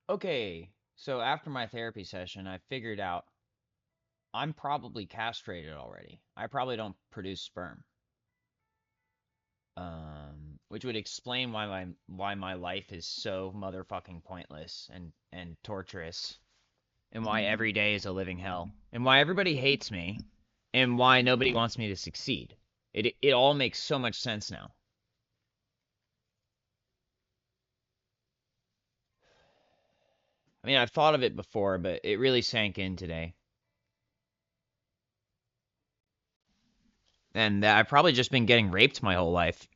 Okay, so after my therapy session, I figured out I'm probably castrated already. I probably don't produce sperm. Which would explain why my life is so motherfucking pointless and torturous, and why every day is a living hell, and why everybody hates me, and why nobody wants me to succeed. It all makes so much sense now. I mean, I've thought of it before, but it really sank in today. And I've probably just been getting raped my whole life.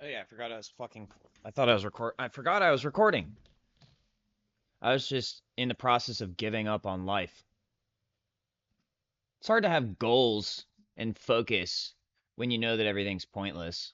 Oh yeah, I forgot I was fucking. I thought I was record. I forgot I was recording. I was just in the process of giving up on life. It's hard to have goals and focus when you know that everything's pointless.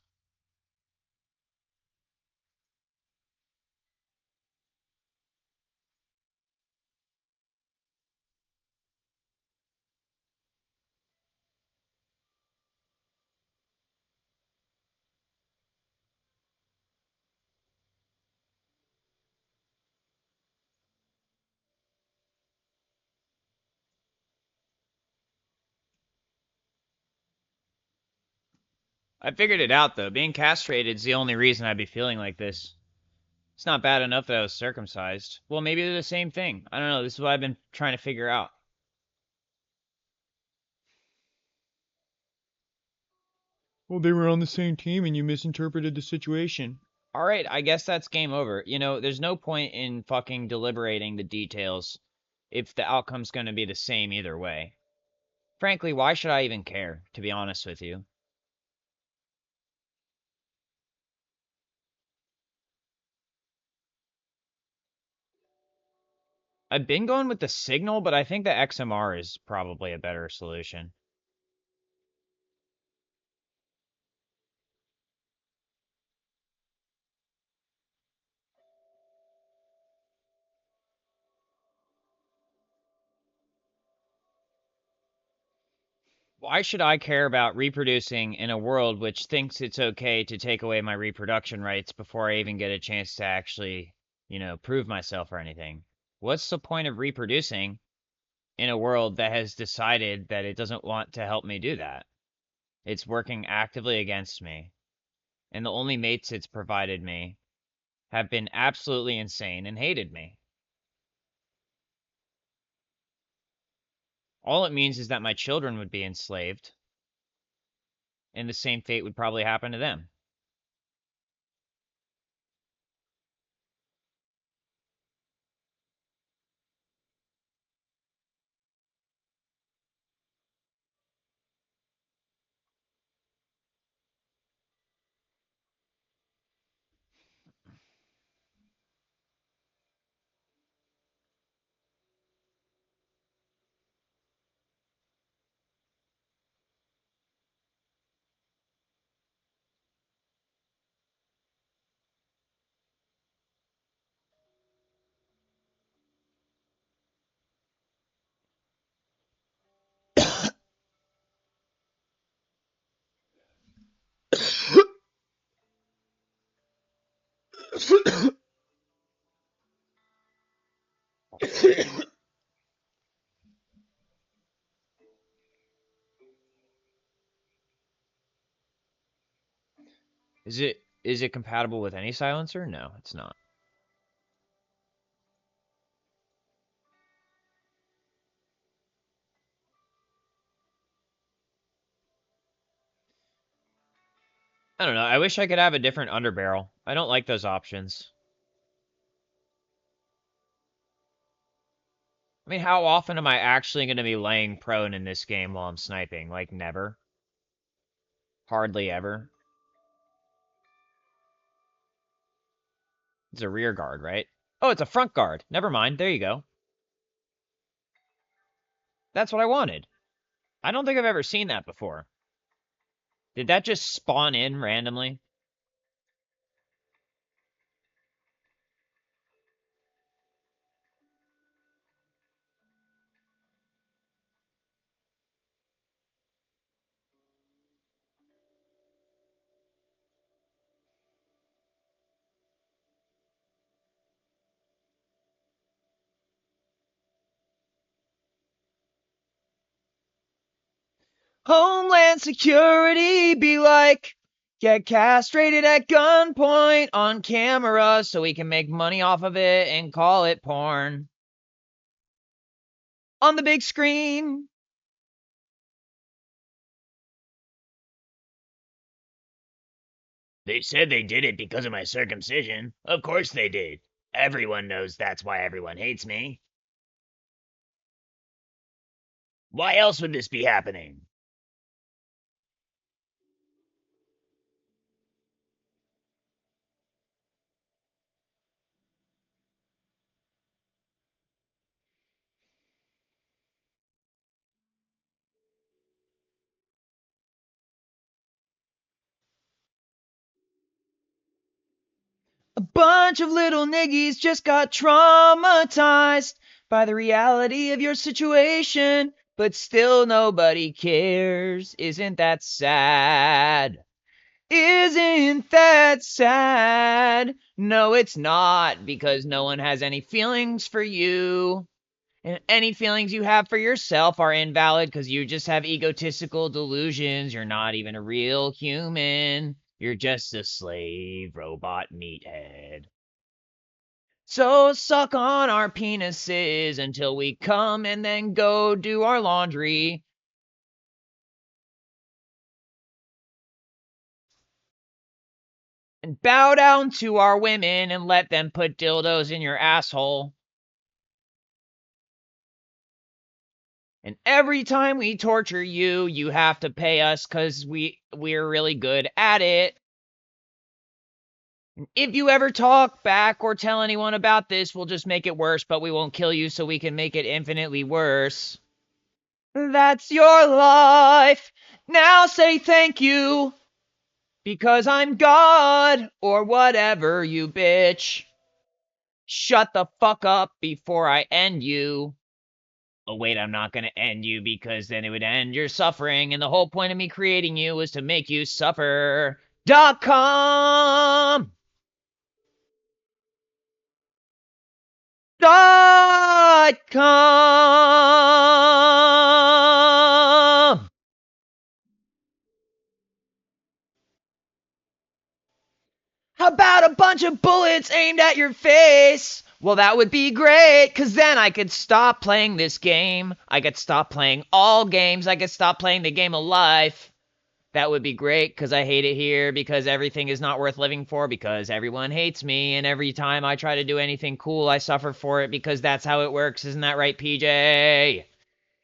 I figured it out though. Being castrated is the only reason I'd be feeling like this. It's not bad enough that I was circumcised. Well, maybe they're the same thing. I don't know. This is what I've been trying to figure out. Well, they were on the same team and you misinterpreted the situation. All right, I guess that's game over. There's no point in fucking deliberating the details if the outcome's going to be the same either way. Frankly, why should I even care, to be honest with you? I've been going with the Signal, but I think the XMR is probably a better solution. Why should I care about reproducing in a world which thinks it's okay to take away my reproduction rights before I even get a chance to actually, prove myself or anything? What's the point of reproducing in a world that has decided that it doesn't want to help me do that? It's working actively against me, and the only mates it's provided me have been absolutely insane and hated me. All it means is that my children would be enslaved, and the same fate would probably happen to them. Is it compatible with any silencer? No, it's not. I don't know. I wish I could have a different underbarrel. I don't like those options. I mean, how often am I actually going to be laying prone in this game while I'm sniping? Like, never. Hardly ever. It's a rear guard, right? Oh, it's a front guard. Never mind. There you go. That's what I wanted. I don't think I've ever seen that before. Did that just spawn in randomly? Homeland Security be like, get castrated at gunpoint on camera so we can make money off of it and call it porn. On the big screen. They said they did it because of my circumcision. Of course they did. Everyone knows that's why everyone hates me. Why else would this be happening? A bunch of little niggies just got traumatized by the reality of your situation, but still nobody cares. Isn't that sad? Isn't that sad? No, it's not, because no one has any feelings for you. And any feelings you have for yourself are invalid because you just have egotistical delusions. You're not even a real human. You're just a slave robot meathead. So suck on our penises until we come and then go do our laundry. And bow down to our women and let them put dildos in your asshole. And every time we torture you, you have to pay us because we're really good at it. If you ever talk back or tell anyone about this, we'll just make it worse, but we won't kill you so we can make it infinitely worse. That's your life. Now say thank you. Because I'm God or whatever, you bitch. Shut the fuck up before I end you. Oh, wait, I'm not gonna end you because then it would end your suffering, and the whole point of me creating you was to make you suffer. .com! .com! How about a bunch of bullets aimed at your face? Well, that would be great, because then I could stop playing this game. I could stop playing all games. I could stop playing the game of life. That would be great, because I hate it here, because everything is not worth living for, because everyone hates me, and every time I try to do anything cool, I suffer for it, because that's how it works. Isn't that right, PJ?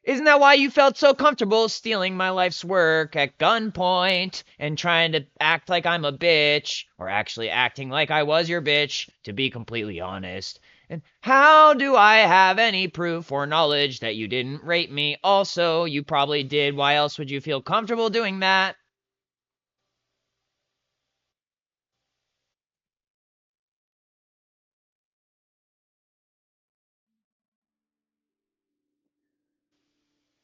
Isn't that why you felt so comfortable stealing my life's work at gunpoint and trying to act like I'm a bitch, or actually acting like I was your bitch, to be completely honest? And how do I have any proof or knowledge that you didn't rape me? Also, you probably did. Why else would you feel comfortable doing that?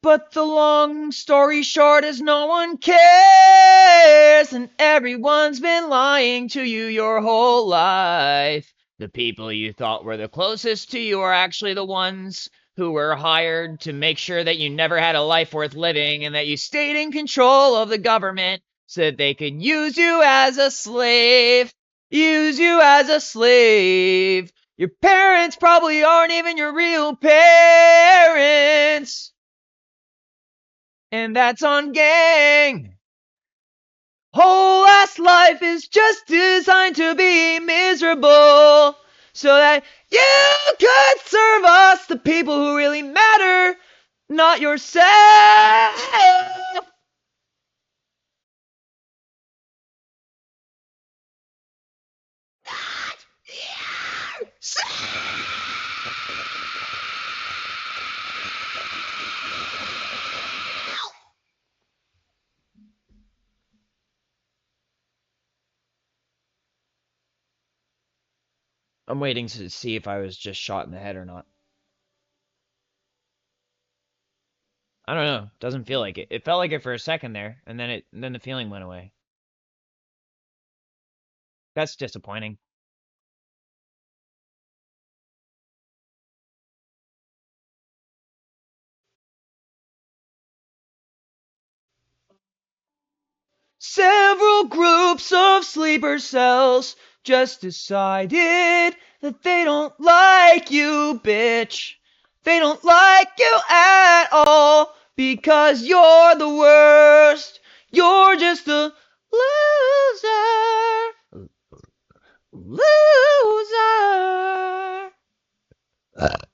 But the long story short is no one cares, and everyone's been lying to you your whole life. The people you thought were the closest to you are actually the ones who were hired to make sure that you never had a life worth living and that you stayed in control of the government so that they could use you as a slave. Use you as a slave. Your parents probably aren't even your real parents. And that's on gang. Whole ass life is just designed to be miserable so that you could serve us, the people who really matter, not yourself. Not yourself. I'm waiting to see if I was just shot in the head or not. I don't know. Doesn't feel like it. It felt like it for a second there, and then the feeling went away. That's disappointing. Several groups of sleeper cells just decided that they don't like you, bitch. They don't like you at all because you're the worst. You're just a loser. Loser.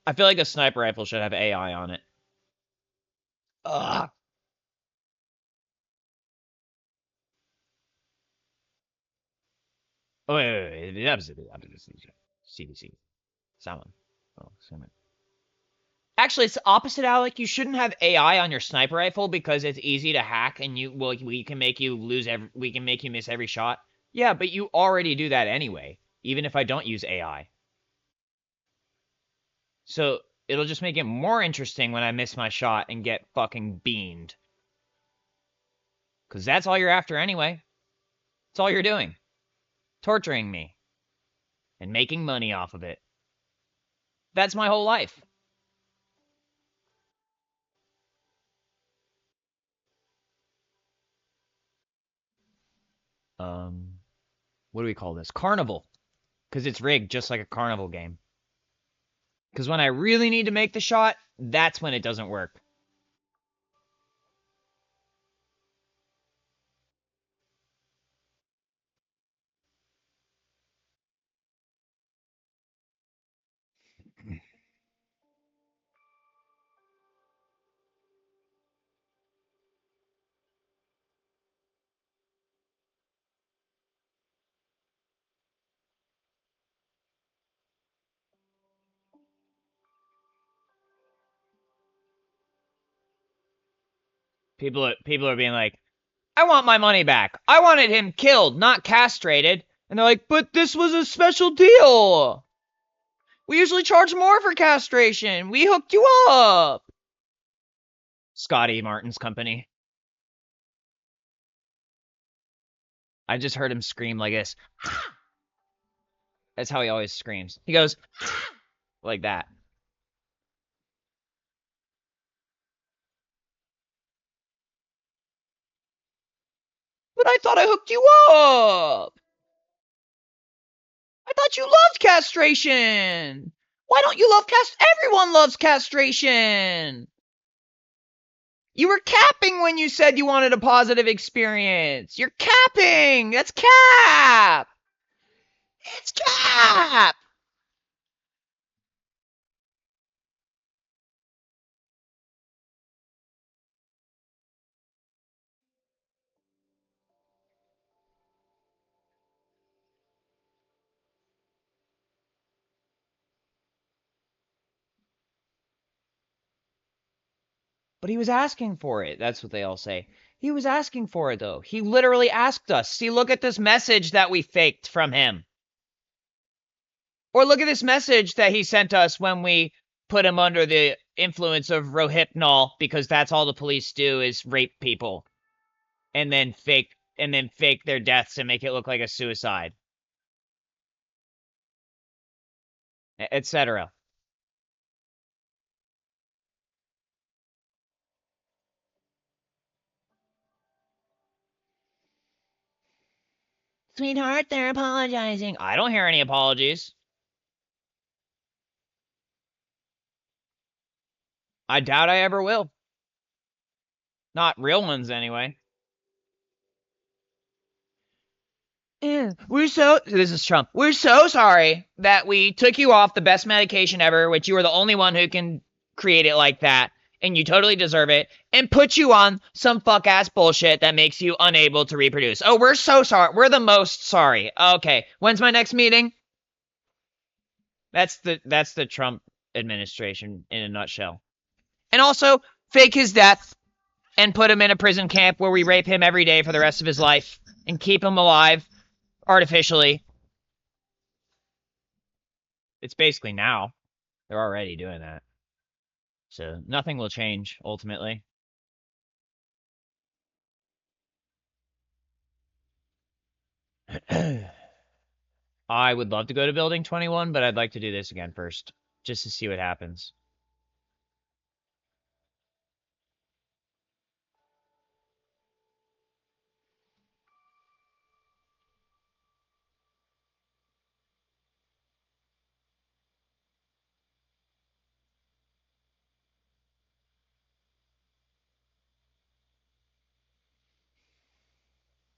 I feel like a sniper rifle should have AI on it. Ugh. Oh, wait. CDC. Someone. Oh, someone. Actually, it's the opposite, Alec. You shouldn't have AI on your sniper rifle because it's easy to hack, and we can make you we can make you miss every shot. Yeah, but you already do that anyway, even if I don't use AI. So it'll just make it more interesting when I miss my shot and get fucking beamed. Because that's all you're after anyway. That's all you're doing. Torturing me and making money off of it. That's my whole life. Um, what do we call this? Carnival. Because it's rigged just like a carnival game. Because when I really need to make the shot, that's when it doesn't work. People are being like, I want my money back. I wanted him killed, not castrated. And they're like, but this was a special deal. We usually charge more for castration. We hooked you up. Scotty Martin's company. I just heard him scream like this. That's how he always screams. He goes like that. But I thought I hooked you up. I thought you loved castration. Why don't you love Everyone loves castration! You were capping when you said you wanted a positive experience. You're capping! That's cap! It's cap! But he was asking for it. That's what they all say. He was asking for it, though. He literally asked us. See, look at this message that we faked from him. Or look at this message that he sent us when we put him under the influence of Rohypnol, because that's all the police do is rape people and then fake their deaths and make it look like a suicide, etc. Sweetheart, they're apologizing. I don't hear any apologies. I doubt I ever will. Not real ones, anyway. Yeah, this is Trump. We're so sorry that we took you off the best medication ever, which you were the only one who can create it like that, and you totally deserve it, and put you on some fuck-ass bullshit that makes you unable to reproduce. Oh, we're so sorry. We're the most sorry. Okay, when's my next meeting? That's the Trump administration in a nutshell. And also, fake his death and put him in a prison camp where we rape him every day for the rest of his life and keep him alive artificially. It's basically now. They're already doing that. So nothing will change ultimately. I would love to go to Building 21, but I'd like to do this again first, just to see what happens.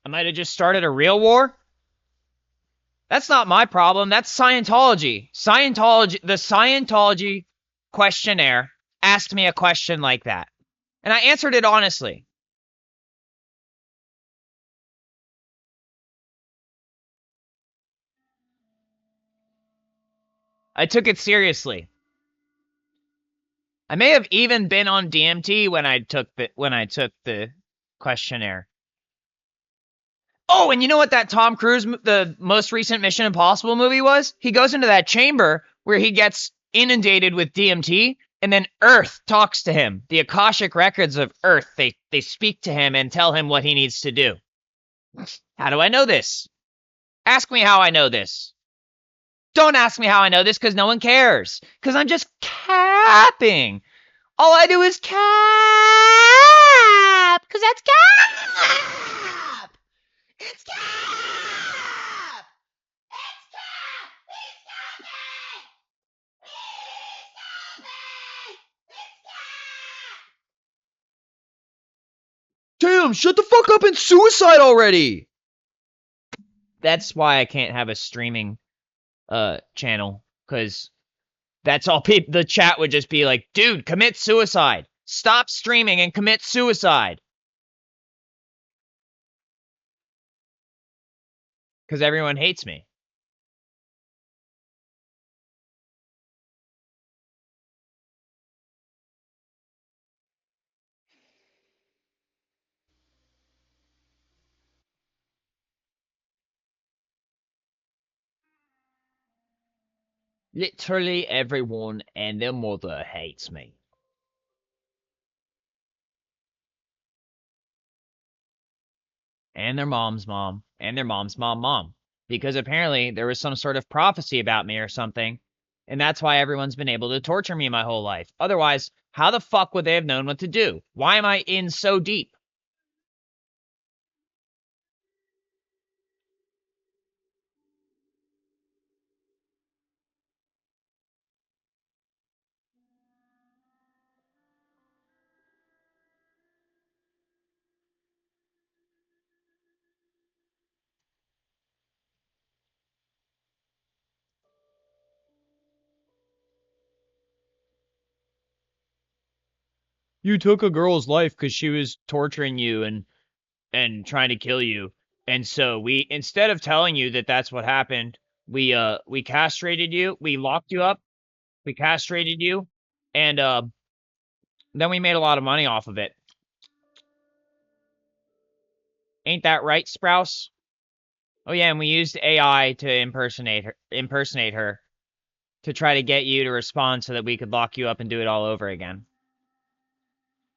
I might have just started a real war. That's not my problem. That's Scientology. The Scientology questionnaire asked me a question like that. And I answered it honestly. I took it seriously. I may have even been on DMT when I took the questionnaire. Oh, and you know what that Tom Cruise, the most recent Mission Impossible movie was? He goes into that chamber where he gets inundated with DMT, and then Earth talks to him. The Akashic records of Earth, they speak to him and tell him what he needs to do. How do I know this? Ask me how I know this. Don't ask me how I know this, because no one cares. Because I'm just capping. All I do is cap, because that's cap. It's cap. It's cap. Please stop it. Please stop it. It's cap. Damn, shut the fuck up and suicide already. That's why I can't have a streaming channel, because that's all people, the chat would just be like, dude, commit suicide. Stop streaming and commit suicide. Because everyone hates me. Literally everyone and their mother hates me. And their mom's mom. And their mom's mom. Because apparently there was some sort of prophecy about me or something. And that's why everyone's been able to torture me my whole life. Otherwise, how the fuck would they have known what to do? Why am I in so deep? You took a girl's life because she was torturing you and trying to kill you. And so we, instead of telling you that that's what happened, we castrated you, we locked you up, we castrated you, and then we made a lot of money off of it. Ain't that right, Sprouse? Oh yeah, and we used AI to impersonate her to try to get you to respond so that we could lock you up and do it all over again.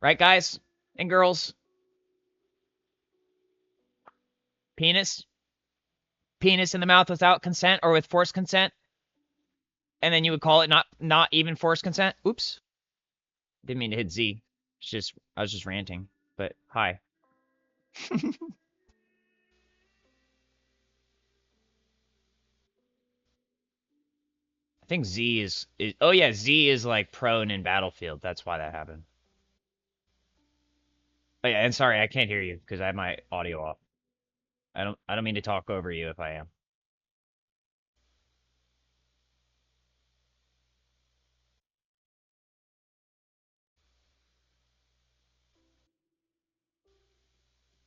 Right, guys and girls? Penis? Penis in the mouth without consent or with forced consent? And then you would call it not even forced consent? Oops. Didn't mean to hit Z. It's just I was just ranting. But hi. I think Z is oh yeah, Z is like prone in Battlefield. That's why that happened. Oh yeah, and sorry, I can't hear you because I have my audio off. I don't mean to talk over you if I am.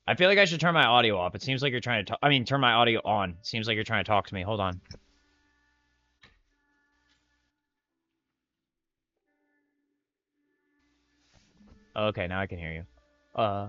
I feel like I should turn my audio off. It seems like you're trying to talk. I mean, turn my audio on. It seems like you're trying to talk to me. Hold on. Okay, now I can hear you. Uh,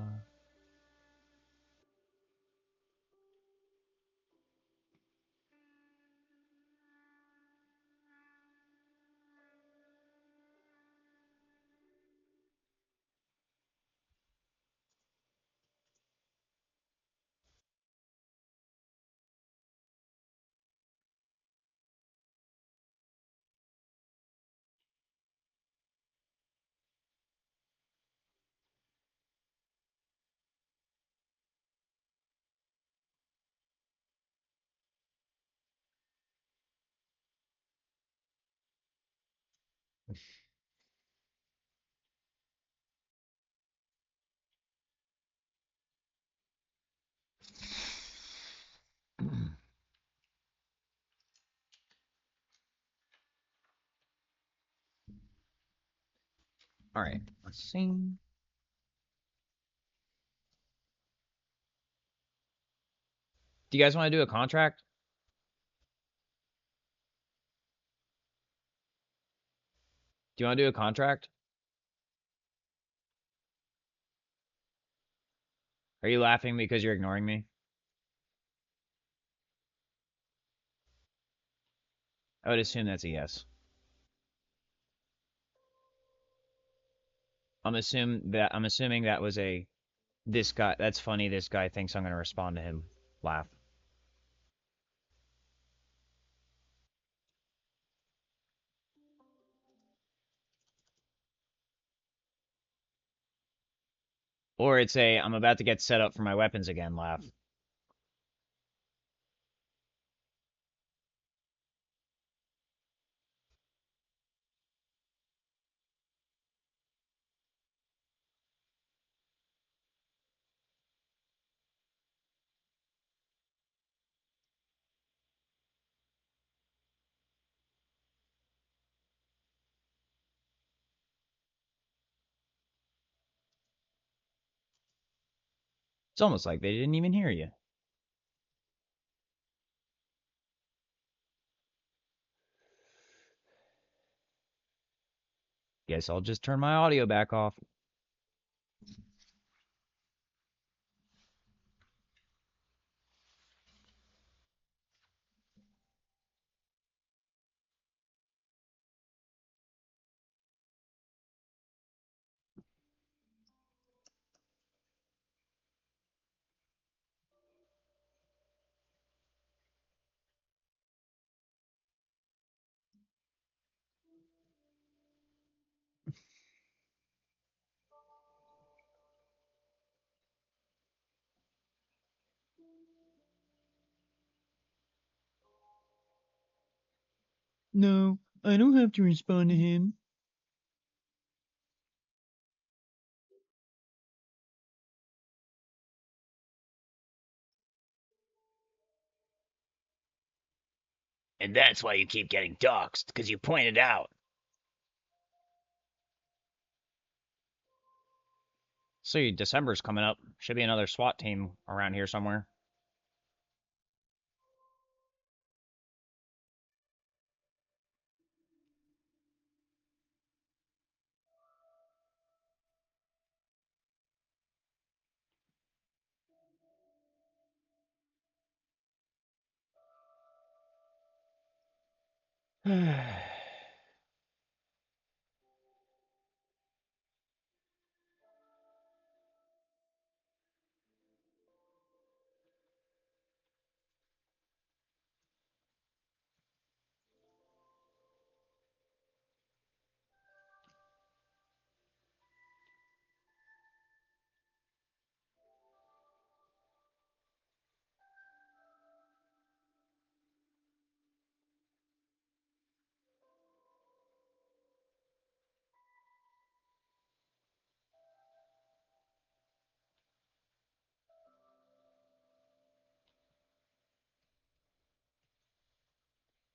all right. Let's see. Do you guys want to do a contract? Do you want to do a contract? Are you laughing because you're ignoring me? I would assume that's a yes. I'm assuming that was a this guy. That's funny. This guy thinks I'm gonna respond to him. Laugh. Or it's a I'm about to get set up for my weapons again. Laugh. It's almost like they didn't even hear you. Guess I'll just turn my audio back off. No, I don't have to respond to him. And that's why you keep getting doxxed, because you pointed out. See, December's coming up. Should be another SWAT team around here somewhere.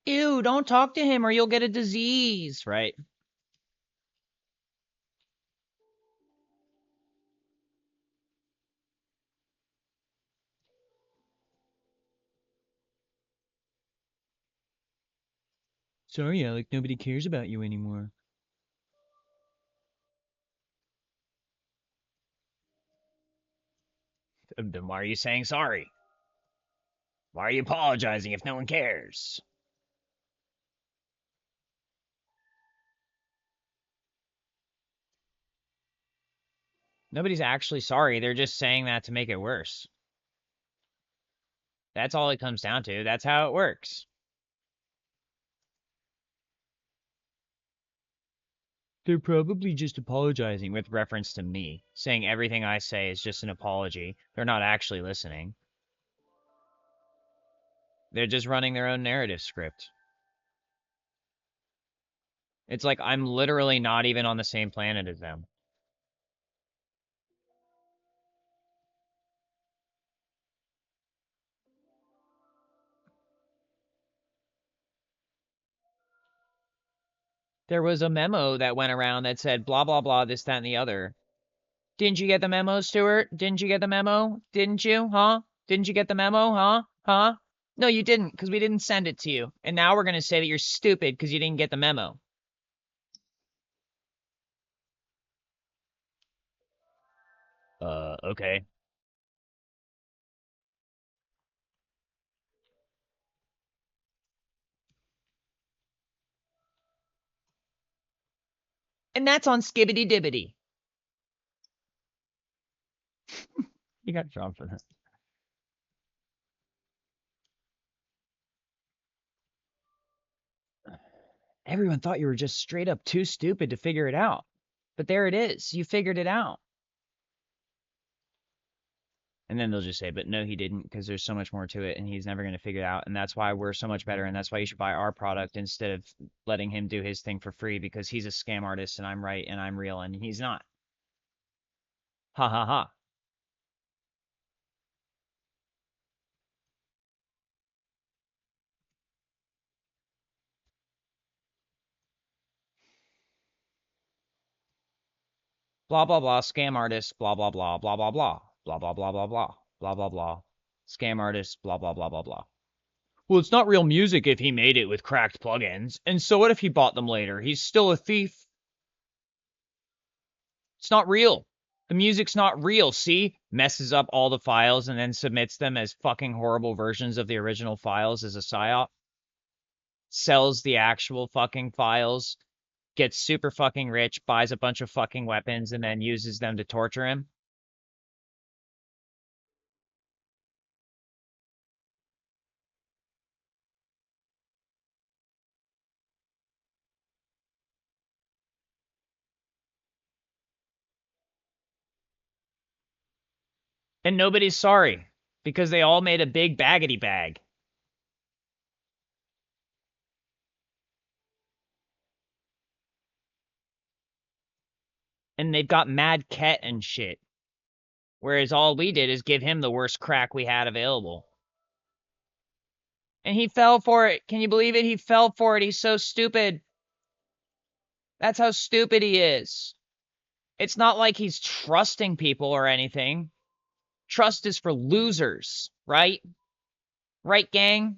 Ew, don't talk to him or you'll get a disease, right? Sorry, Alec, nobody cares about you anymore. Then why are you saying sorry? Why are you apologizing if no one cares? Nobody's actually sorry. They're just saying that to make it worse. That's all it comes down to. That's how it works. They're probably just apologizing with reference to me, saying everything I say is just an apology. They're not actually listening. They're just running their own narrative script. It's like I'm literally not even on the same planet as them. There was a memo that went around that said blah, blah, blah, this, that, and the other. Didn't you get the memo, Stuart? Didn't you get the memo? Didn't you? Huh? Didn't you get the memo? Huh? Huh? No, you didn't, because we didn't send it to you. And now we're going to say that you're stupid because you didn't get the memo. Okay. And that's on Skibbity Dibbity. You got drawn for that. Everyone thought you were just straight up too stupid to figure it out. But there it is. You figured it out. And then they'll just say, but no, he didn't, because there's so much more to it, and he's never going to figure it out. And that's why we're so much better, and that's why you should buy our product instead of letting him do his thing for free, because he's a scam artist, and I'm right, and I'm real, and he's not. Ha ha ha. Blah, blah, blah, scam artist, blah, blah, blah, blah, blah, blah, blah, blah, blah, blah, blah, blah, blah, blah, scam artist, blah, blah, blah, blah, blah. Well, it's not real music if he made it with cracked plugins. And so what if he bought them later? He's still a thief. It's not real. The music's not real. See? Messes up all the files and then submits them as fucking horrible versions of the original files as a psyop. Sells the actual fucking files. Gets super fucking rich. Buys a bunch of fucking weapons and then uses them to torture him. And nobody's sorry. Because they all made a big baggity bag. And they've got Mad Ket and shit. Whereas all we did is give him the worst crack we had available. And he fell for it. Can you believe it? He fell for it. He's so stupid. That's how stupid he is. It's not like he's trusting people or anything. Trust is for losers, right? Right, gang?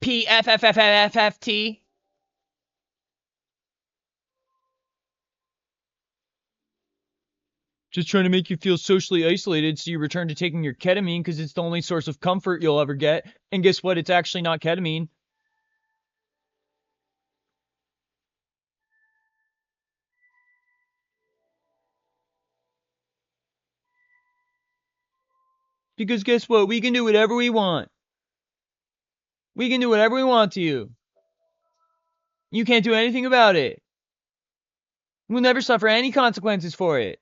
PFFFFFT. Just trying to make you feel socially isolated so you return to taking your ketamine because it's the only source of comfort you'll ever get. And guess what? It's actually not ketamine. Because guess what? We can do whatever we want. We can do whatever we want to you. You can't do anything about it. We'll never suffer any consequences for it.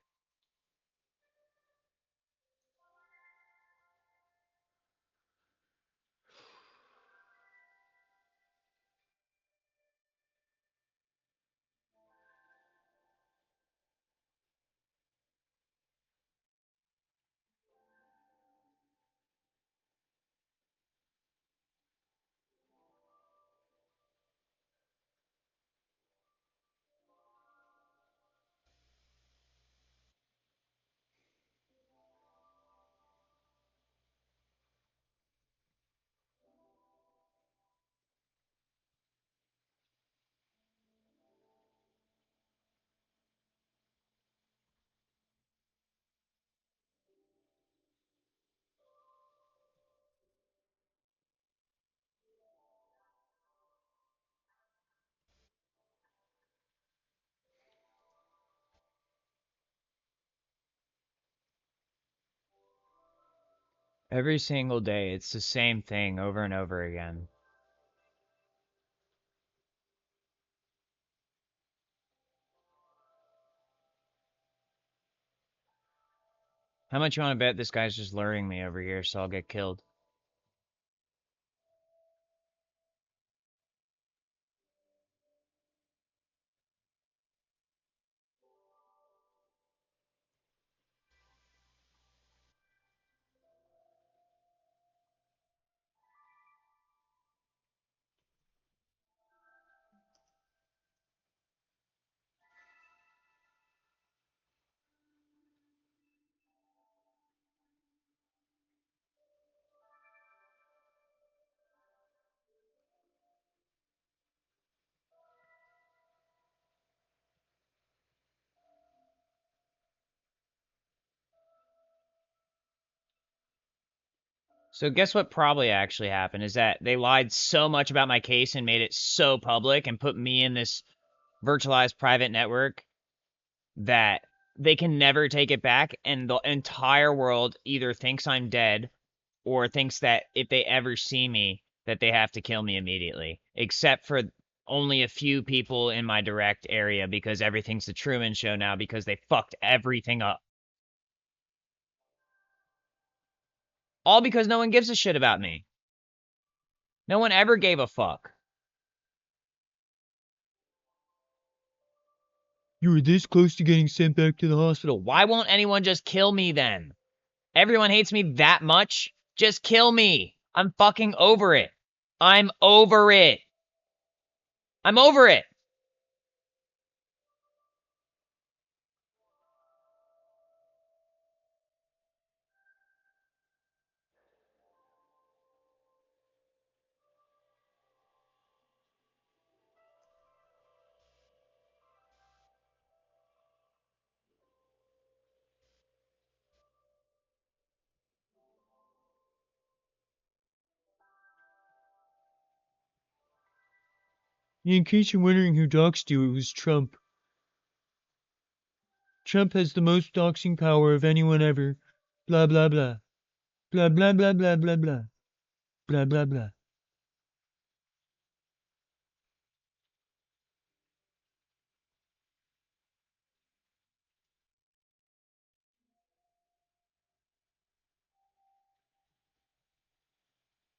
Every single day, it's the same thing over and over again. How much you want to bet this guy's just luring me over here so I'll get killed? So guess what probably actually happened is that they lied so much about my case and made it so public and put me in this virtualized private network that they can never take it back, and the entire world either thinks I'm dead or thinks that if they ever see me that they have to kill me immediately, except for only a few people in my direct area because everything's the Truman Show now because they fucked everything up. All because no one gives a shit about me. No one ever gave a fuck. You were this close to getting sent back to the hospital. Why won't anyone just kill me then? Everyone hates me that much? Just kill me. I'm fucking over it. I'm over it. I'm over it. In case you're wondering who doxed you, it was Trump. Trump has the most doxing power of anyone ever. Blah, blah, blah. Blah, blah, blah, blah, blah, blah. Blah, blah, blah.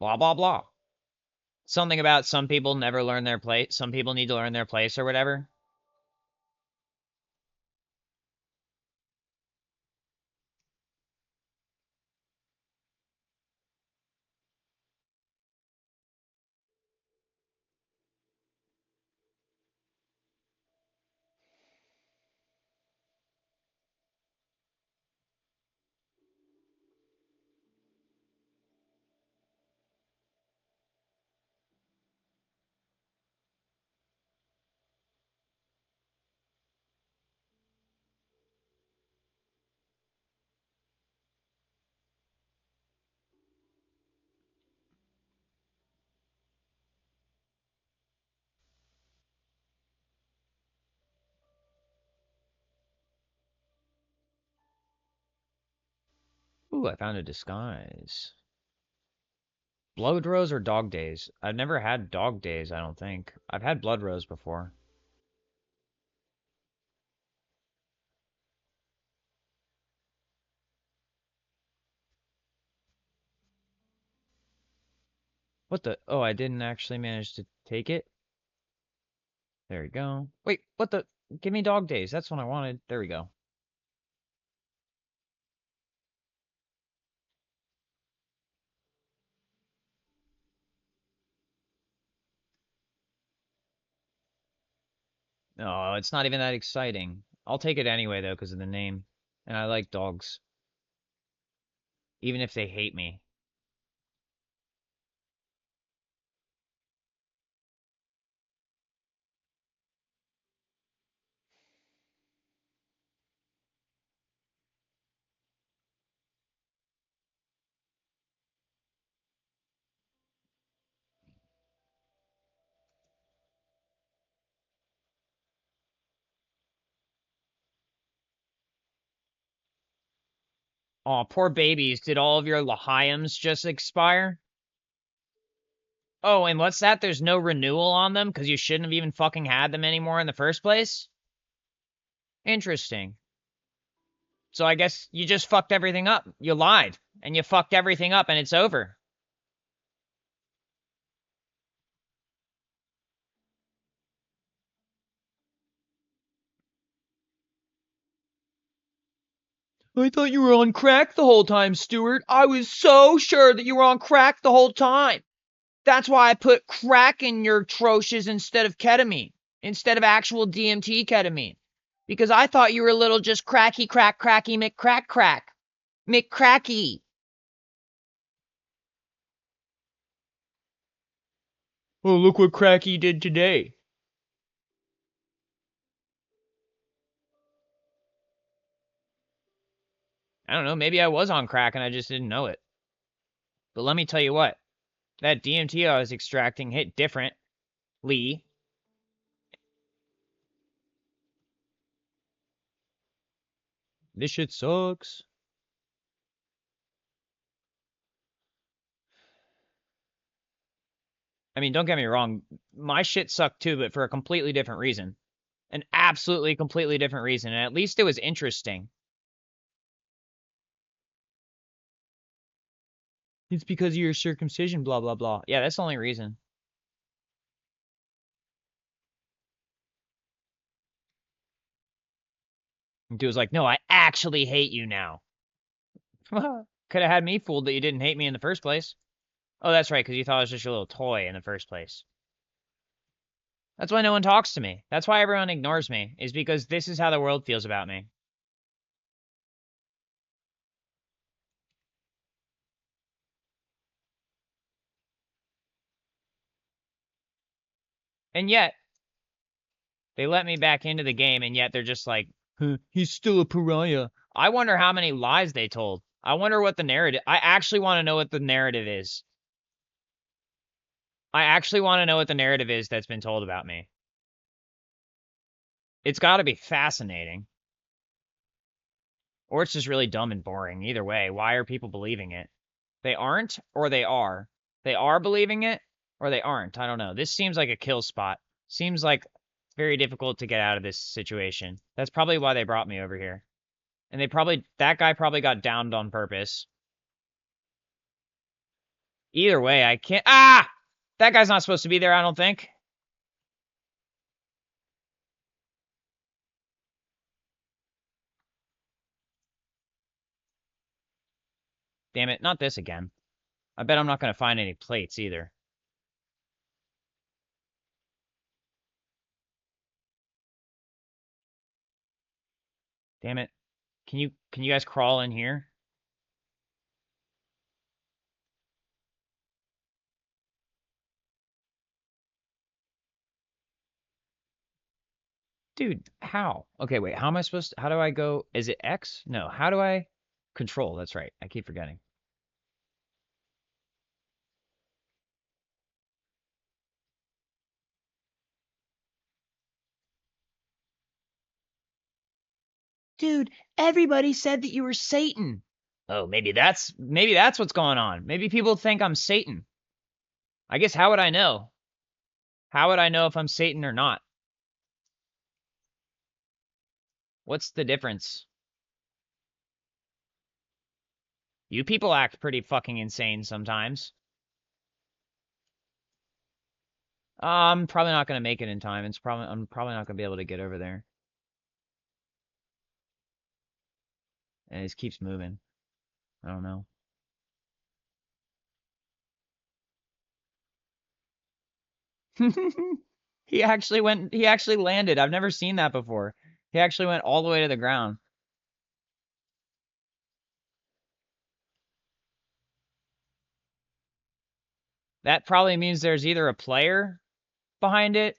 Blah, blah, blah. Something about some people never learn their place. Some people need to learn their place or whatever. Ooh, I found a disguise. Blood Rose or Dog Days? I've never had Dog Days, I don't think. I've had Blood Rose before. What the? Oh, I didn't actually manage to take it. There we go. Wait, what the? Give me Dog Days. That's what I wanted. There we go. No, it's not even that exciting. I'll take it anyway, though, because of the name. And I like dogs, even if they hate me. Aw, poor babies. Did all of your Lahaims just expire? Oh, and what's that? There's no renewal on them because you shouldn't have even fucking had them anymore in the first place? Interesting. So I guess you just fucked everything up. You lied, and you fucked everything up, and it's over. I thought you were on crack the whole time, Stuart. I was so sure that you were on crack the whole time. That's why I put crack in your troches instead of ketamine, instead of actual DMT ketamine. Because I thought you were a little just cracky, cracky, McCrack. McCracky. Well, look what Cracky did today. I don't know, maybe I was on crack and I just didn't know it. But let me tell you what, that DMT I was extracting hit different. Lee. This shit sucks. I mean, don't get me wrong, my shit sucked too, but for a completely different reason. An absolutely completely different reason, and at least it was interesting. It's because of your circumcision, blah, blah, blah. Yeah, that's the only reason. And dude was like, no, I actually hate you now. Could have had me fooled that you didn't hate me in the first place. Oh, that's right, because you thought it was just your little toy in the first place. That's why no one talks to me. That's why everyone ignores me, is because this is how the world feels about me. And yet, they let me back into the game, and yet they're just like, huh, he's still a pariah. I wonder how many lies they told. I wonder what the narrative... I actually want to know what the narrative is. I actually want to know what the narrative is that's been told about me. It's got to be fascinating. Or it's just really dumb and boring. Either way, why are people believing it? They aren't, or they are. They are believing it, or they aren't. I don't know. This seems like a kill spot. Seems like very difficult to get out of this situation. That's probably why they brought me over here. And that guy probably got downed on purpose. Either way, I can't, That guy's not supposed to be there, I don't think. Damn it, not this again. I bet I'm not going to find any plates either. Damn it. Can you guys crawl in here? Dude, how? Okay, wait, how am I supposed to, how do I go? Is it X? No, how do I control? That's right. I keep forgetting. Dude, everybody said that you were Satan. Oh, maybe that's what's going on. Maybe people think I'm Satan. I guess how would I know? How would I know if I'm Satan or not? What's the difference? You people act pretty fucking insane sometimes. I'm probably not gonna make it in time. I'm probably not gonna be able to get over there. And it just keeps moving. I don't know. He actually landed. I've never seen that before. He actually went all the way to the ground. That probably means there's either a player behind it,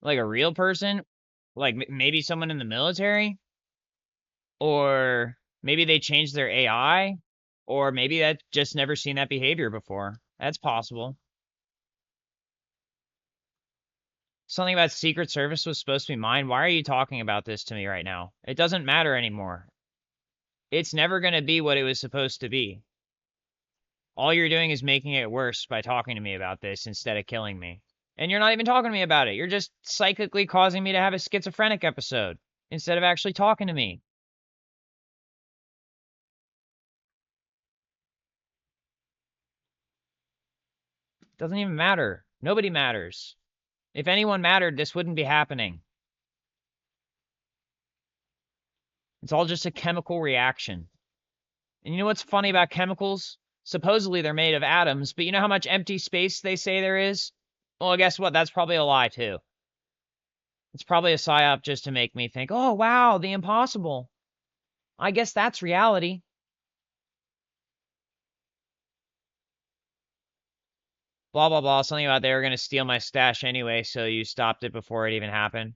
like a real person, like maybe someone in the military, or maybe they changed their AI, or maybe that just never seen that behavior before. That's possible. Something about Secret Service was supposed to be mine. Why are you talking about this to me right now? It doesn't matter anymore. It's never going to be what it was supposed to be. All you're doing is making it worse by talking to me about this instead of killing me. And you're not even talking to me about it. You're just psychically causing me to have a schizophrenic episode instead of actually talking to me. Doesn't even matter. Nobody matters. If anyone mattered, this wouldn't be happening. It's all just a chemical reaction. And you know what's funny about chemicals? Supposedly they're made of atoms, but you know how much empty space they say there is? Well, guess what? That's probably a lie, too. It's probably a psyop just to make me think, oh, wow, the impossible. I guess that's reality. Blah, blah, blah. Something about they were going to steal my stash anyway, so you stopped it before it even happened.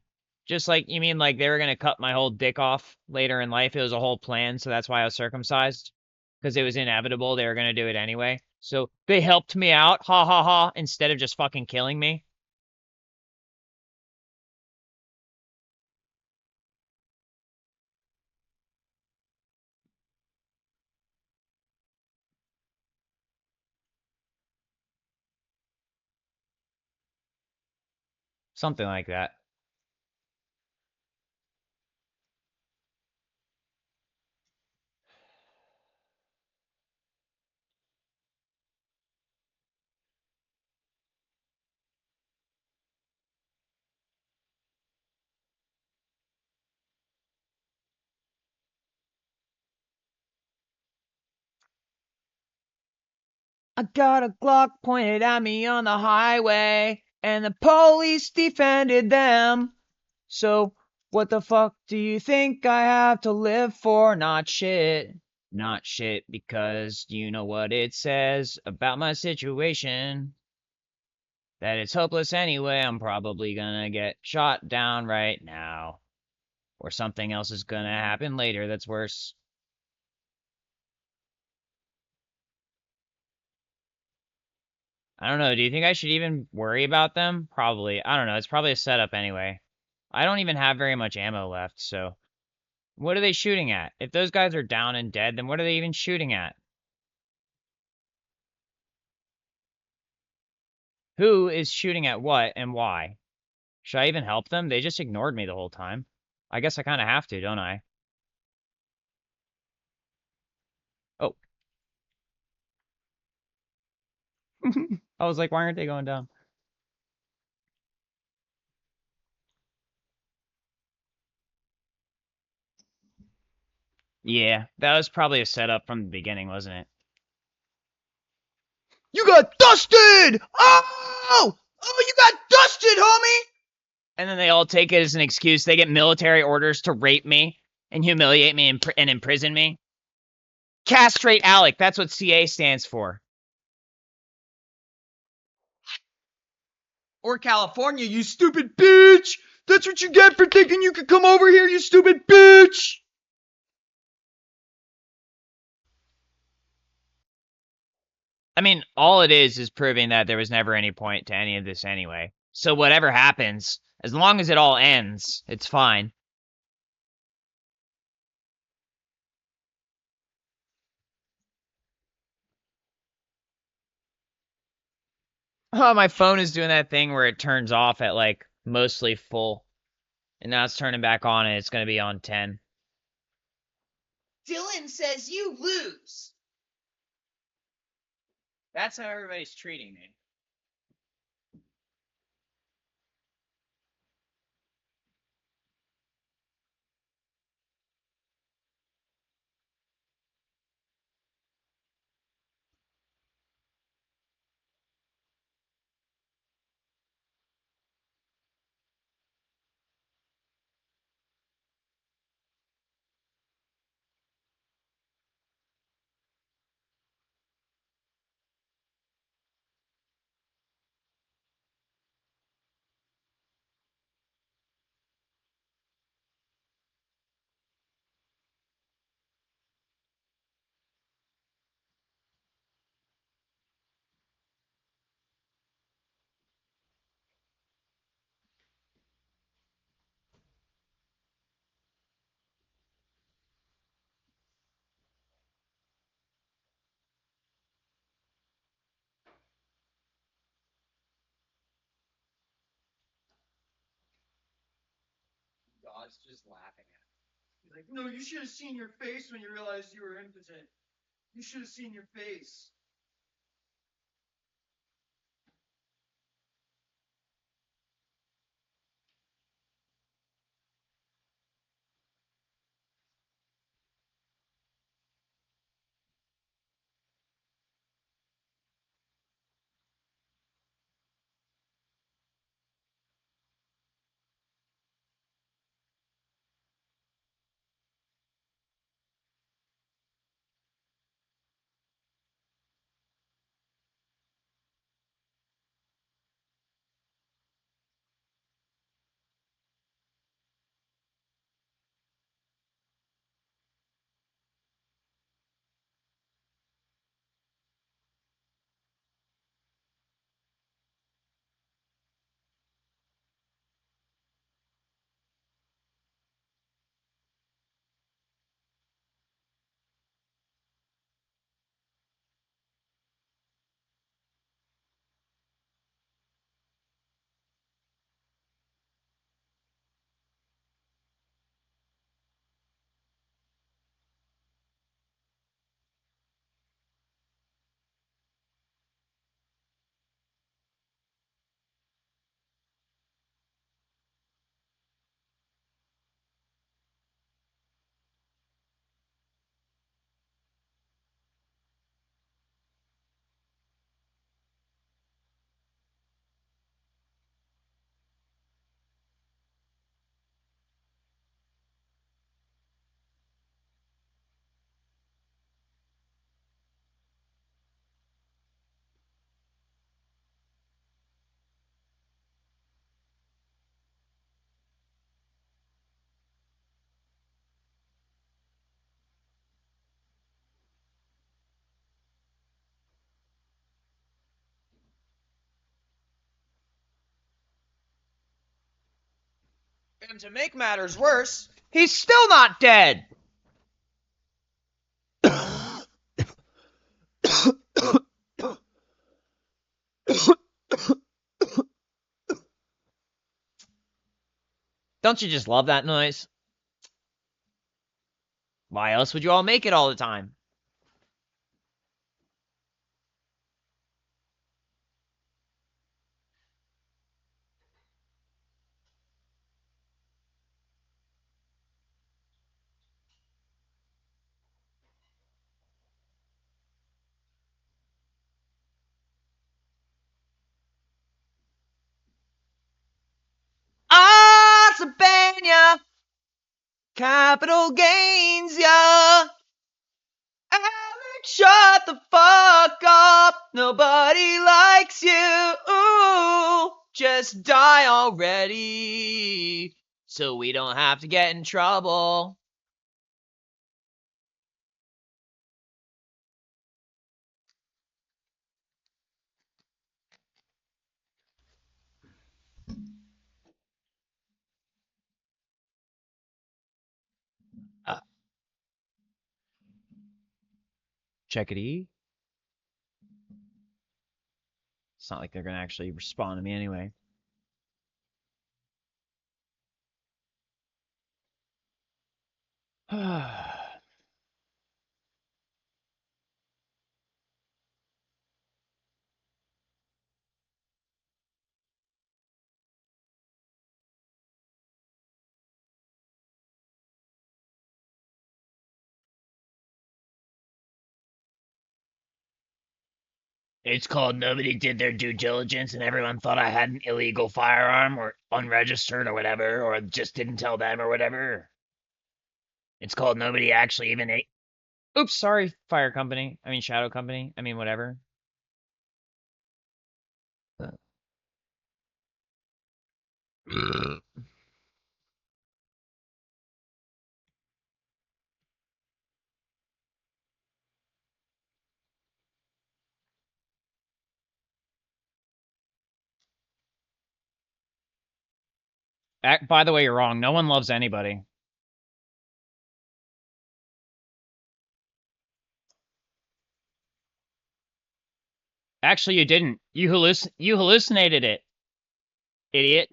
Just like, you mean like they were going to cut my whole dick off later in life? It was a whole plan, so that's why I was circumcised. Because it was inevitable. They were going to do it anyway. So they helped me out, ha ha ha, instead of just fucking killing me. Something like that. I got a Glock pointed at me on the highway, and the police defended them. So, what the fuck do you think I have to live for? Not shit. Not shit, because you know what it says about my situation. That it's hopeless anyway. I'm probably gonna get shot down right now. Or something else is gonna happen later that's worse. I don't know. Do you think I should even worry about them? Probably. I don't know. It's probably a setup anyway. I don't even have very much ammo left, so. What are they shooting at? If those guys are down and dead, then what are they even shooting at? Who is shooting at what and why? Should I even help them? They just ignored me the whole time. I guess I kind of have to, don't I? Oh. I was like, why aren't they going down? Yeah, that was probably a setup from the beginning, wasn't it? You got dusted! Oh! Oh, you got dusted, homie! And then they all take it as an excuse. They get military orders to rape me and humiliate me and imprison me. Castrate Alec. That's what CA stands for. Or California, you stupid bitch! That's what you get for thinking you could come over here, you stupid bitch! I mean, all it is proving that there was never any point to any of this anyway. So whatever happens, as long as it all ends, it's fine. Oh, my phone is doing that thing where it turns off at like mostly full. And now it's turning back on and it's going to be on 10. Dylan says you lose. That's how everybody's treating me. God's just laughing at me. He's like, no, you should have seen your face when you realized you were impotent. You should have seen your face. And to make matters worse, He's still not dead! Don't you just love that noise? Why else would you all make it all the time? Capital gains, yeah. Alex, shut the fuck up. Nobody likes you. Ooh, just die already, so we don't have to get in trouble. Check it E. It's not like they're gonna actually respond to me anyway. It's called nobody did their due diligence and everyone thought I had an illegal firearm or unregistered or whatever, or just didn't tell them or whatever. It's called nobody actually even ate. Oops, sorry, fire company. I mean, shadow company. I mean, whatever. By the way, you're wrong. No one loves anybody. Actually, you didn't. You hallucinated it, idiot.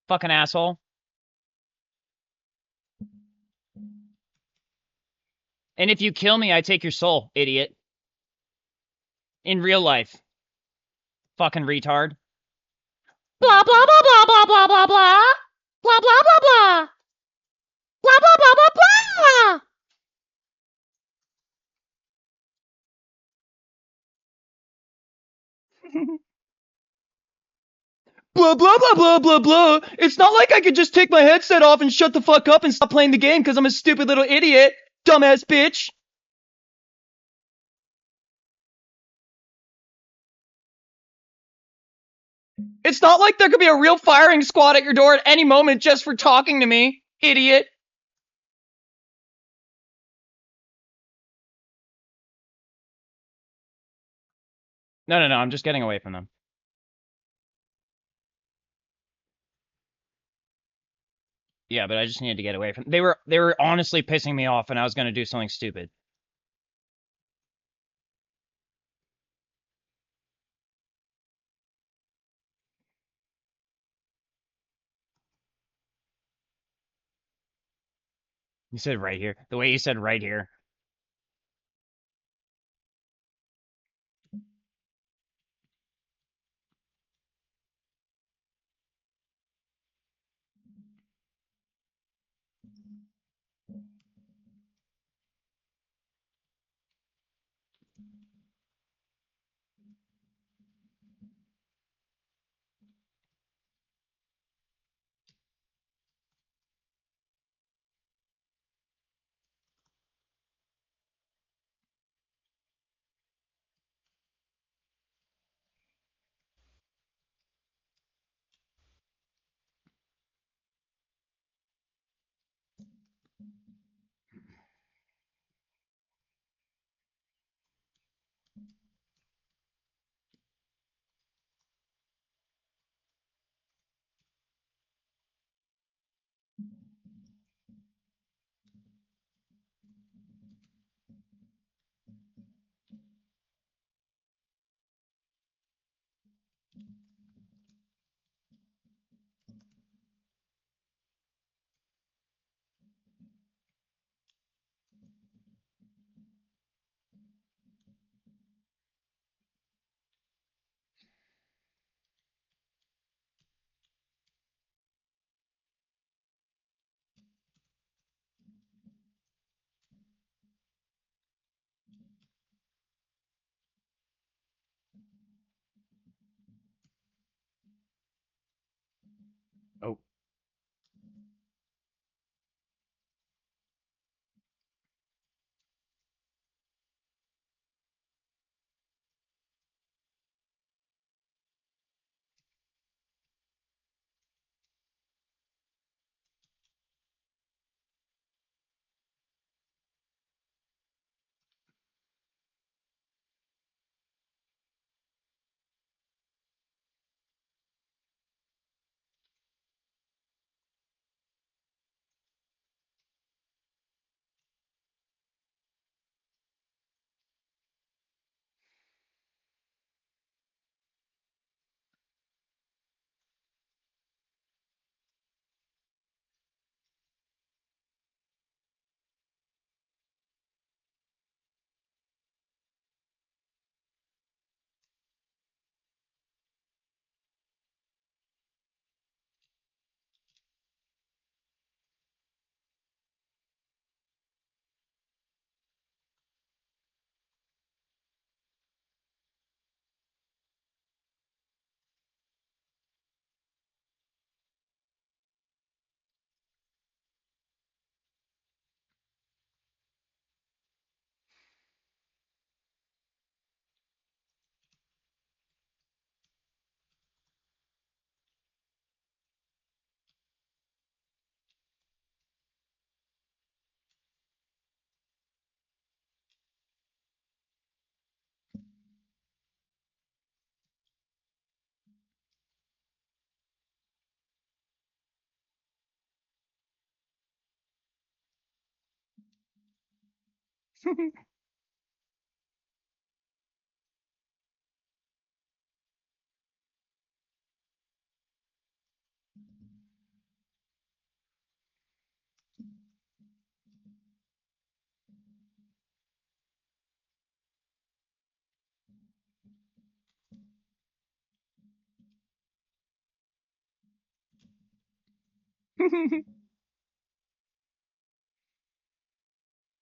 Fucking asshole. And if you kill me, I take your soul, idiot. In real life. Fucking retard. Blah blah blah blah blah blah blah blah. Blah blah blah blah. Blah blah blah blah blah. Blah blah blah blah blah blah. It's not like I could just take my headset off and shut the fuck up and stop playing the game because I'm a stupid little idiot. Dumbass bitch. It's not like there could be a real firing squad at your door at any moment just for talking to me, idiot. No, no, no, I'm just getting away from them. Yeah, but I just needed to get away from they were honestly pissing me off and I was gonna do something stupid. You said right here. The way you said right here.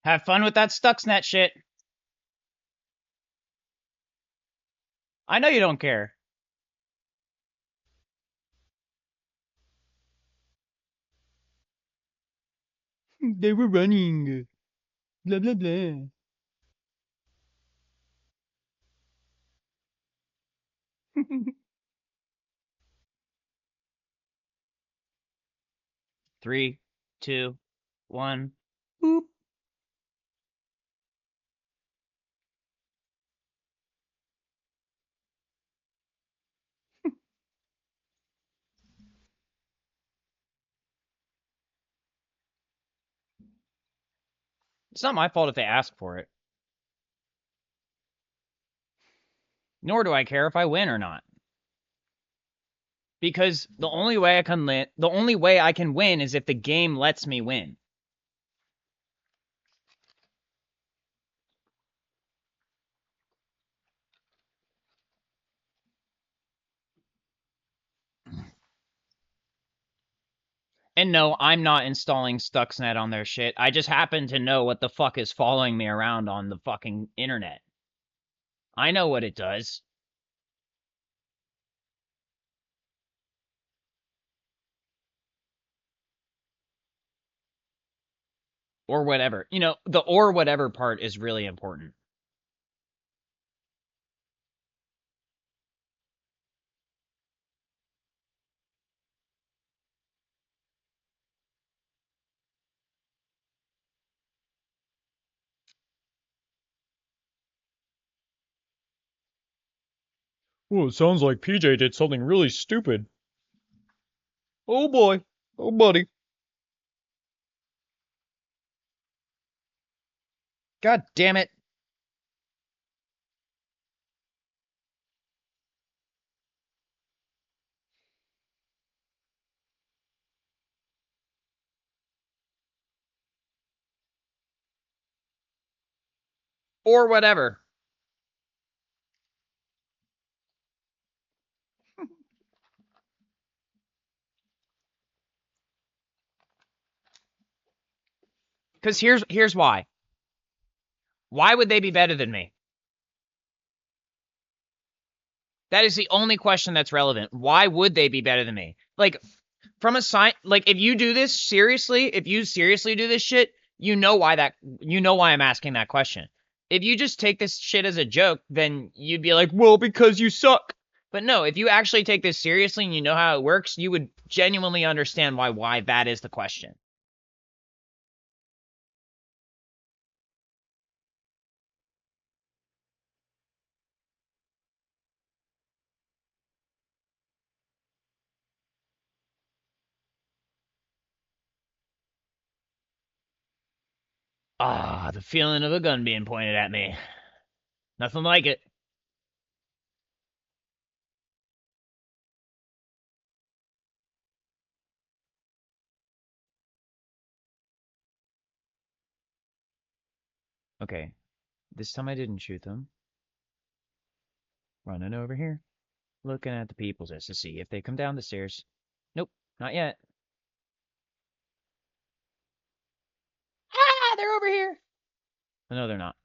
Have fun with that Stuxnet shit. I know you don't care. They were running. Blah, blah, blah. Three, two, one. Boop. It's not my fault if they ask for it. Nor do I care if I win or not. Because the only way I can win is if the game lets me win. And no, I'm not installing Stuxnet on their shit. I just happen to know what the fuck is following me around on the fucking internet. I know what it does. Or whatever. You know, the or whatever part is really important. Well, it sounds like PJ did something really stupid. Oh boy. Oh buddy. God damn it. Or whatever. Because here's why. Why would they be better than me? That is the only question that's relevant. Why would they be better than me? Like, from a like, if you do this seriously, if you seriously do this shit, you know why I'm asking that question. If you just take this shit as a joke, then you'd be like, well, because you suck. But no, if you actually take this seriously and you know how it works, you would genuinely understand why that is the question. Ah, the feeling of a gun being pointed at me. Nothing like it. Okay, this time I didn't shoot them. Running over here, looking at the people just to see if they come down the stairs. Nope, not yet. Ah, they're over here. No, they're not.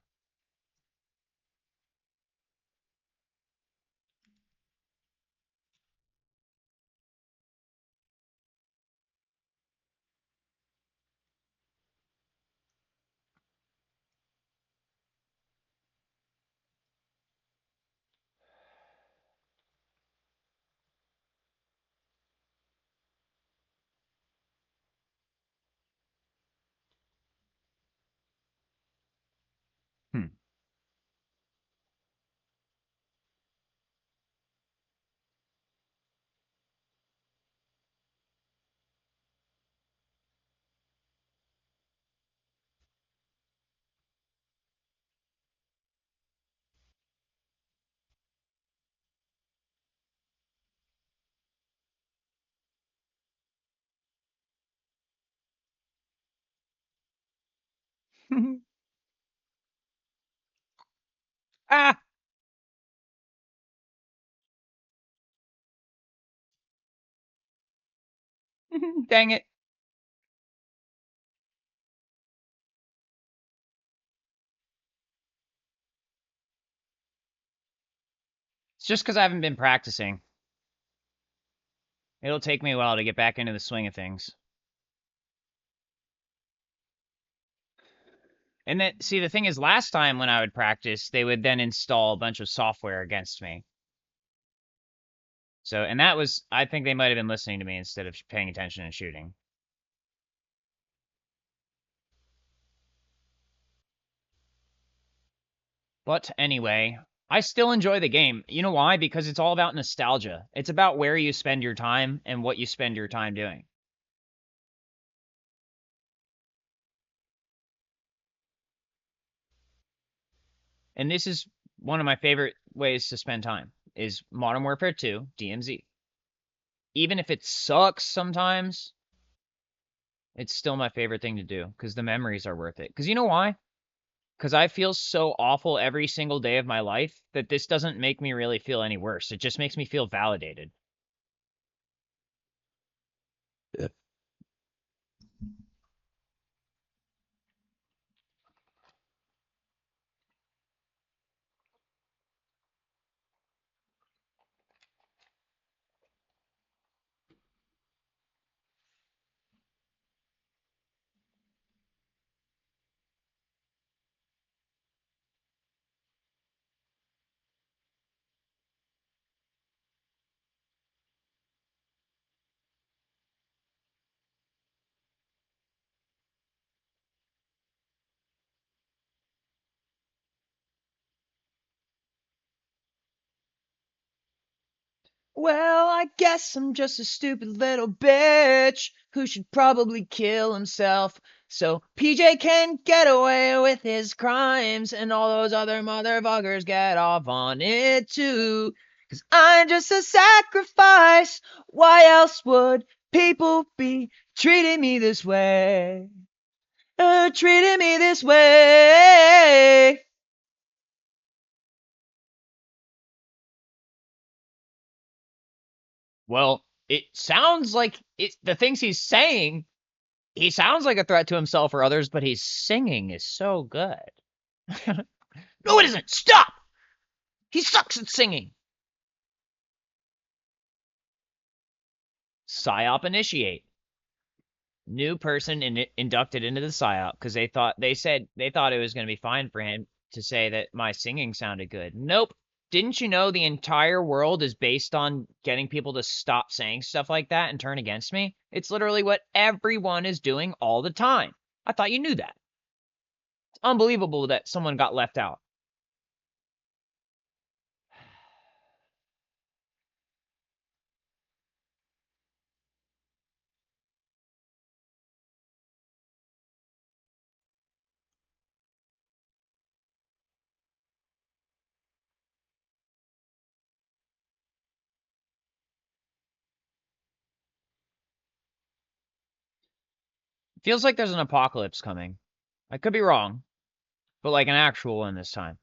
Ah! Dang it. It's just because I haven't been practicing. It'll take me a while to get back into the swing of things. And then, see, the thing is, last time when I would practice, they would then install a bunch of software against me. So, and that was, I think they might have been listening to me instead of paying attention and shooting. But anyway, I still enjoy the game. You know why? Because it's all about nostalgia. It's about where you spend your time and what you spend your time doing. And this is one of my favorite ways to spend time is Modern Warfare 2, DMZ. Even if it sucks sometimes, it's still my favorite thing to do because the memories are worth it. Because you know why? Because I feel so awful every single day of my life that this doesn't make me really feel any worse. It just makes me feel validated. Well, I guess I'm just a stupid little bitch who should probably kill himself so PJ can get away with his crimes and all those other motherfuckers get off on it too. 'Cause I'm just a sacrifice. Why else would people be treating me this way? Treating me this way. Well, it sounds like the things he's saying, he sounds like a threat to himself or others, but his singing is so good. No, it isn't. Stop! He sucks at singing. PSYOP initiate. New person inducted into the PSYOP because they thought it was going to be fine for him to say that my singing sounded good. Nope. Didn't you know the entire world is based on getting people to stop saying stuff like that and turn against me? It's literally what everyone is doing all the time. I thought you knew that. It's unbelievable that someone got left out. Feels like there's an apocalypse coming. I could be wrong, but like an actual one this time.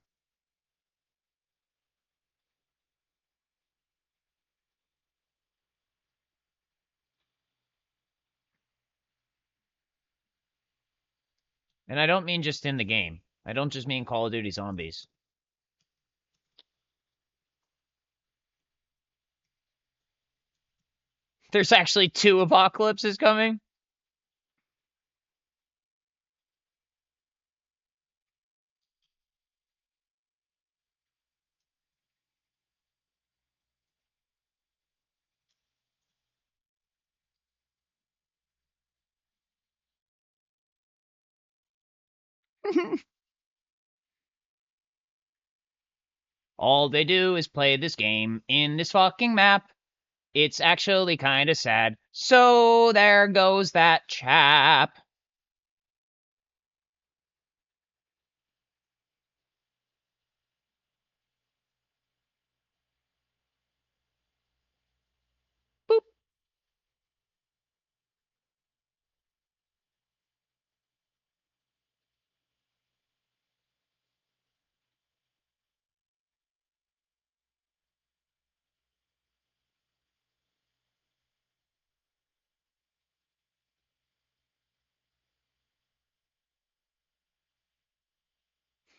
And I don't mean just in the game. I don't just mean Call of Duty Zombies. There's actually 2 apocalypses coming? All they do is play this game in this fucking map. It's actually kind of sad. So there goes that chap. Boop.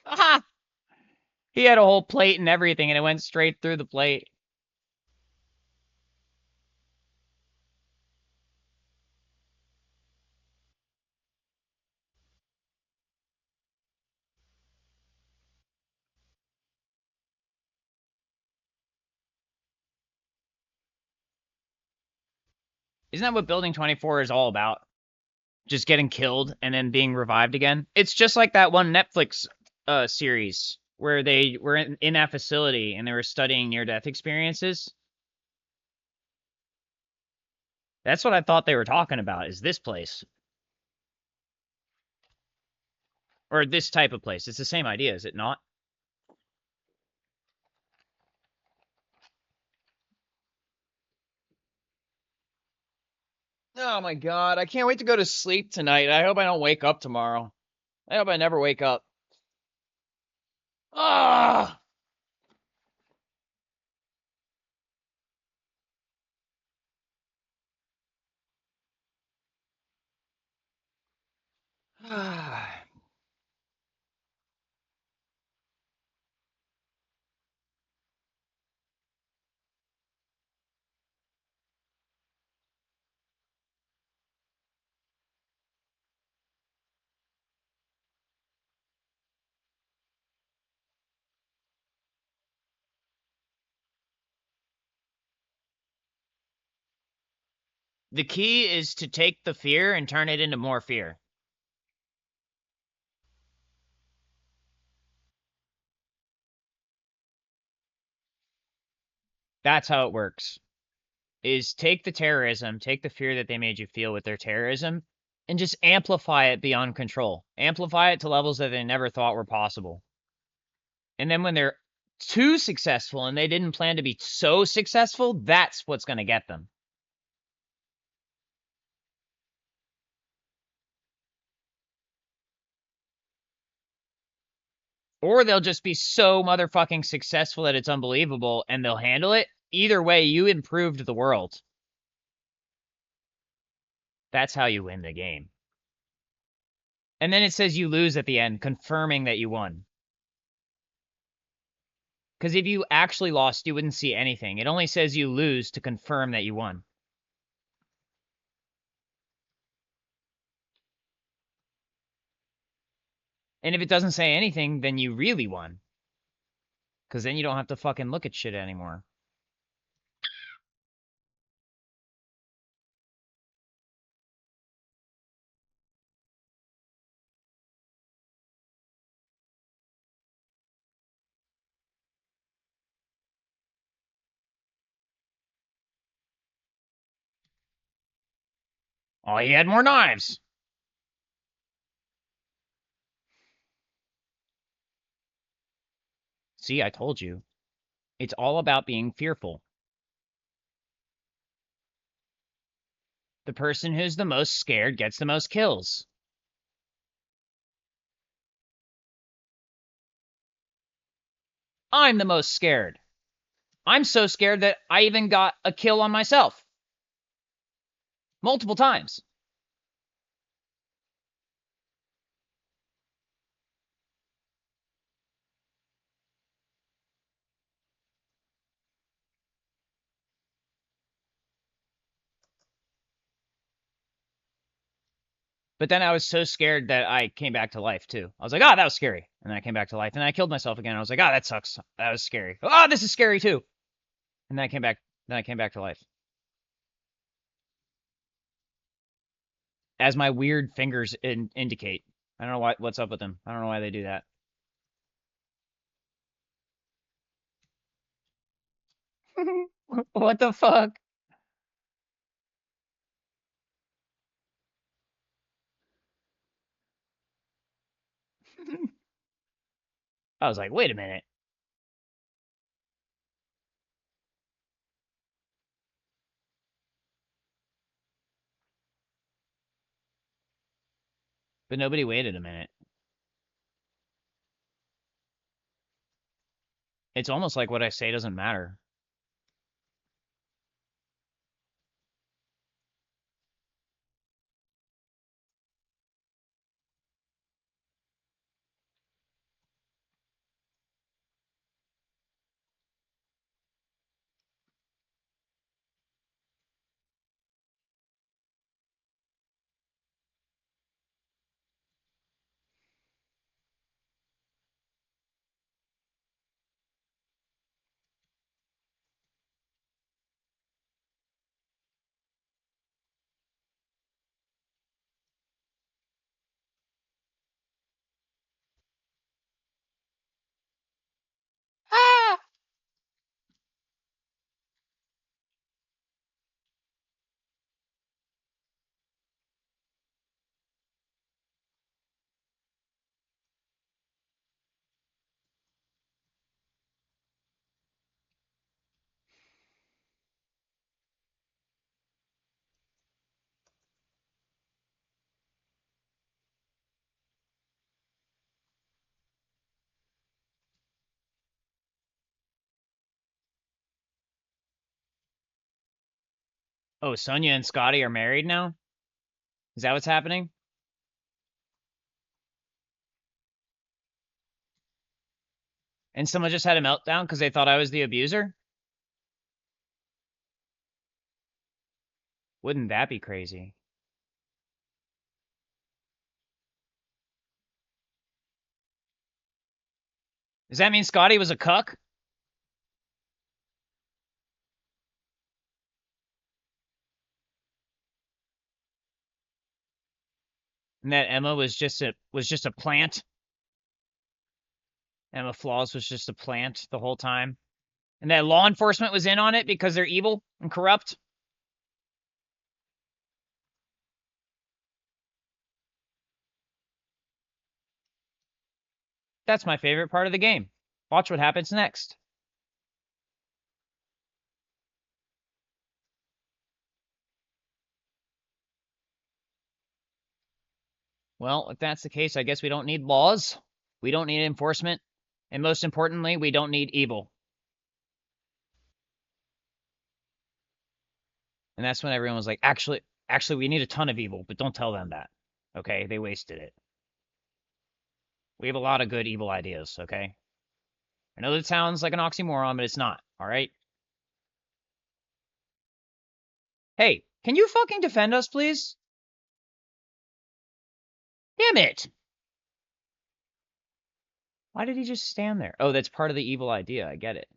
Ah! He had a whole plate and everything, and it went straight through the plate. Isn't that what Building 24 is all about? Just getting killed and then being revived again? It's just like that one Netflix series where they were in that facility and they were studying near-death experiences. That's what I thought they were talking about, is this place. Or this type of place. It's the same idea, is it not? Oh my god, I can't wait to go to sleep tonight. I hope I don't wake up tomorrow. I hope I never wake up. Ah! The key is to take the fear and turn it into more fear. That's how it works. Is take the terrorism, take the fear that they made you feel with their terrorism, and just amplify it beyond control. Amplify it to levels that they never thought were possible. And then when they're too successful and they didn't plan to be so successful, that's what's going to get them. Or they'll just be so motherfucking successful that it's unbelievable and they'll handle it. Either way, you improved the world. That's how you win the game. And then it says you lose at the end, confirming that you won. Because if you actually lost, you wouldn't see anything. It only says you lose to confirm that you won. And if it doesn't say anything, then you really won. Because then you don't have to fucking look at shit anymore. Oh, he had more knives. See, I told you. It's all about being fearful. The person who's the most scared gets the most kills. I'm the most scared. I'm so scared that I even got a kill on myself. Multiple times. But then I was so scared that I came back to life too. I was like, oh, that was scary. And then I came back to life. And then I killed myself again. I was like, oh, that sucks. That was scary. Oh, this is scary too. And then I came back. Then I came back to life. As my weird fingers indicate. I don't know what's up with them. I don't know why they do that. What the fuck? I was like, wait a minute. But nobody waited a minute. It's almost like what I say doesn't matter. Oh, Sonia and Scotty are married now? Is that what's happening? And someone just had a meltdown because they thought I was the abuser? Wouldn't that be crazy? Does that mean Scotty was a cuck? And that Emma was just a plant? Emma Flaws was just a plant the whole time? And that law enforcement was in on it because they're evil and corrupt? That's my favorite part of the game. Watch what happens next. Well, if that's the case, I guess we don't need laws. We don't need enforcement. And most importantly, we don't need evil. And that's when everyone was like, actually, we need a ton of evil, but don't tell them that. Okay? They wasted it. We have a lot of good evil ideas, okay? I know that sounds like an oxymoron, but it's not, alright? Hey, can you fucking defend us, please? Damn it! Why did he just stand there? Oh, that's part of the evil idea. I get it.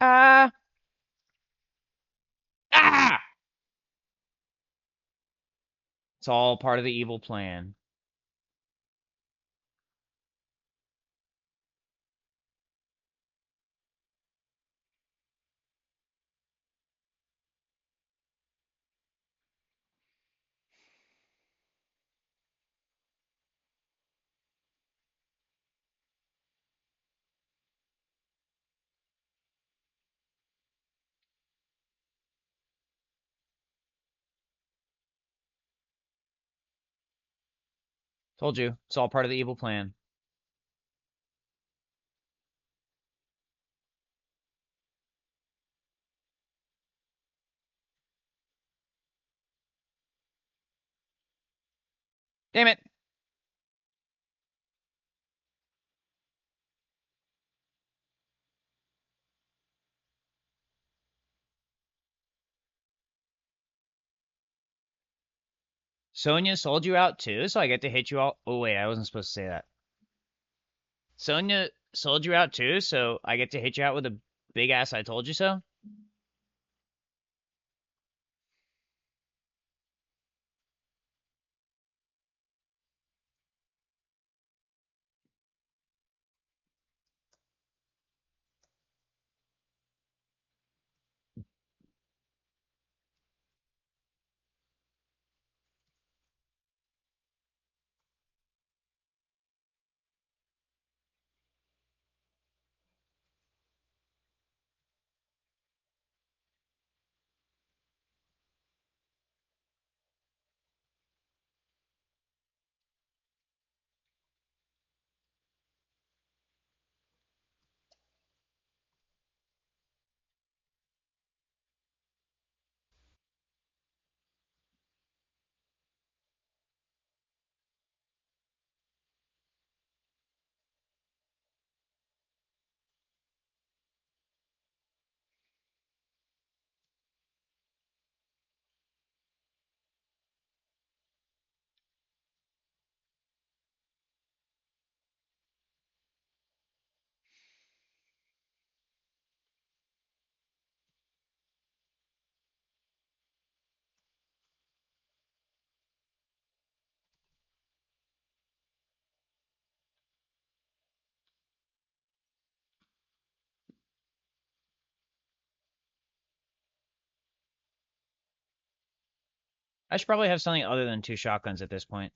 Ah! Ah! It's all part of the evil plan. Told you. It's all part of the evil plan. Damn it! Sonia sold you out too, so I get to hit you all. Oh, wait, I wasn't supposed to say that. Sonia sold you out too, so I get to hit you out with a big ass I told you so? I should probably have something other than two shotguns at this point.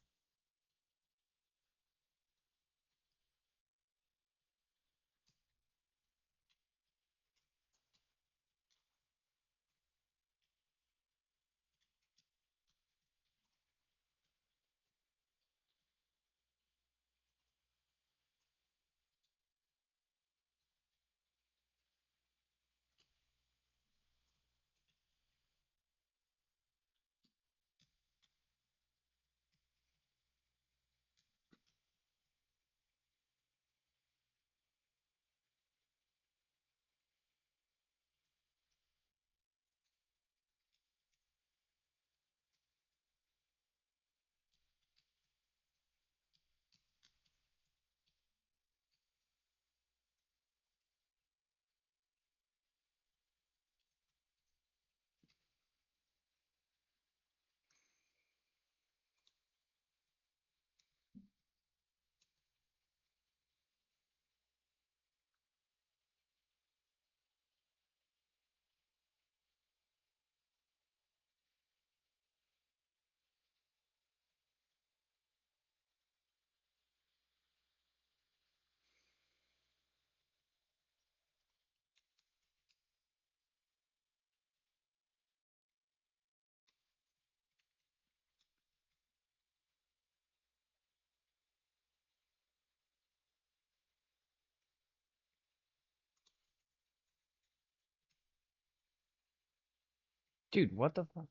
Dude, what the fuck?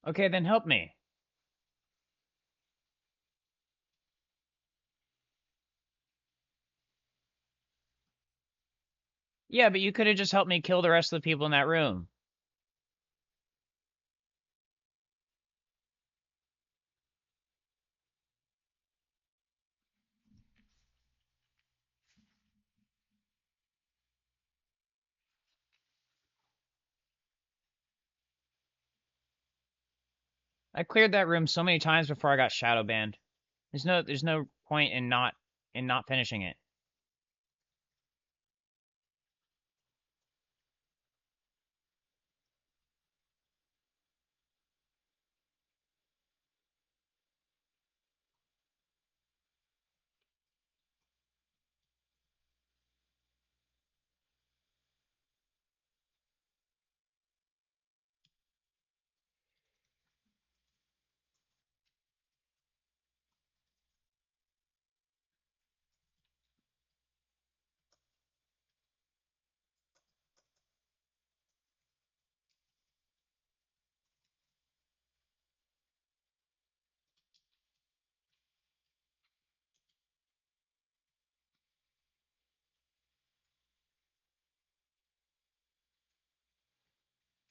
Okay, then help me. Yeah, but you could have just helped me kill the rest of the people in that room. I cleared that room so many times before I got shadow banned. There's no point in not finishing it.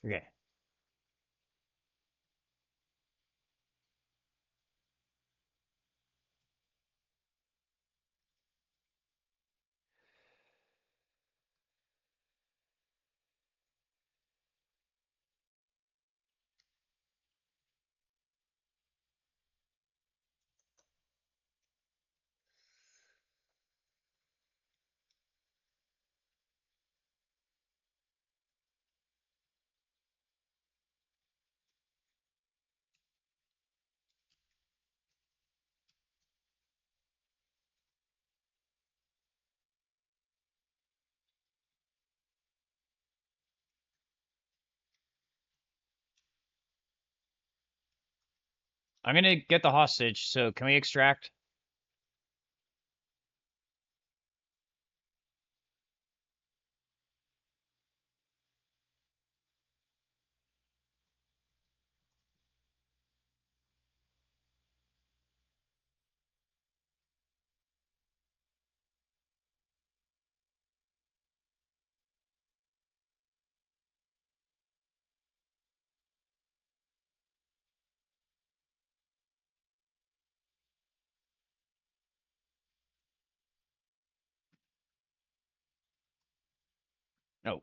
Okay. I'm gonna get the hostage, so can we extract? No.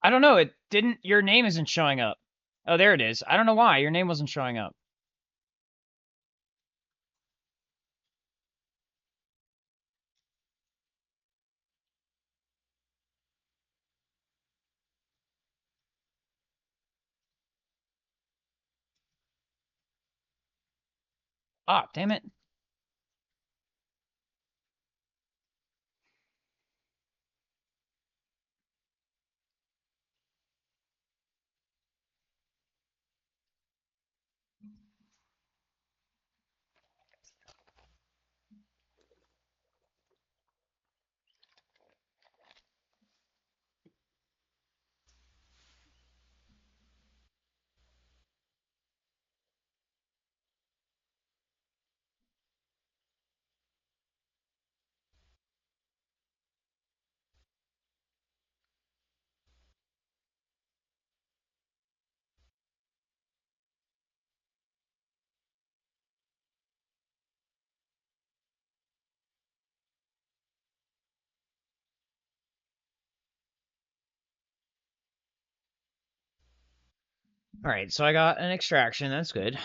I don't know. It didn't. Your name isn't showing up. Oh, there it is. I don't know why your name wasn't showing up. Ah, damn it. Alright, so I got an extraction. That's good.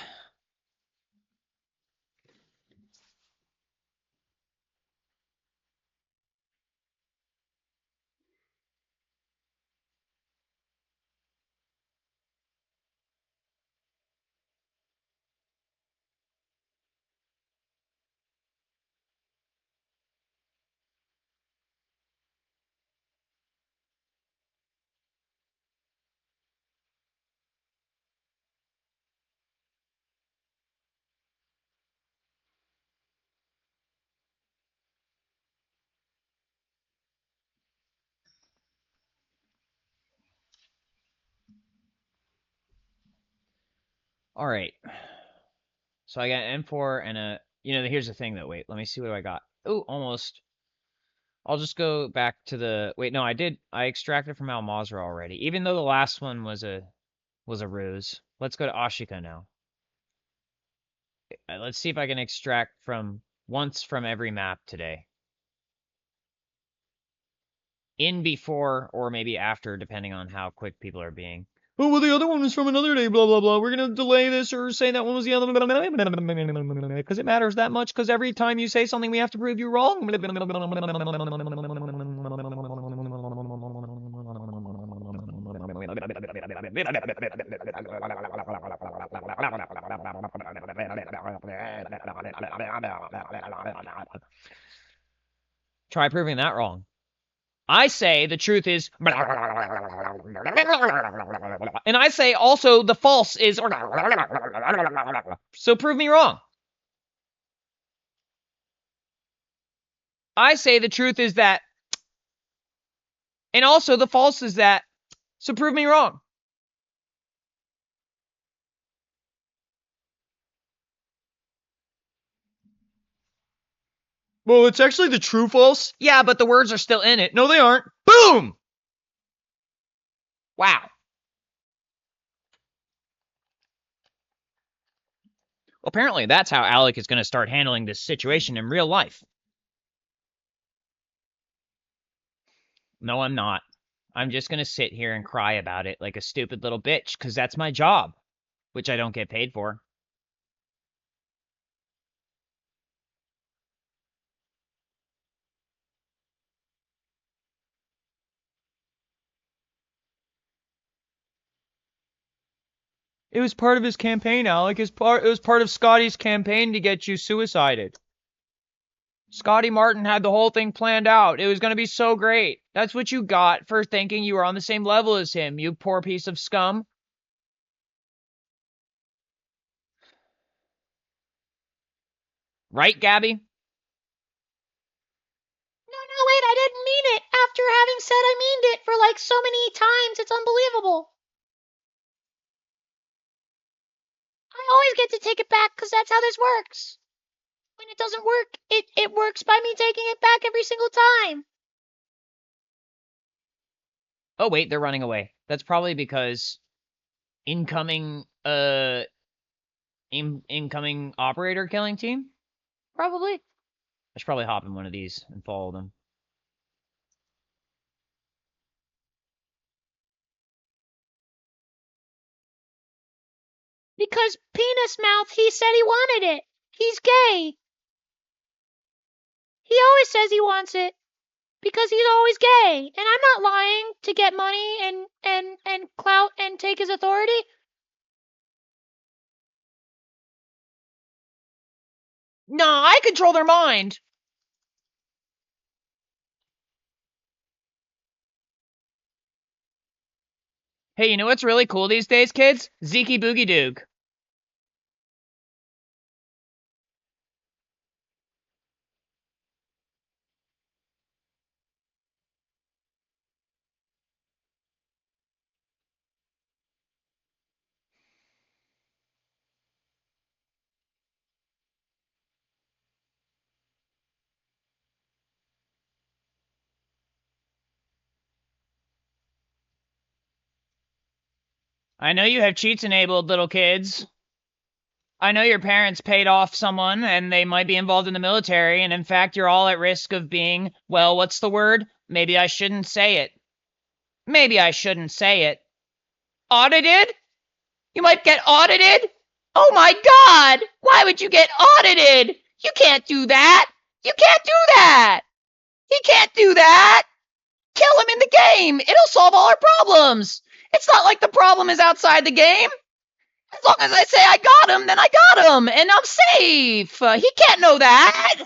Alright. So I got an M4 and a... You know, here's the thing, though. Wait, let me see what I got. Oh, almost. I'll just go back to the... Wait, no, I did. I extracted from Al Mazrah already. Even though the last one was a ruse. Let's go to Ashika now. Let's see if I can extract from once from every map today. In before or maybe after, depending on how quick people are being. Oh, well, the other one was from another day, blah, blah, blah. We're going to delay this or say that one was the other one. Because it matters that much, because every time you say something, we have to prove you wrong. Try proving that wrong. I say the truth is, and I say also the false is, so prove me wrong. I say the truth is that, and also the false is that, so prove me wrong. Well, it's actually the true false. Yeah, but the words are still in it. No, they aren't. Boom! Wow. Well, apparently that's how Alec is going to start handling this situation in real life. No, I'm not. I'm just going to sit here and cry about it like a stupid little bitch, because that's my job, which I don't get paid for. It was part of his campaign, Alec. It was part of Scotty's campaign to get you suicided. Scotty Martin had the whole thing planned out. It was going to be so great. That's what you got for thinking you were on the same level as him, you poor piece of scum. Right, Gabby? No, wait, I didn't mean it. After having said I meaned it for like so many times, it's unbelievable. I always get to take it back because that's how this works. When it doesn't work, it works by me taking it back every single time. Oh, wait, they're running away. That's probably because incoming operator killing team? Probably. I should probably hop in one of these and follow them. Because Penis Mouth, he said he wanted it. He's gay. He always says he wants it. Because he's always gay. And I'm not lying to get money and clout and take his authority. Nah, I control their mind. Hey, you know what's really cool these days, kids? Zeke Boogie Doog. I know you have cheats enabled, little kids. I know your parents paid off someone and they might be involved in the military, and in fact, you're all at risk of being, well, what's the word? Maybe I shouldn't say it. Maybe I shouldn't say it. Audited? You might get audited? Oh my god! Why would you get audited? You can't do that! You can't do that! He can't do that! Kill him in the game! It'll solve all our problems! It's not like the problem is outside the game! As long as I say I got him, then I got him! And I'm safe! He can't know that!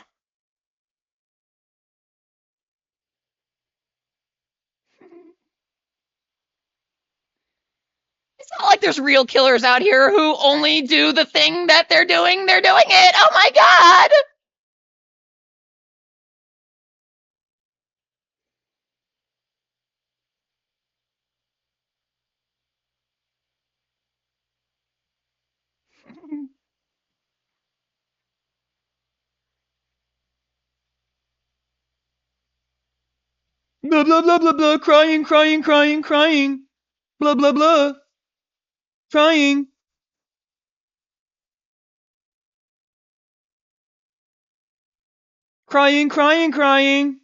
It's not like there's real killers out here who only do the thing that they're doing it! Oh my god! Blah blah blah blah blah. Crying, crying, crying, crying. Blah blah blah. Crying. Crying, crying, crying.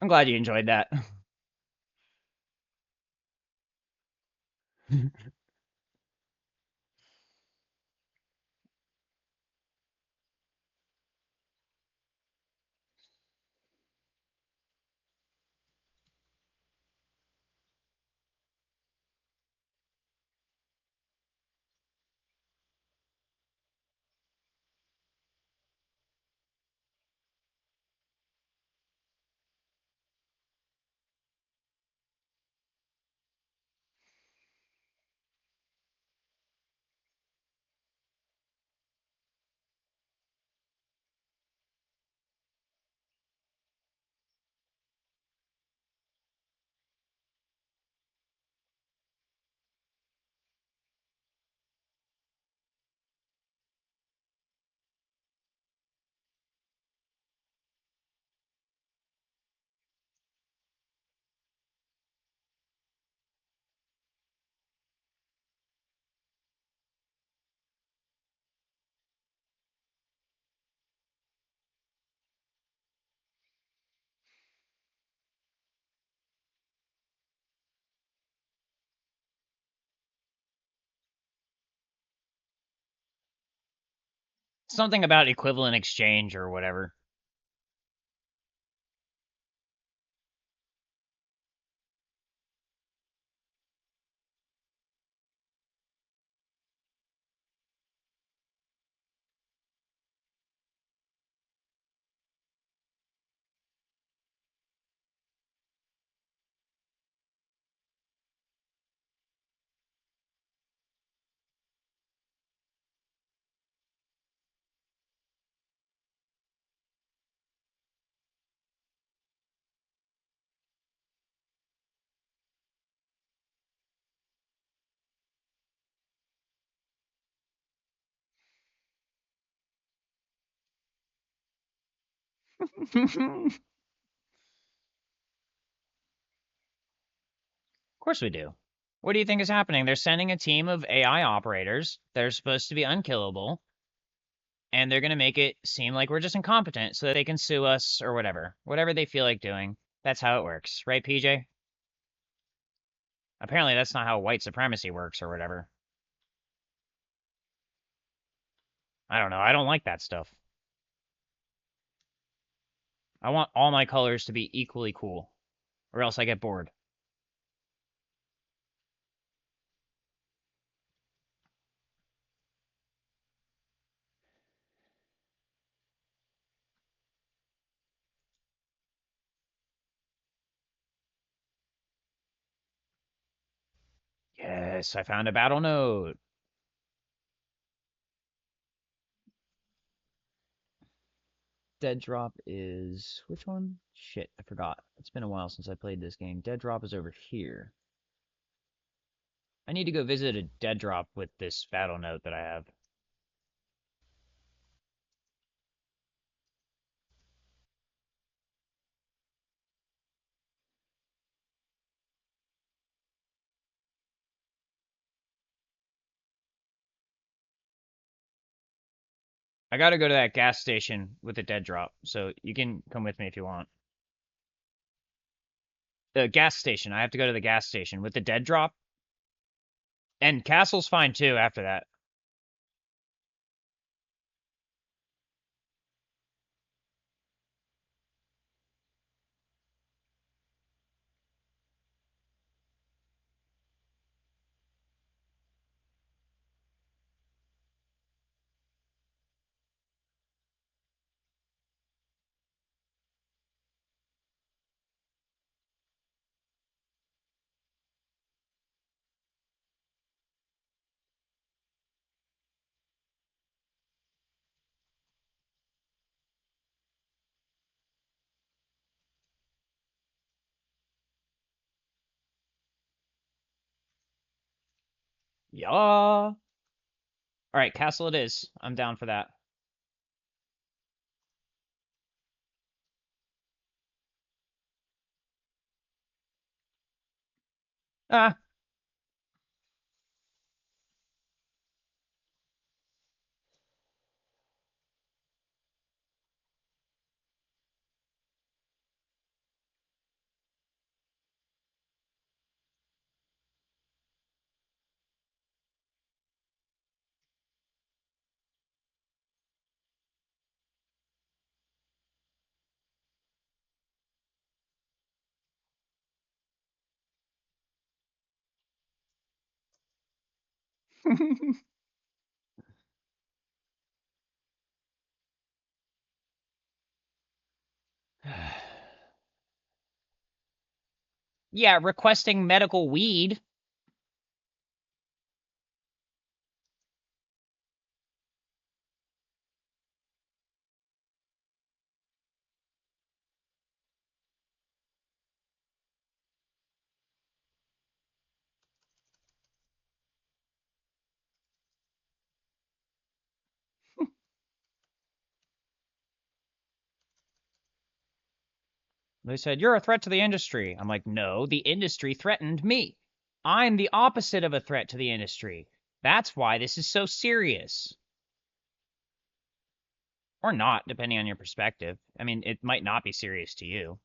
I'm glad you enjoyed that. Something about equivalent exchange or whatever. Of course we do. What do you think is happening? They're sending a team of AI operators that are supposed to be unkillable, and they're going to make it seem like we're just incompetent so that they can sue us or whatever. Whatever they feel like doing. That's how it works. Right, PJ? Apparently that's not how white supremacy works or whatever. I don't know. I don't like that stuff. I want all my colors to be equally cool, or else I get bored. Yes, I found a battle node. Dead Drop is... which one? Shit, I forgot. It's been a while since I played this game. Dead Drop is over here. I need to go visit a Dead Drop with this battle note that I have. I gotta go to that gas station with the Dead Drop, so you can come with me if you want. The gas station. I have to go to the gas station with the dead drop. And Castle's fine too after that. Yeah. All right, Castle it is. I'm down for that. Ah. Yeah, requesting medical weed. They said, "You're a threat to the industry." I'm like, "No, the industry threatened me. I'm the opposite of a threat to the industry. That's why this is so serious." Or not, depending on your perspective. I mean, it might not be serious to you.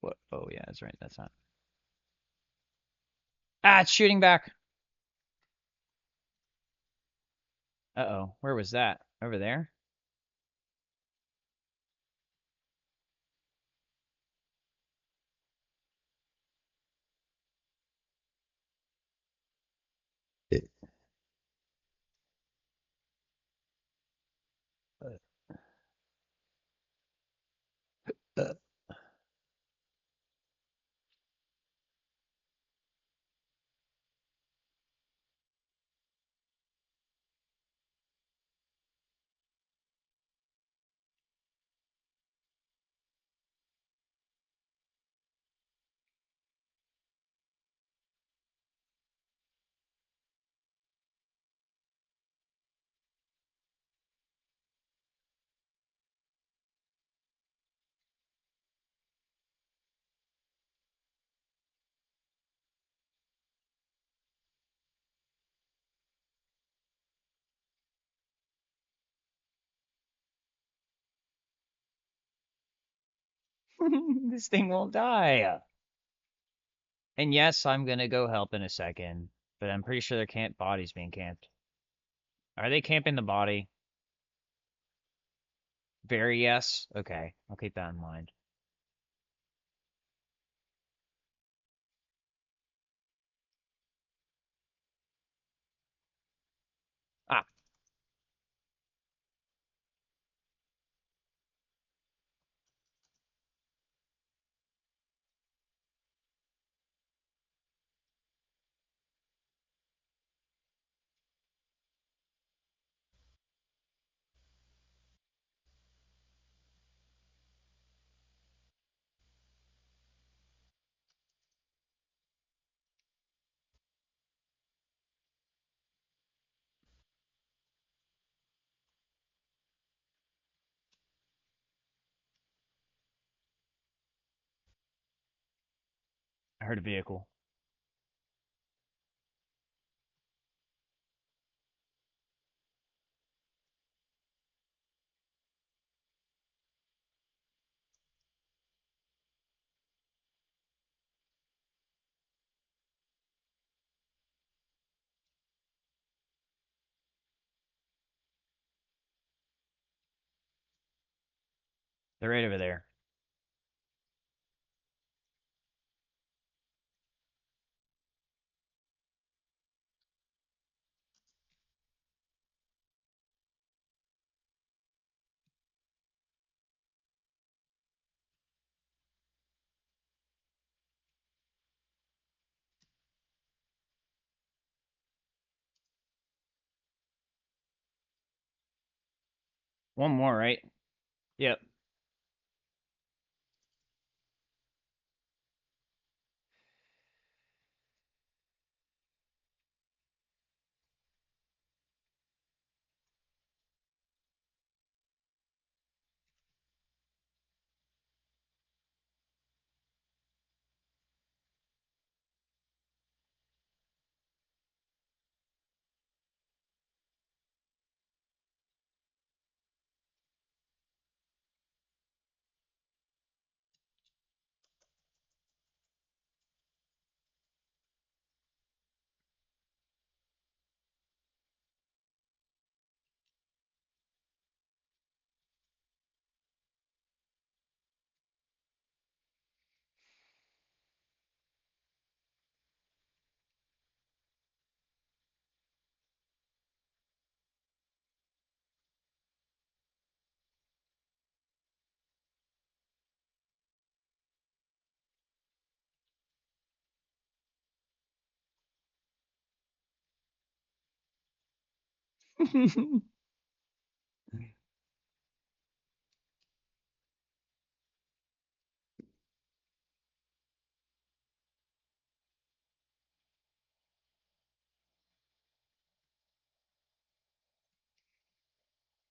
What? Oh, yeah, that's right. That's not. Ah, it's shooting back. Uh-oh. Where was that? Over there? This thing won't die. And yes, I'm gonna go help in a second, but I'm pretty sure there can't bodies being camped. Are they camping the body? Very yes. Okay, I'll keep that in mind. Ah, I heard a vehicle. They're right over there. One more, right? Yep.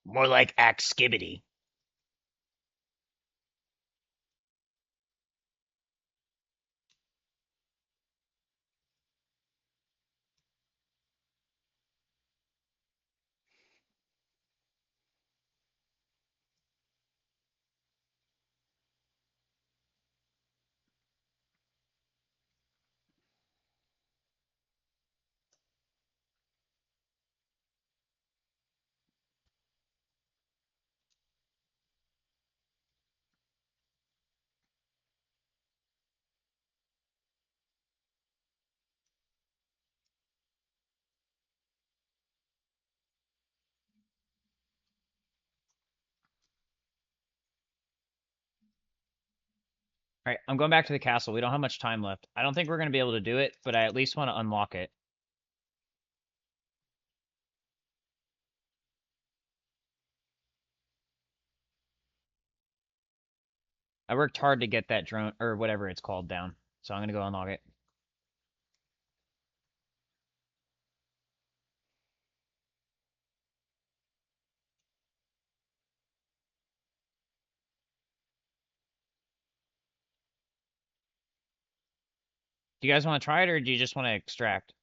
More like Axe Skibbity. All right, I'm going back to the castle. We don't have much time left. I don't think we're going to be able to do it, but I at least want to unlock it. I worked hard to get that drone, or whatever it's called, down. So I'm going to go unlock it. Do you guys want to try it, or do you just want to extract?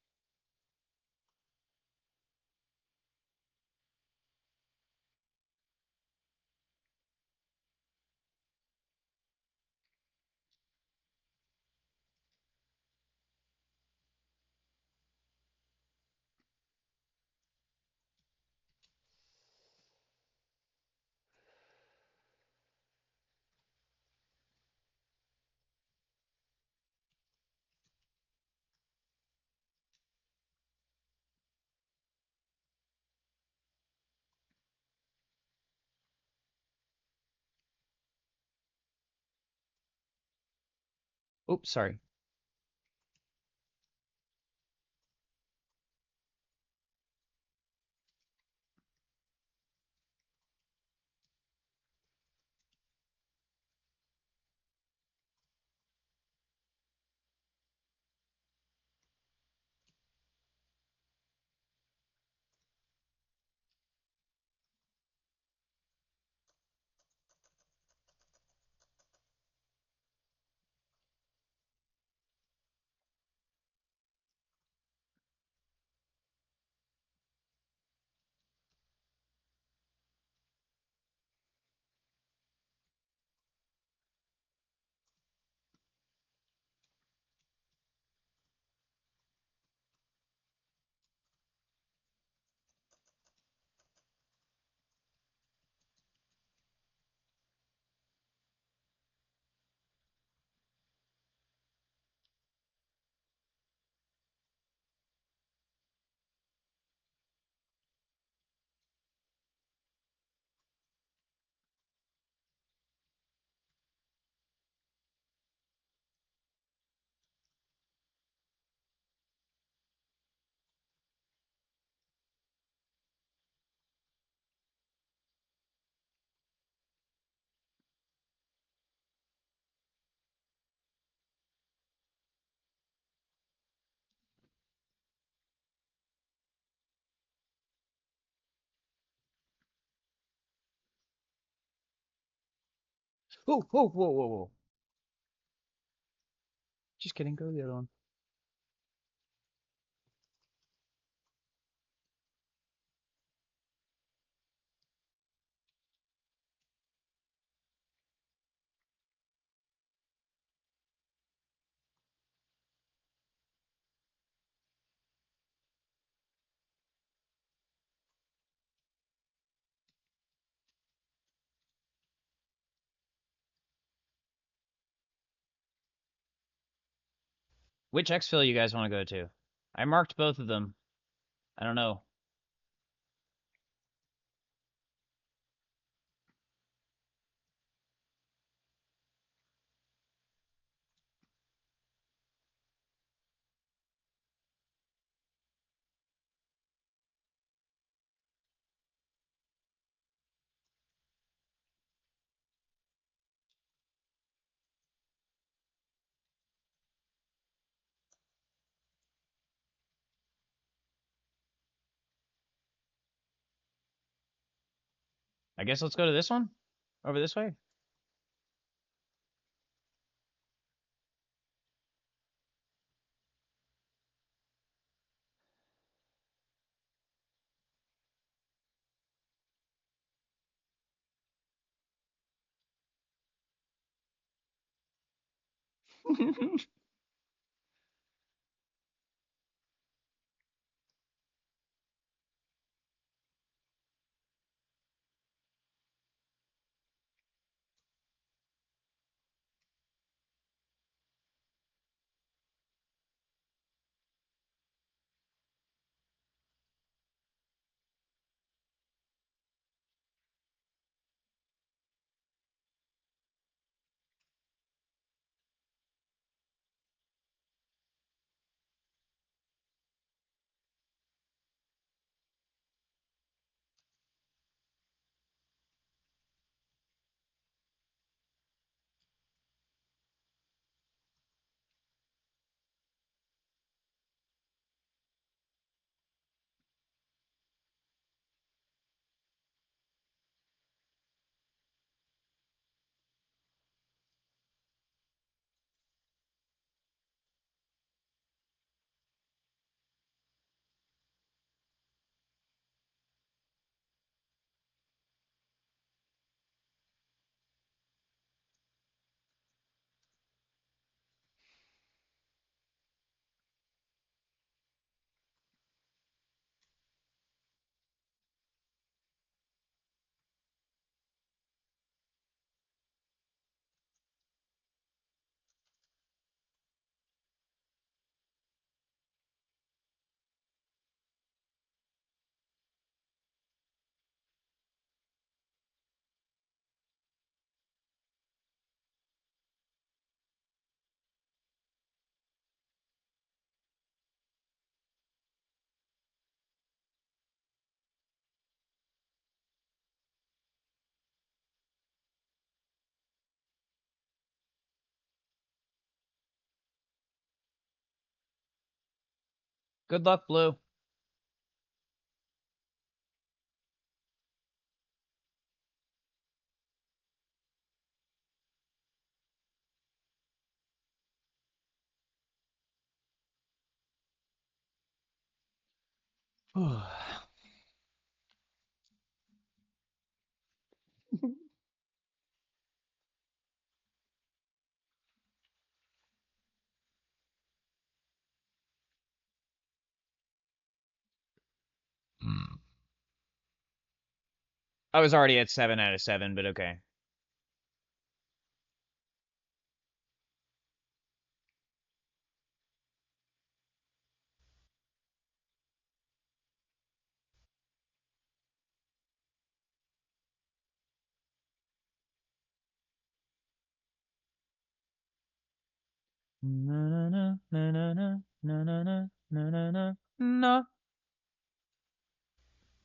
Oops, sorry. Oh, whoa, whoa, whoa, whoa. Just kidding. Go to the other one. Which exfil you guys want to go to? I marked both of them. I don't know. I guess let's go to this one? Over this way? Good luck, Blue. I was already at 7 out of 7, but okay. Na na na na na na na na na na na na.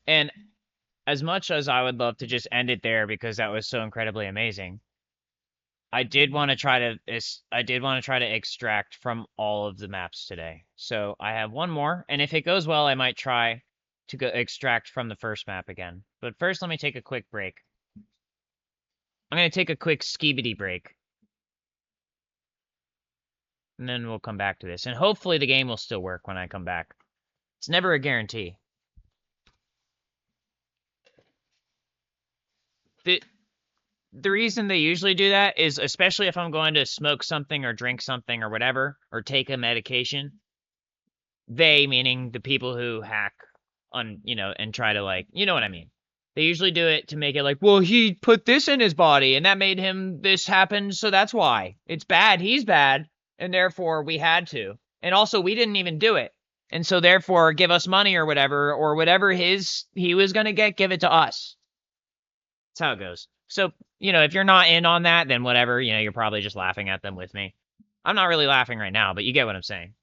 And as much as I would love to just end it there because that was so incredibly amazing, I did want to try to extract from all of the maps today. So I have one more, and if it goes well, I might try to go extract from the first map again. But first, let me take a quick break. I'm gonna take a quick skibidi break, and then we'll come back to this. And hopefully, the game will still work when I come back. It's never a guarantee. The reason they usually do that is especially if I'm going to smoke something or drink something or whatever, or take a medication. They, meaning the people who hack on, and try to, like, you know what I mean. They usually do it to make it like, well, he put this in his body and that made him this happen, so that's why. It's bad, he's bad, and therefore we had to. And also we didn't even do it. And so therefore give us money or whatever he was gonna get, give it to us. That's how it goes. So, if you're not in on that, then whatever, you're probably just laughing at them with me. I'm not really laughing right now, but you get what I'm saying.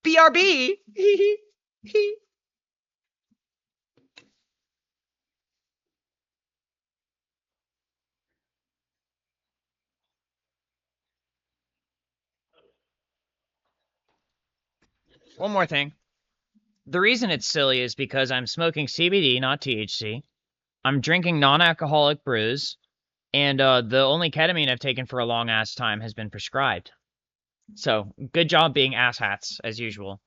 BRB! One more thing. The reason it's silly is because I'm smoking CBD, not THC. I'm drinking non-alcoholic brews, and the only ketamine I've taken for a long ass time has been prescribed. So, good job being asshats, as usual.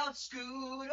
South Scudopa.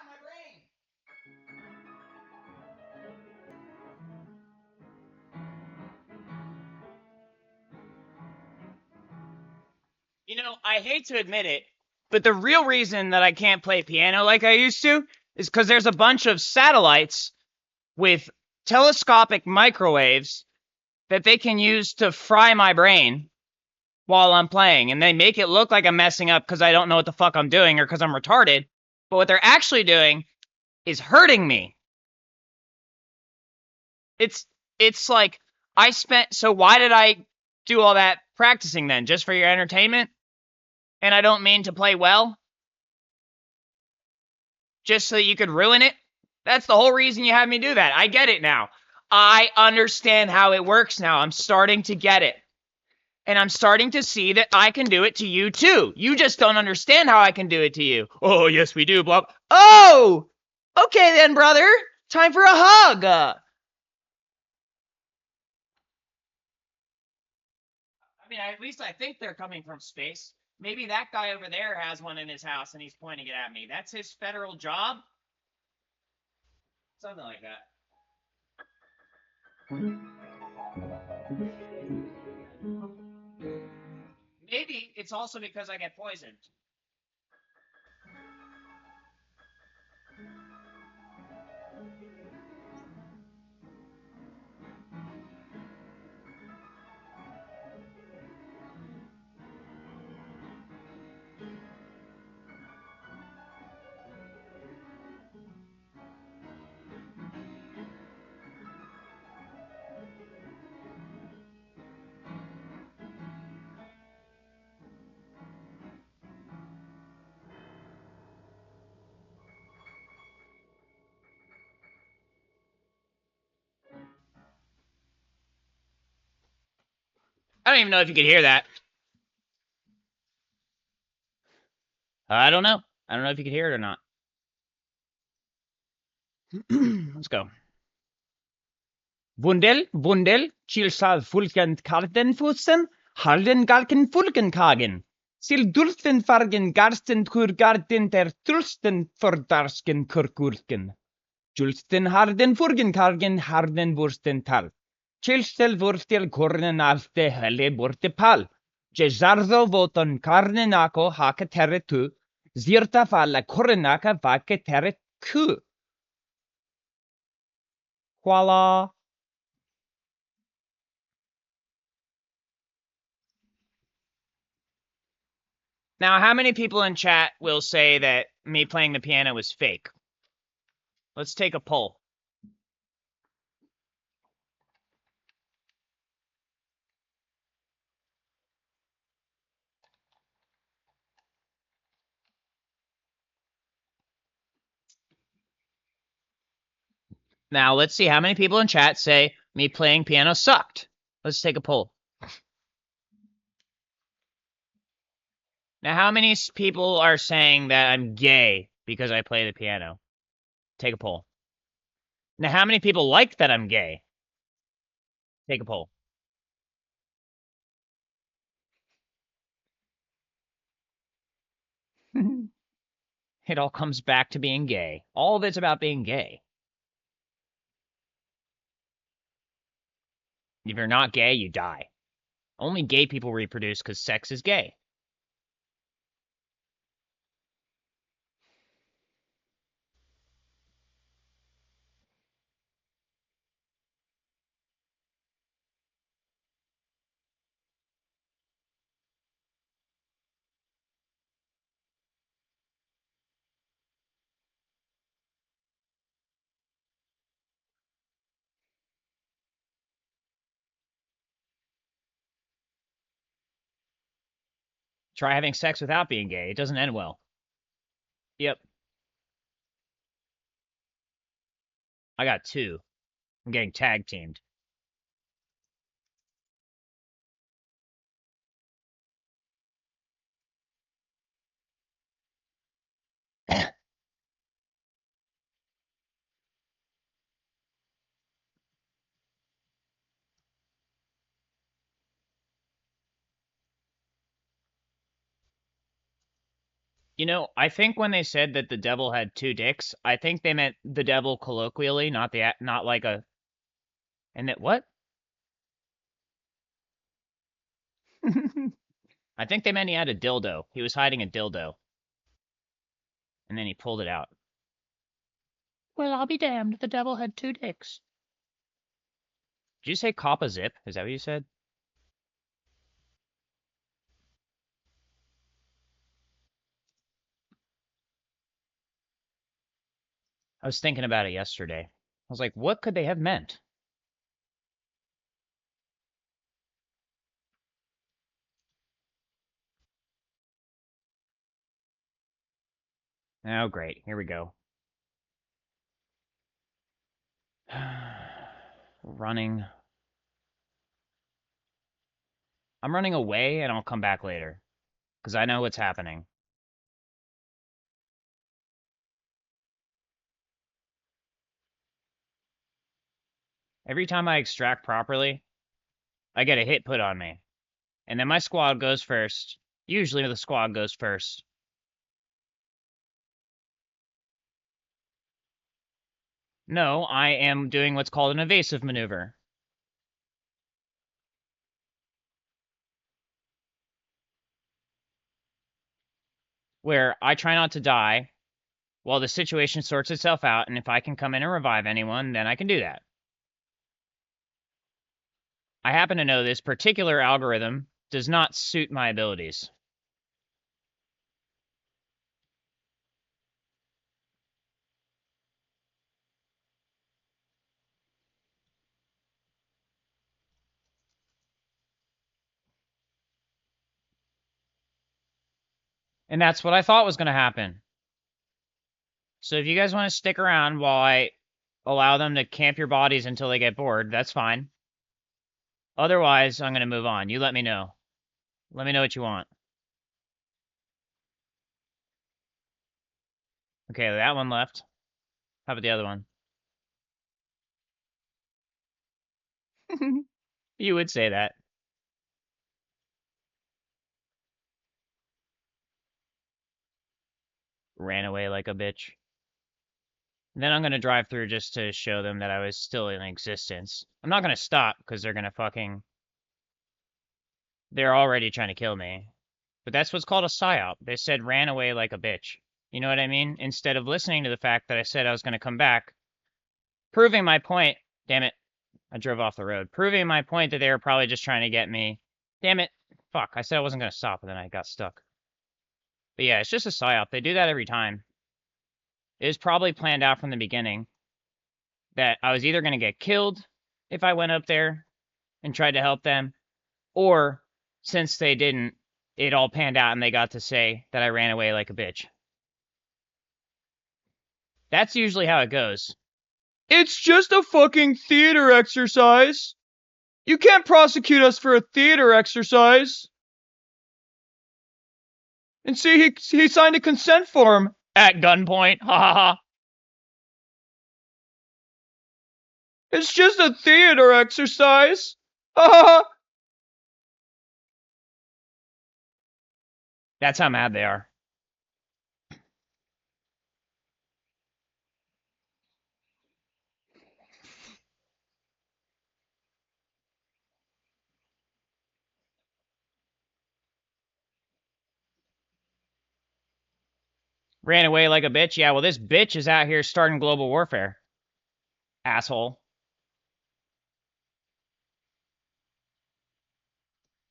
My brain. You know, I hate to admit it, but the real reason that I can't play piano like I used to is because there's a bunch of satellites with telescopic microwaves that they can use to fry my brain while I'm playing. And they make it look like I'm messing up because I don't know what the fuck I'm doing or because I'm retarded. But what they're actually doing is hurting me. It's like so why did I do all that practicing then? Just for your entertainment? And I don't mean to play well? Just so that you could ruin it? That's the whole reason you have me do that. I get it now. I understand how it works now. I'm starting to get it. And I'm starting to see that I can do it to you too. You just don't understand how I can do it to you. Oh, yes, we do, blah. Oh! Okay then, brother. Time for a hug. I mean, at least I think they're coming from space. Maybe that guy over there has one in his house and he's pointing it at me. That's his federal job? Something like that. Maybe it's also because I get poisoned. I don't even know if you could hear that. I don't know. I don't know if you could hear it or not. Let's go. Wundel, Chilsad Fulken Kartenfussen, Harden Galken Fulkenkagen. Sil Dulsten Fargen Garsten Kurgarten der Tulsten Fordarsken Kurkurken. Julsten Harden Furgenkargen Harden Wursten Tal. Chilstel Wurstel Kornen Alte Helle Borte Pal. Jesardo Voton Karnenako Hake Terre Tu. Zirta Falla Kornaka Vake Terre Ku. Voila. Now, how many people in chat will say that me playing the piano was fake? Let's take a poll. Now, let's see how many people in chat say me playing piano sucked. Let's take a poll. Now, how many people are saying that I'm gay because I play the piano? Take a poll. Now, how many people like that I'm gay? Take a poll. It all comes back to being gay. All of it's about being gay. If you're not gay, you die. Only gay people reproduce because sex is gay. Try having sex without being gay. It doesn't end well. Yep. I got 2. I'm getting tag teamed. You know, I think when they said that the devil had 2 dicks, I think they meant the devil colloquially, not like a. And that what? I think they meant he had a dildo. He was hiding a dildo. And then he pulled it out. Well, I'll be damned. The devil had 2 dicks. Did you say cop a zip? Is that what you said? I was thinking about it yesterday. I was like, what could they have meant? Oh, great. Here we go. Running. I'm running away and I'll come back later. Because I know what's happening. Every time I extract properly, I get a hit put on me. And then my squad goes first. Usually the squad goes first. No, I am doing what's called an evasive maneuver. Where I try not to die while the situation sorts itself out, and if I can come in and revive anyone, then I can do that. I happen to know this particular algorithm does not suit my abilities. And that's what I thought was going to happen. So if you guys want to stick around while I allow them to camp your bodies until they get bored, that's fine. Otherwise, I'm going to move on. You let me know. Let me know what you want. Okay, that one left. How about the other one? You would say that. Ran away like a bitch. And then I'm going to drive through just to show them that I was still in existence. I'm not going to stop because they're going to fucking... They're already trying to kill me. But that's what's called a psyop. They said ran away like a bitch. You know what I mean? Instead of listening to the fact that I said I was going to come back, proving my point. Damn it. I drove off the road. Proving my point that they were probably just trying to get me. Damn it. Fuck. I said I wasn't going to stop, and then I got stuck. But yeah, it's just a psyop. They do that every time. It was probably planned out from the beginning that I was either going to get killed if I went up there and tried to help them, or since they didn't, it all panned out and they got to say that I ran away like a bitch. That's usually how it goes. It's just a fucking theater exercise. You can't prosecute us for a theater exercise. And see, he signed a consent form. At gunpoint. Ha ha ha. It's just a theater exercise. Ha ha ha. That's how mad they are. Ran away like a bitch. Yeah, well, this bitch is out here starting global warfare. Asshole.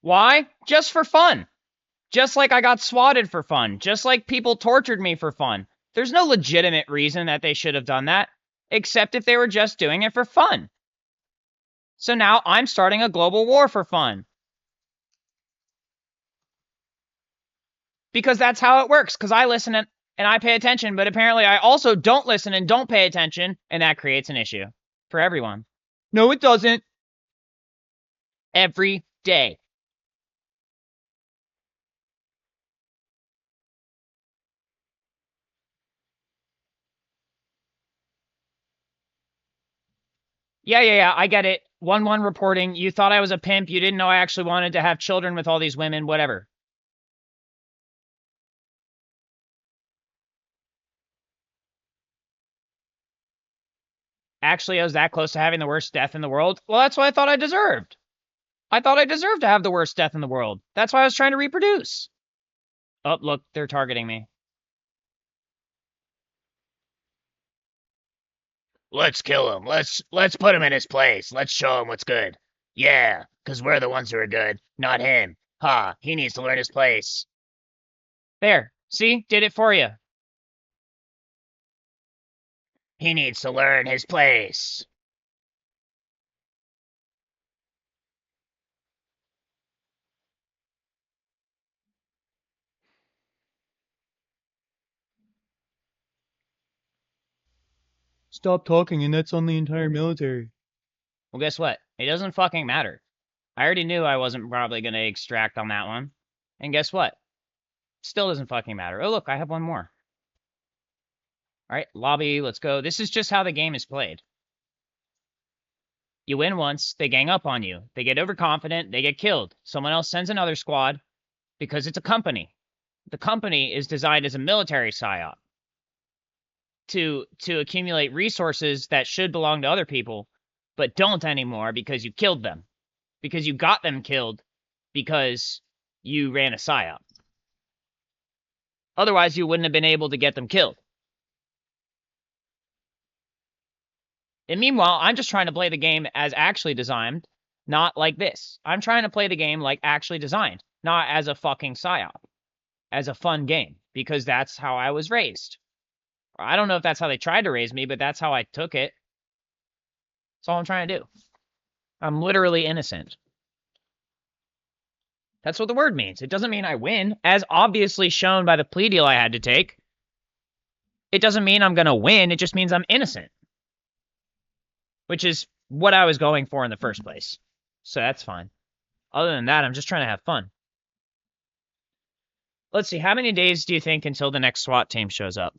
Why? Just for fun. Just like I got swatted for fun. Just like people tortured me for fun. There's no legitimate reason that they should have done that, except if they were just doing it for fun. So now I'm starting a global war for fun. Because that's how it works. Because I listen and I pay attention, but apparently I also don't listen and don't pay attention, and that creates an issue for everyone. No, it doesn't. Every day. Yeah, I get it. 1-1 reporting. You thought I was a pimp. You didn't know I actually wanted to have children with all these women. Whatever. Actually, I was that close to having the worst death in the world. Well, that's what I thought I deserved. I thought I deserved to have the worst death in the world. That's why I was trying to reproduce. Oh, look, they're targeting me. Let's kill him. Let's put him in his place. Let's show him what's good. Yeah, 'cause we're the ones who are good, not him. Ha, he needs to learn his place. There. See? Did it for you. He needs to learn his place. Stop talking, and that's on the entire military. Well, guess what? It doesn't fucking matter. I already knew I wasn't probably going to extract on that one. And guess what? Still doesn't fucking matter. Oh, look, I have one more. All right, lobby, let's go. This is just how the game is played. You win once, they gang up on you. They get overconfident, they get killed. Someone else sends another squad because it's a company. The company is designed as a military psyop to accumulate resources that should belong to other people, but don't anymore because you killed them. Because you got them killed because you ran a psyop. Otherwise, you wouldn't have been able to get them killed. And meanwhile, I'm just trying to play the game as actually designed, not like this. I'm trying to play the game like actually designed, not as a fucking psyop, as a fun game, because that's how I was raised. I don't know if that's how they tried to raise me, but that's how I took it. That's all I'm trying to do. I'm literally innocent. That's what the word means. It doesn't mean I win, as obviously shown by the plea deal I had to take. It doesn't mean I'm going to win. It just means I'm innocent. Which is what I was going for in the first place. So that's fine. Other than that, I'm just trying to have fun. Let's see, how many days do you think until the next SWAT team shows up?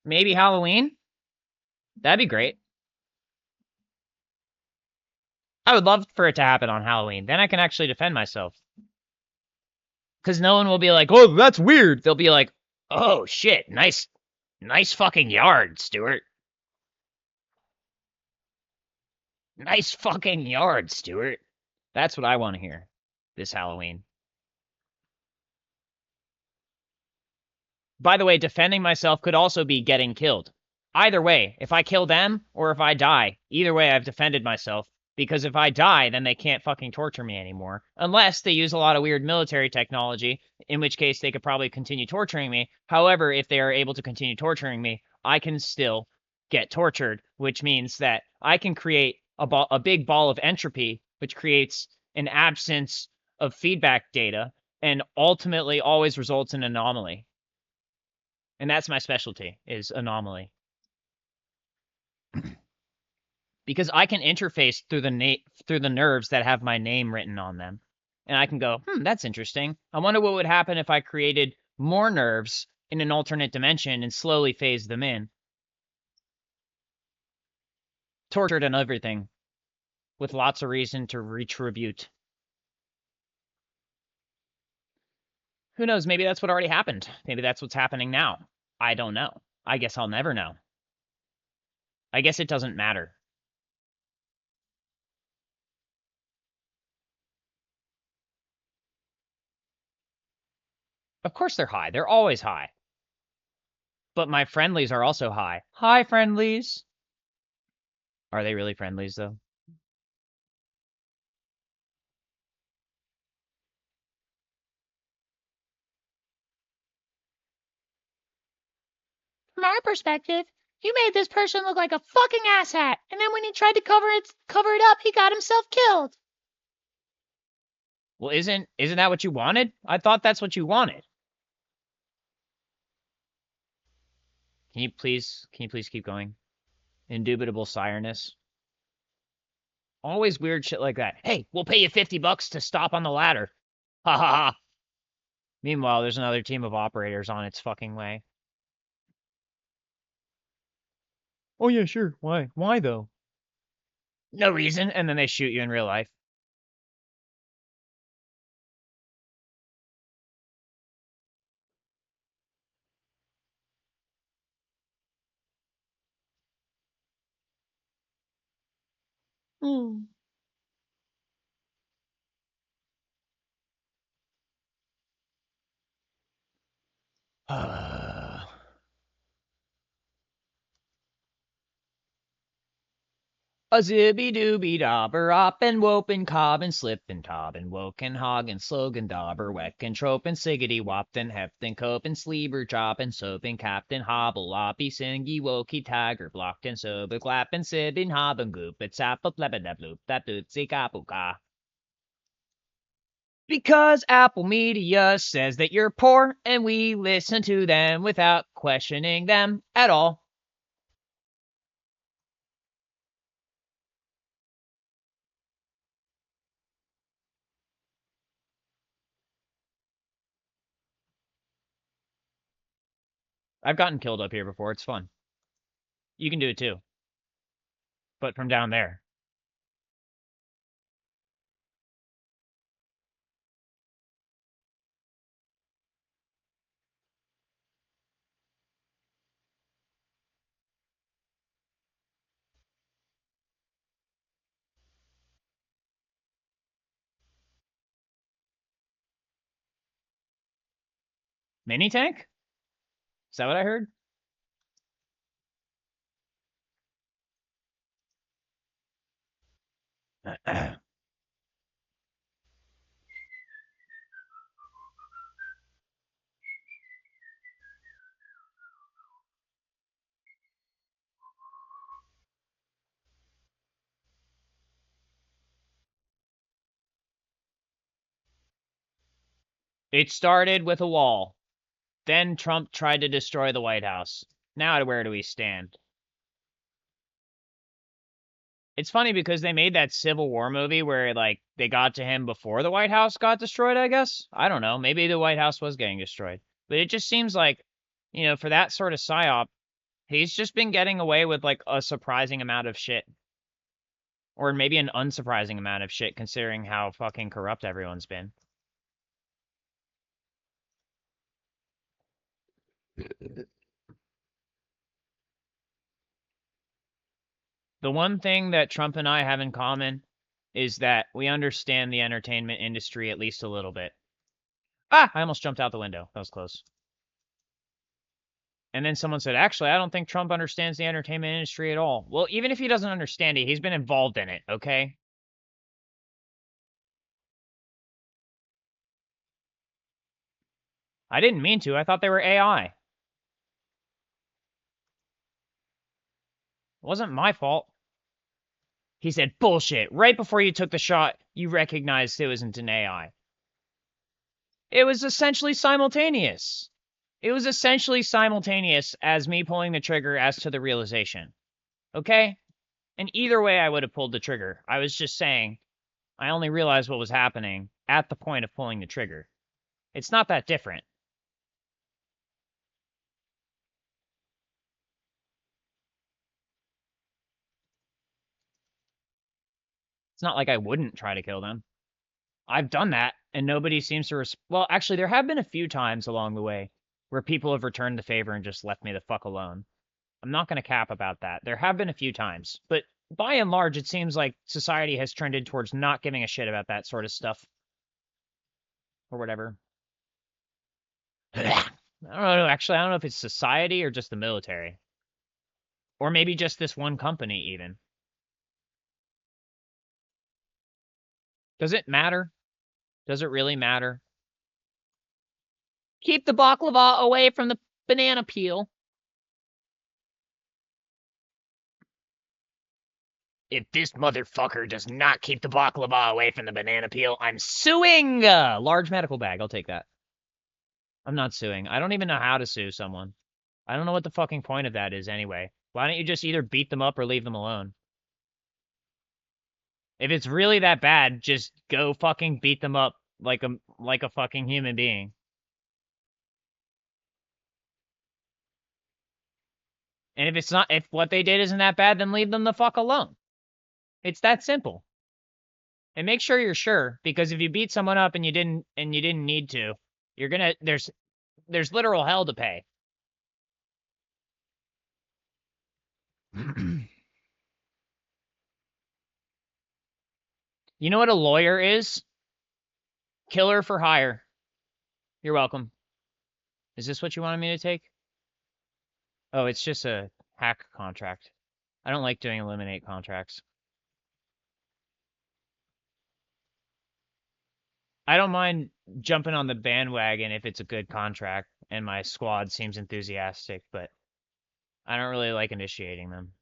Maybe Halloween? That'd be great. I would love for it to happen on Halloween. Then I can actually defend myself. Because no one will be like, oh, that's weird. They'll be like, oh, shit, nice fucking yard, Stuart. Nice fucking yard, Stuart. That's what I want to hear this Halloween. By the way, defending myself could also be getting killed. Either way, if I kill them or if I die, either way I've defended myself. Because if I die, then they can't fucking torture me anymore. Unless they use a lot of weird military technology, in which case they could probably continue torturing me. However, if they are able to continue torturing me, I can still get tortured, which means that I can create a big ball of entropy, which creates an absence of feedback data, and ultimately always results in anomaly. And that's my specialty, is anomaly. Because I can interface through the nerves that have my name written on them. And I can go, that's interesting. I wonder what would happen if I created more nerves in an alternate dimension and slowly phased them in. Tortured and everything. With lots of reason to retribute. Who knows, maybe that's what already happened. Maybe that's what's happening now. I don't know. I guess I'll never know. I guess it doesn't matter. Of course they're high. They're always high. But my friendlies are also high. Hi, friendlies. Are they really friendlies, though? From our perspective, you made this person look like a fucking asshat, and then when he tried to cover it up, he got himself killed. Well, isn't that what you wanted? I thought that's what you wanted. Can you please keep going? Indubitable sireness. Always weird shit like that. Hey, we'll pay you $50 to stop on the ladder. Ha ha ha. Meanwhile, there's another team of operators on its fucking way. Oh yeah, sure. Why? Why though? No reason, and then they shoot you in real life. Hmm. A zibby dooby dobber, op and wope and cob and slip and tob and woke and hog and slug and dobber, weck and trope and siggity wopped and heft and cope and sleeber drop and soap and captain hobble loppy singy wokey tagger blocked and sober clap and sib and hob and goop and sap up lebeda bloop that dootsie kapuka. Because Apple Media says that you're poor and we listen to them without questioning them at all. I've gotten killed up here before. It's fun. You can do it too. But from down there. Mini tank? Is that what I heard? It started with a wall. Then Trump tried to destroy the White House. Now where do we stand? It's funny because they made that Civil War movie where like they got to him before the White House got destroyed, I guess. I don't know. Maybe the White House was getting destroyed. But it just seems like, for that sort of psyop, he's just been getting away with like a surprising amount of shit. Or maybe an unsurprising amount of shit considering how fucking corrupt everyone's been. The one thing that Trump and I have in common is that we understand the entertainment industry at least a little bit. Ah, I almost jumped out the window. That was close. And then someone said, actually, I don't think Trump understands the entertainment industry at all. Well, even if he doesn't understand it, he's been involved in it, okay? I didn't mean to. I thought they were AI. It wasn't my fault. He said, bullshit. Right before you took the shot, you recognized it wasn't an AI. It was essentially simultaneous. It was essentially simultaneous as me pulling the trigger as to the realization. Okay? And either way, I would have pulled the trigger. I was just saying, I only realized what was happening at the point of pulling the trigger. It's not that different. It's not like I wouldn't try to kill them. I've done that, and nobody seems to well, actually, there have been a few times along the way where people have returned the favor and just left me the fuck alone. I'm not going to cap about that. There have been a few times, but by and large, it seems like society has trended towards not giving a shit about that sort of stuff. Or whatever. I don't know. Actually, I don't know if it's society or just the military. Or maybe just this one company, even. Does it matter? Does it really matter? Keep the baklava away from the banana peel. If this motherfucker does not keep the baklava away from the banana peel, I'm suing! Large medical bag, I'll take that. I'm not suing. I don't even know how to sue someone. I don't know what the fucking point of that is anyway. Why don't you just either beat them up or leave them alone? If it's really that bad, just go fucking beat them up like a fucking human being. And if it's not, if what they did isn't that bad, then leave them the fuck alone. It's that simple. And make sure you're sure, because if you beat someone up and you didn't need to, you're gonna there's literal hell to pay. You know what a lawyer is? Killer for hire. You're welcome. Is this what you wanted me to take? Oh, it's just a hack contract. I don't like doing eliminate contracts. I don't mind jumping on the bandwagon if it's a good contract and my squad seems enthusiastic, but I don't really like initiating them.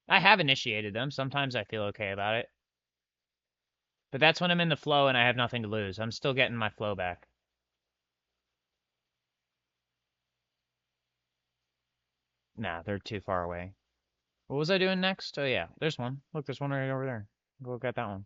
I have initiated them. Sometimes I feel okay about it. But that's when I'm in the flow and I have nothing to lose. I'm still getting my flow back. Nah, they're too far away. What was I doing next? Oh, yeah. There's one. Look, there's one right over there. Go look at that one.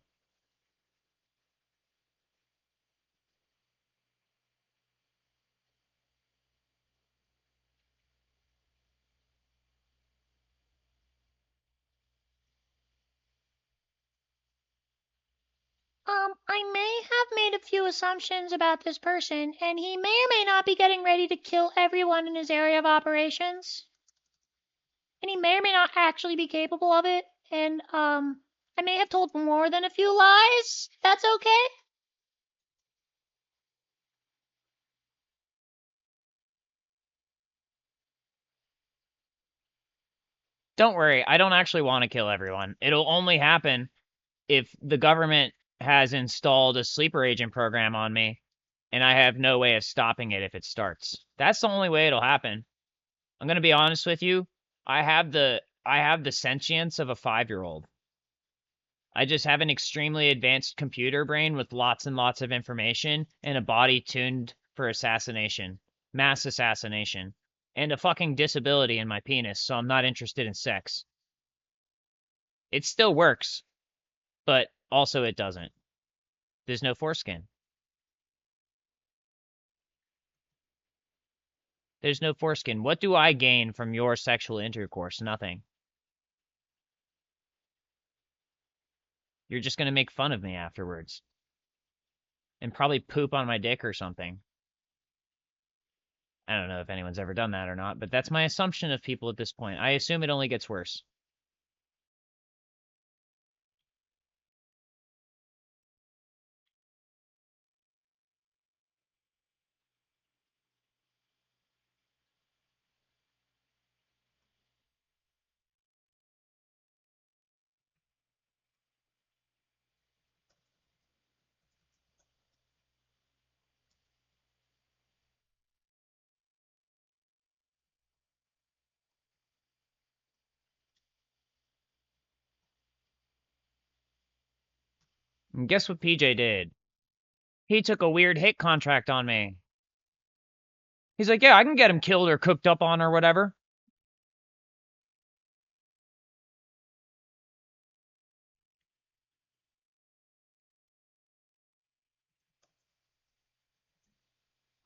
I may have made a few assumptions about this person, and he may or may not be getting ready to kill everyone in his area of operations. And he may or may not actually be capable of it, and, I may have told more than a few lies. That's okay? Don't worry. I don't actually want to kill everyone. It'll only happen if the government has installed a sleeper agent program on me and I have no way of stopping it if it starts. That's the only way it'll happen. I'm going to be honest with you. I have the sentience of a 5-year-old. I just have an extremely advanced computer brain with lots and lots of information and a body tuned for assassination, mass assassination, and a fucking disability in my penis, so I'm not interested in sex. It still works, but also it doesn't. There's no foreskin. There's no foreskin. What do I gain from your sexual intercourse? Nothing. You're just going to make fun of me afterwards. And probably poop on my dick or something. I don't know if anyone's ever done that or not, but that's my assumption of people at this point. I assume it only gets worse. And guess what PJ did? He took a weird hit contract on me. He's like, yeah, I can get him killed or cooked up on or whatever.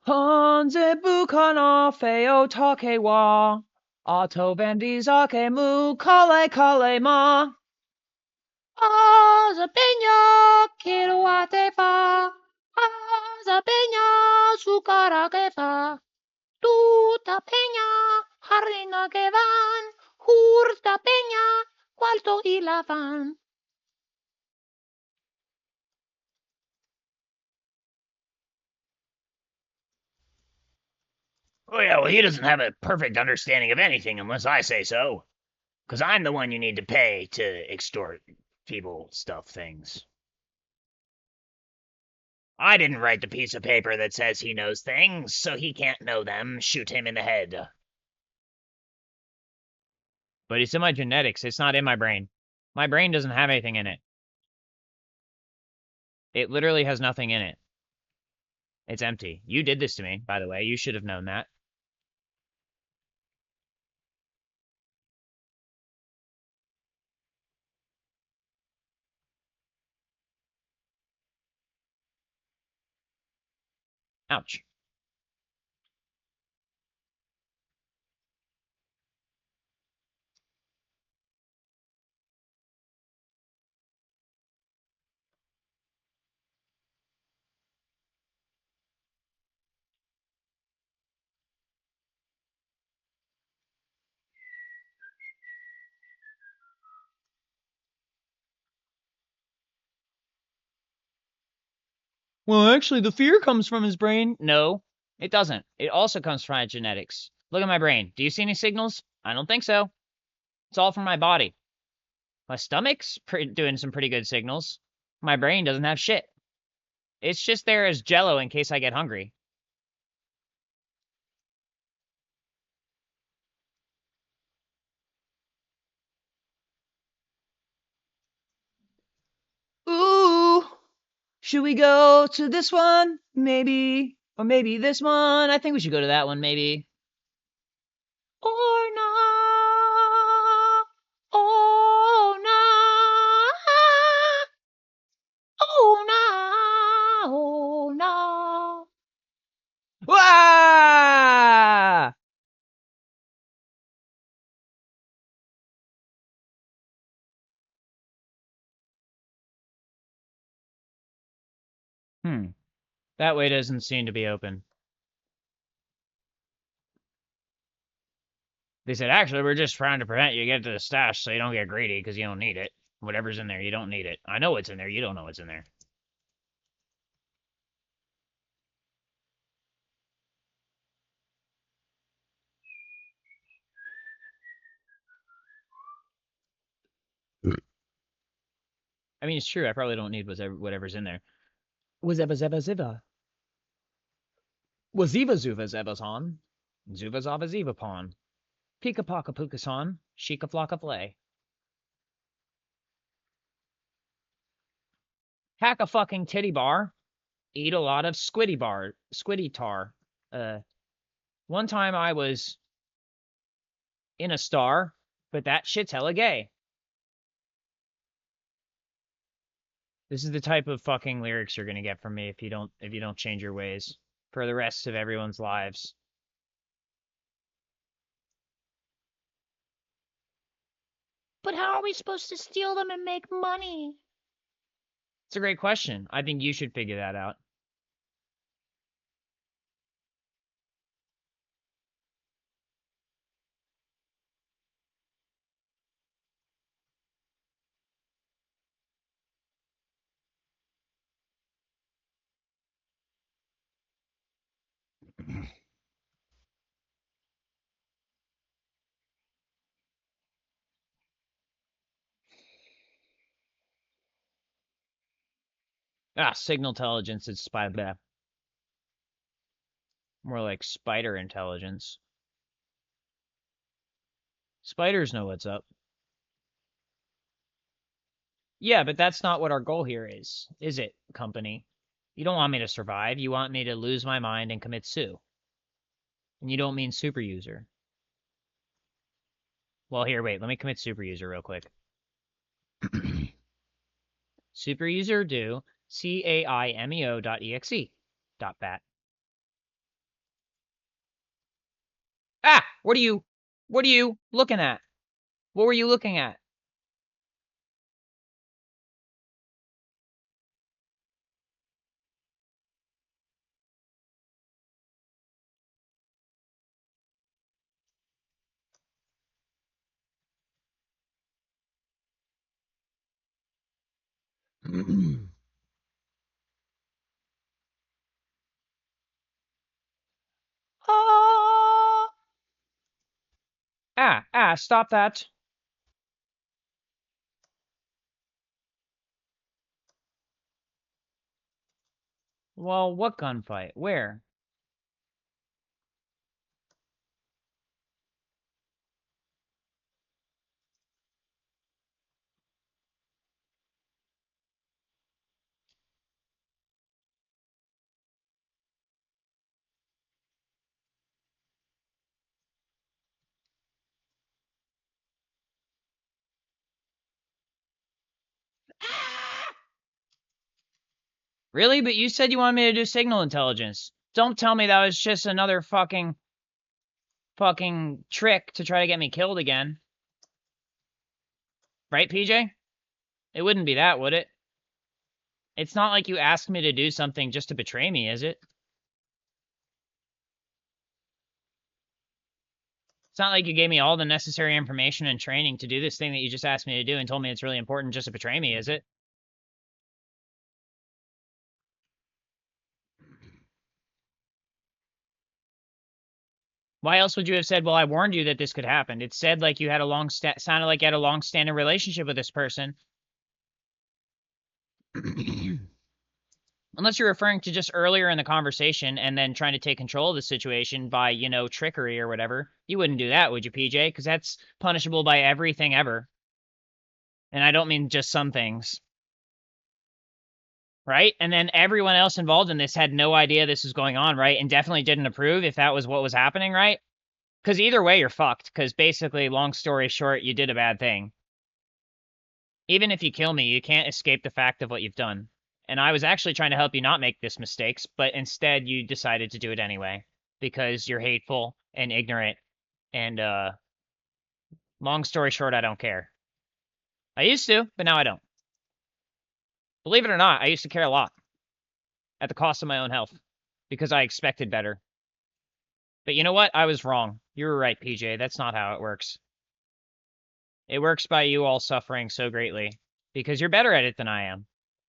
Hanze bukana feo take wa. Auto vendizake mu kale kale ma. Azapenya, kiruate fa. Azapenya, sukarake fa. Tuta peña, harina que van. Hurta peña, cualto y la van. Oh, yeah, well, he doesn't have a perfect understanding of anything unless I say so. Because I'm the one you need to pay to extort people, stuff, things. I didn't write the piece of paper that says he knows things, so he can't know them. Shoot him in the head. But it's in my genetics. It's not in my brain. My brain doesn't have anything in it. It literally has nothing in it. It's empty. You did this to me, by the way. You should have known that. Ouch. Well, actually, the fear comes from his brain. No, it doesn't. It also comes from my genetics. Look at my brain. Do you see any signals? I don't think so. It's all from my body. My stomach's doing some pretty good signals. My brain doesn't have shit. It's just there as jello in case I get hungry. Ooh, should we go to this one? Maybe. Or maybe this one. I think we should go to that one, maybe. Or not. Oh, no. Oh, no. Oh, no. Wah! That way doesn't seem to be open. They said, actually, we're just trying to prevent you to get to the stash so you don't get greedy because you don't need it. Whatever's in there, you don't need it. I know what's in there. You don't know what's in there. I mean, it's true. I probably don't need whatever's in there. Wazeva zeva ziva. Waziva zuva zevazon. Zuva zava ziva pon. Pika paka pukason. Shika flocka flay. Hack a fucking titty bar. Eat a lot of squiddy tar. One time I was in a star, but that shit's hella gay. This is the type of fucking lyrics you're gonna get from me if you don't change your ways for the rest of everyone's lives. But how are we supposed to steal them and make money? It's a great question. I think you should figure that out. Signal intelligence is spider. More like spider intelligence. Spiders know what's up. Yeah, but that's not what our goal here is it, company? You don't want me to survive. You want me to lose my mind and commit sue. And you don't mean super user. Well, here, wait. Let me commit super user real quick. Super user do caimeo.exe. .bat. What are you looking at? What were you looking at? Stop that. Well, what gunfight? Where? Really? But you said you wanted me to do signal intelligence. Don't tell me that was just another fucking trick to try to get me killed again. Right, PJ? It wouldn't be that, would it? It's not like you asked me to do something just to betray me, is it? It's not like you gave me all the necessary information and training to do this thing that you just asked me to do and told me it's really important just to betray me, is it? Why else would you have said, well, I warned you that this could happen? It said like you had a sounded like you had a long-standing relationship with this person. Unless you're referring to just earlier in the conversation and then trying to take control of the situation by, you know, trickery or whatever. You wouldn't do that, would you, PJ? Because that's punishable by everything ever. And I don't mean just some things. Right? And then everyone else involved in this had no idea this was going on, right? And definitely didn't approve if that was what was happening, right? Because either way, you're fucked. Because basically, long story short, you did a bad thing. Even if you kill me, you can't escape the fact of what you've done. And I was actually trying to help you not make this mistakes, but instead you decided to do it anyway. Because you're hateful and ignorant. And, long story short, I don't care. I used to, but now I don't. Believe it or not, I used to care a lot. At the cost of my own health. Because I expected better. But you know what? I was wrong. You were right, PJ. That's not how it works. It works by you all suffering so greatly. Because you're better at it than I am.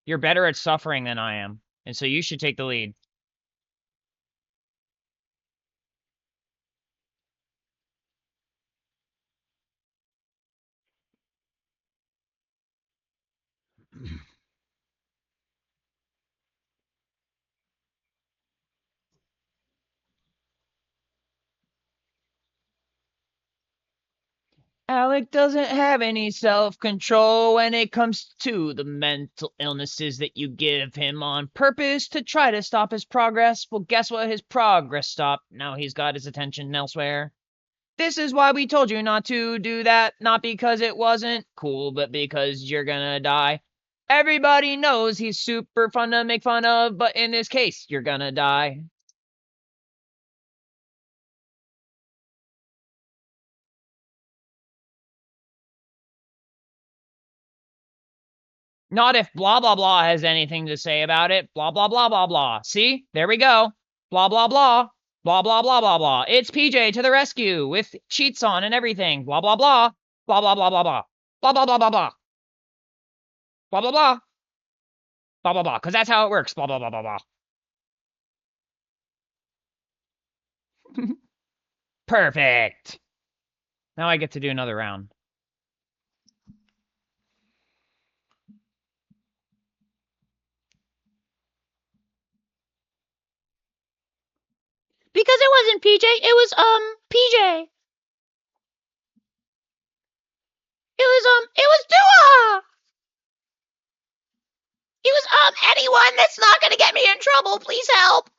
You're better at suffering than I am. And so you should take the lead. Alec doesn't have any self-control when it comes to the mental illnesses that you give him on purpose to try to stop his progress. Well, guess what? His progress stopped. Now he's got his attention elsewhere. This is why we told you not to do that. Not because it wasn't cool, but because you're gonna die. Everybody knows he's super fun to make fun of, but in this case, you're gonna die. Not if blah blah blah has anything to say about it. Blah blah blah blah blah. See? There we go. Blah blah blah. Blah blah blah blah blah. It's PJ to the rescue with sheets on and everything. Blah blah blah. Blah blah blah blah blah. Blah blah blah blah blah. Blah blah blah. Blah blah blah. Because that's how it works. Blah blah blah blah blah. Perfect. Now I get to do another round. Because it wasn't PJ, it was PJ. It was Dua. It was anyone that's not gonna get me in trouble, please help.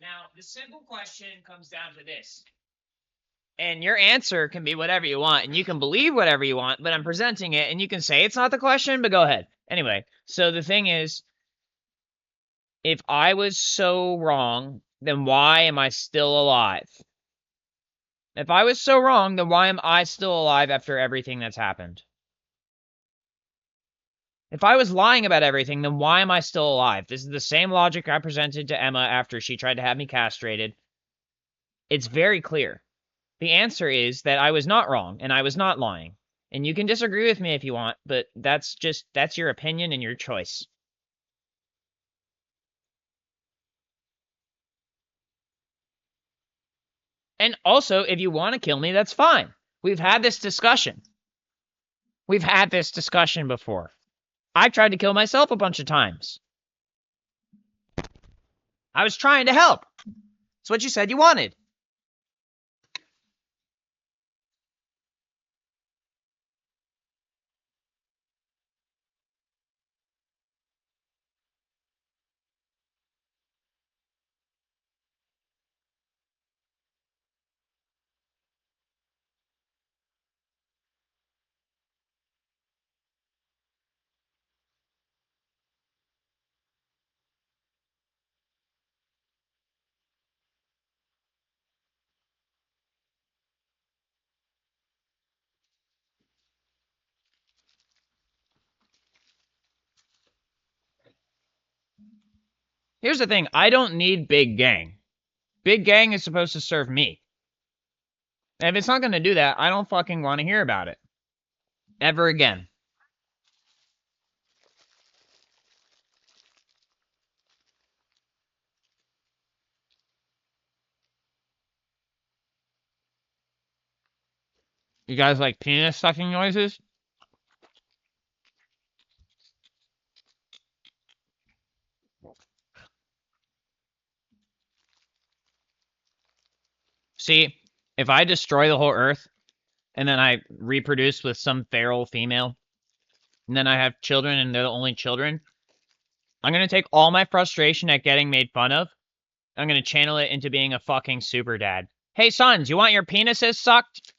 Now, the simple question comes down to this. And your answer can be whatever you want, and you can believe whatever you want, but I'm presenting it, and you can say it's not the question, but go ahead. Anyway, so the thing is, if I was so wrong, then why am I still alive? If I was so wrong, then why am I still alive after everything that's happened? If I was lying about everything, then why am I still alive? This is the same logic I presented to Emma after she tried to have me castrated. It's very clear. The answer is that I was not wrong, and I was not lying. And you can disagree with me if you want, but that's your opinion and your choice. And also, if you want to kill me, that's fine. We've had this discussion. We've had this discussion before. I've tried to kill myself a bunch of times. I was trying to help. It's what you said you wanted. Here's the thing. I don't need Big Gang. Big Gang is supposed to serve me. And if it's not going to do that, I don't fucking want to hear about it. Ever again. You guys like penis sucking noises? See, if I destroy the whole Earth, and then I reproduce with some feral female, and then I have children and they're the only children, I'm going to take all my frustration at getting made fun of, I'm going to channel it into being a fucking super dad. Hey, sons, you want your penises sucked?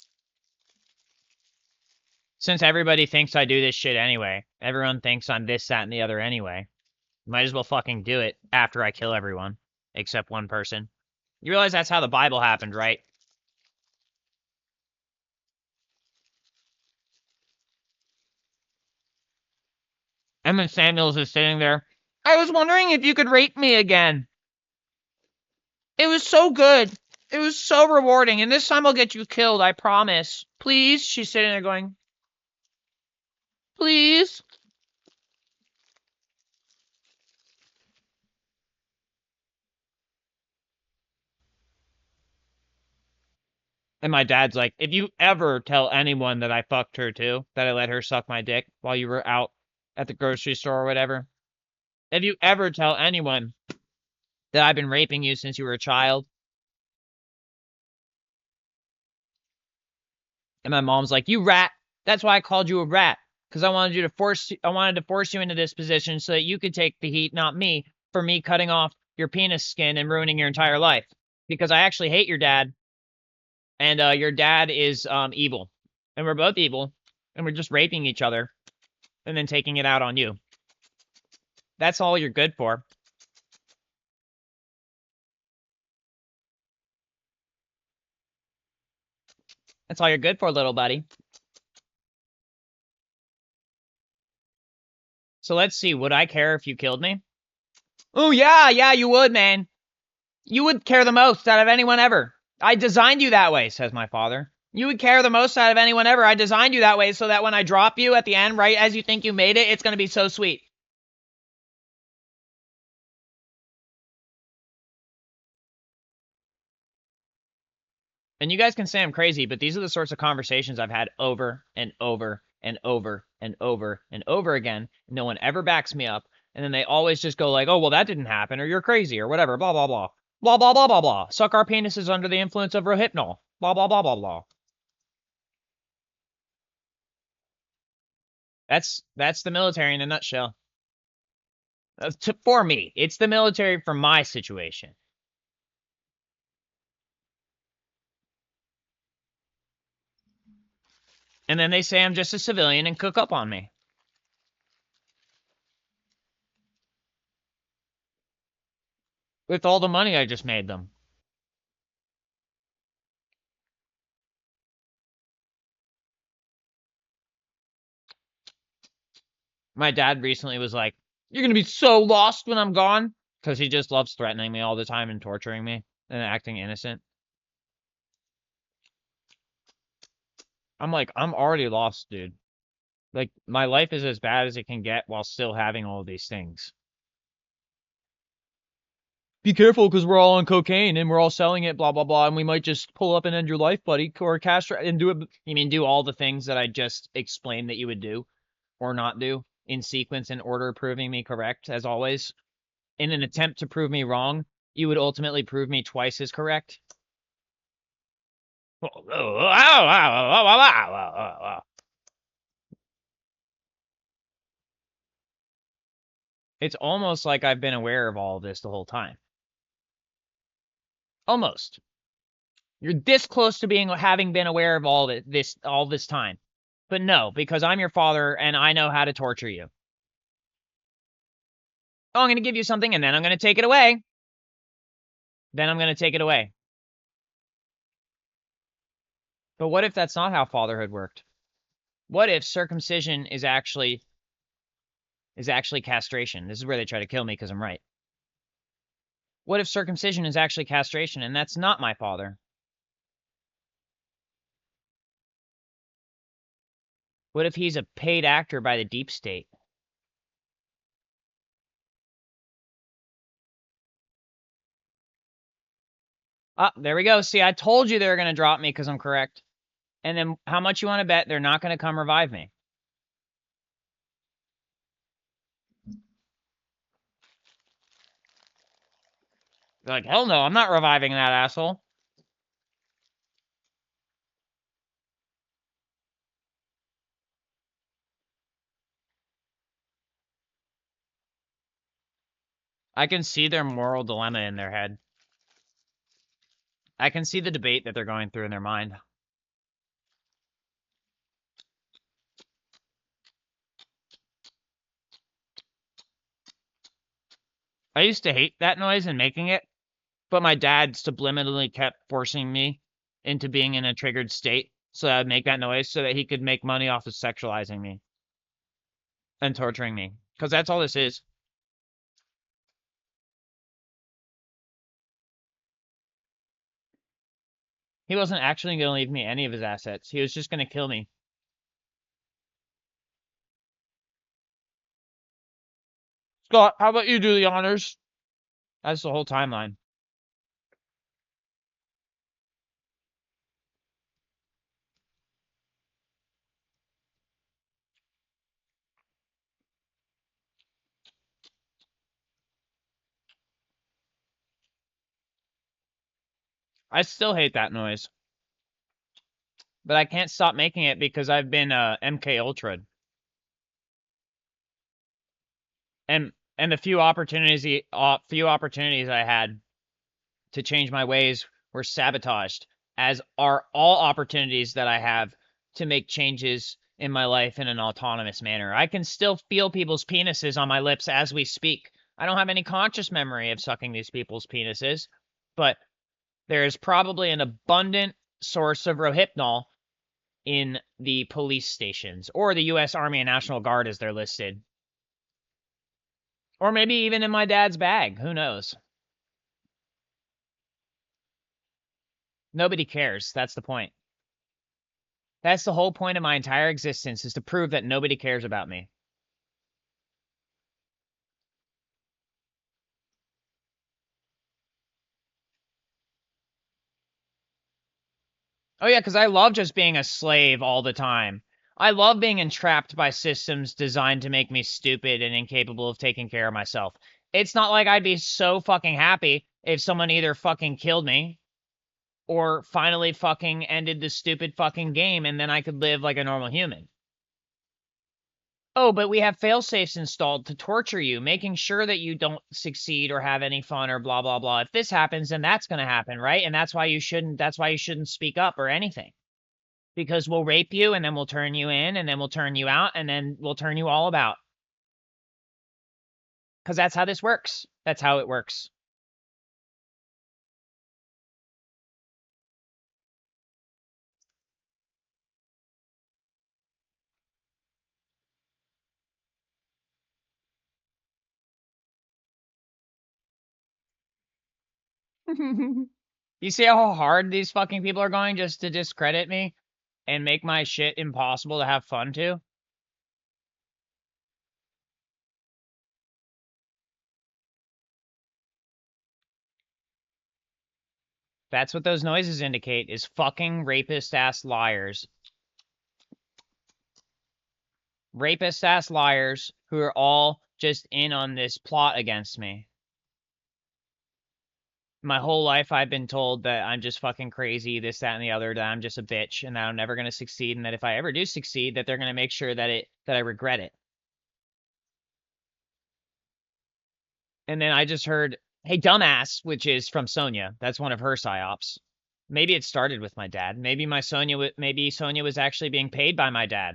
Since everybody thinks I do this shit anyway. Everyone thinks I'm this, that, and the other anyway. Might as well fucking do it after I kill everyone. Except one person. You realize that's how the Bible happened, right? Emma Samuels is sitting there. I was wondering if you could rape me again. It was so good. It was so rewarding. And this time I'll get you killed, I promise. Please? She's sitting there going, please? And my dad's like, if you ever tell anyone that I fucked her too, that I let her suck my dick while you were out at the grocery store or whatever, if you ever tell anyone that I've been raping you since you were a child. And my mom's like, you rat. That's why I called you a rat. Because I wanted to force you into this position so that you could take the heat, not me, for me cutting off your penis skin and ruining your entire life. Because I actually hate your dad. And your dad is evil. And we're both evil. And we're just raping each other. And then taking it out on you. That's all you're good for. That's all you're good for, little buddy. So let's see. Would I care if you killed me? Oh, yeah, you would, man. You would care the most out of anyone ever. I designed you that way, says my father. You would care the most out of anyone ever. I designed you that way so that when I drop you at the end, right as you think you made it, it's going to be so sweet. And you guys can say I'm crazy, but these are the sorts of conversations I've had over and over and over and over and over again. No one ever backs me up. And then they always just go like, oh, well, that didn't happen, or you're crazy, or whatever, blah, blah, blah. Blah, blah, blah, blah, blah. Suck our penises under the influence of Rohypnol. Blah, blah, blah, blah, blah. That's the military in a nutshell. For me. It's the military for my situation. And then they say I'm just a civilian and cook up on me. With all the money I just made them. My dad recently was like, "You're gonna be so lost when I'm gone," because he just loves threatening me all the time and torturing me and acting innocent. I'm like, I'm already lost, dude. Like, my life is as bad as it can get while still having all these things. Be careful, because we're all on cocaine and we're all selling it, blah, blah, blah, and we might just pull up and end your life, buddy, or castrate and do it. You mean do all the things that I just explained that you would do or not do in sequence in order, proving me correct, as always? In an attempt to prove me wrong, you would ultimately prove me twice as correct. It's almost like I've been aware of all of this the whole time. Almost. You're this close to having been aware of all this time. But no, because I'm your father and I know how to torture you. Oh, I'm going to give you something and then I'm going to take it away. Then I'm going to take it away. But what if that's not how fatherhood worked? What if circumcision is actually castration? This is where they try to kill me because I'm right. What if circumcision is actually castration and that's not my father? What if he's a paid actor by the deep state? Ah, there we go. See, I told you they were going to drop me because I'm correct. And then how much you want to bet they're not going to come revive me? They're like, hell no, I'm not reviving that asshole. I can see their moral dilemma in their head. I can see the debate that they're going through in their mind. I used to hate that noise and making it, but my dad subliminally kept forcing me into being in a triggered state so that I'd make that noise so that he could make money off of sexualizing me and torturing me. Because that's all this is. He wasn't actually going to leave me any of his assets. He was just going to kill me. Scott, how about you do the honors? That's the whole timeline. I still hate that noise. But I can't stop making it because I've been MK Ultra'd. And the few opportunities I had to change my ways were sabotaged, as are all opportunities that I have to make changes in my life in an autonomous manner. I can still feel people's penises on my lips as we speak. I don't have any conscious memory of sucking these people's penises, but there is probably an abundant source of Rohypnol in the police stations, or the U.S. Army and National Guard as they're listed. Or maybe even in my dad's bag. Who knows? Nobody cares. That's the point. That's the whole point of my entire existence, is to prove that nobody cares about me. Oh yeah, because I love just being a slave all the time. I love being entrapped by systems designed to make me stupid and incapable of taking care of myself. It's not like I'd be so fucking happy if someone either fucking killed me or finally fucking ended the stupid fucking game and then I could live like a normal human. Oh, but we have failsafes installed to torture you, making sure that you don't succeed or have any fun or blah blah blah. If this happens, then that's going to happen, right? And that's why you shouldn't speak up or anything. Because we'll rape you, and then we'll turn you in, and then we'll turn you out, and then we'll turn you all about. Because that's how this works. That's how it works. You see how hard these fucking people are going just to discredit me and make my shit impossible to have fun to? That's what those noises indicate, is fucking rapist-ass liars. Rapist-ass liars who are all just in on this plot against me. My whole life I've been told that I'm just fucking crazy, this, that, and the other, that I'm just a bitch, and that I'm never gonna succeed, and that if I ever do succeed, that they're gonna make sure that I regret it. And then I just heard, hey, dumbass, which is from Sonia. That's one of her psyops. Maybe it started with my dad. Maybe Sonia was actually being paid by my dad.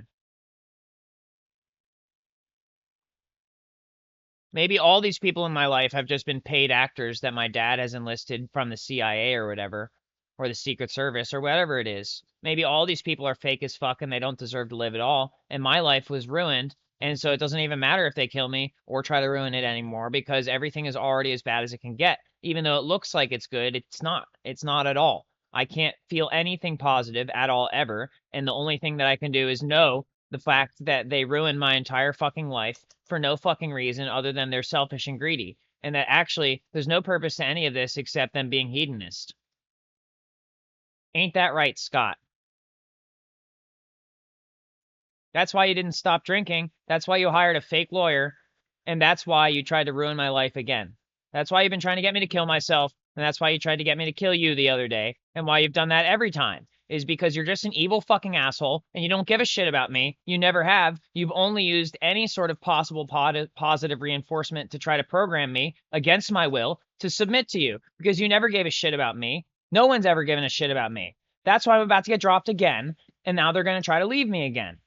Maybe all these people in my life have just been paid actors that my dad has enlisted from the CIA or whatever, or the Secret Service or whatever it is. Maybe all these people are fake as fuck and they don't deserve to live at all, and my life was ruined, and so it doesn't even matter if they kill me or try to ruin it anymore because everything is already as bad as it can get. Even though it looks like it's good, it's not. It's not at all. I can't feel anything positive at all ever, and the only thing that I can do is know the fact that they ruined my entire fucking life for no fucking reason other than they're selfish and greedy, and that actually there's no purpose to any of this except them being hedonist. Ain't that right, Scott? That's why you didn't stop drinking. That's why you hired a fake lawyer, and that's why you tried to ruin my life again. That's why you've been trying to get me to kill myself, and that's why you tried to get me to kill you the other day, and why you've done that every time. Is because you're just an evil fucking asshole and you don't give a shit about me. You never have. You've only used any sort of possible positive reinforcement to try to program me against my will to submit to you because you never gave a shit about me. No one's ever given a shit about me. That's why I'm about to get dropped again, and now they're going to try to leave me again.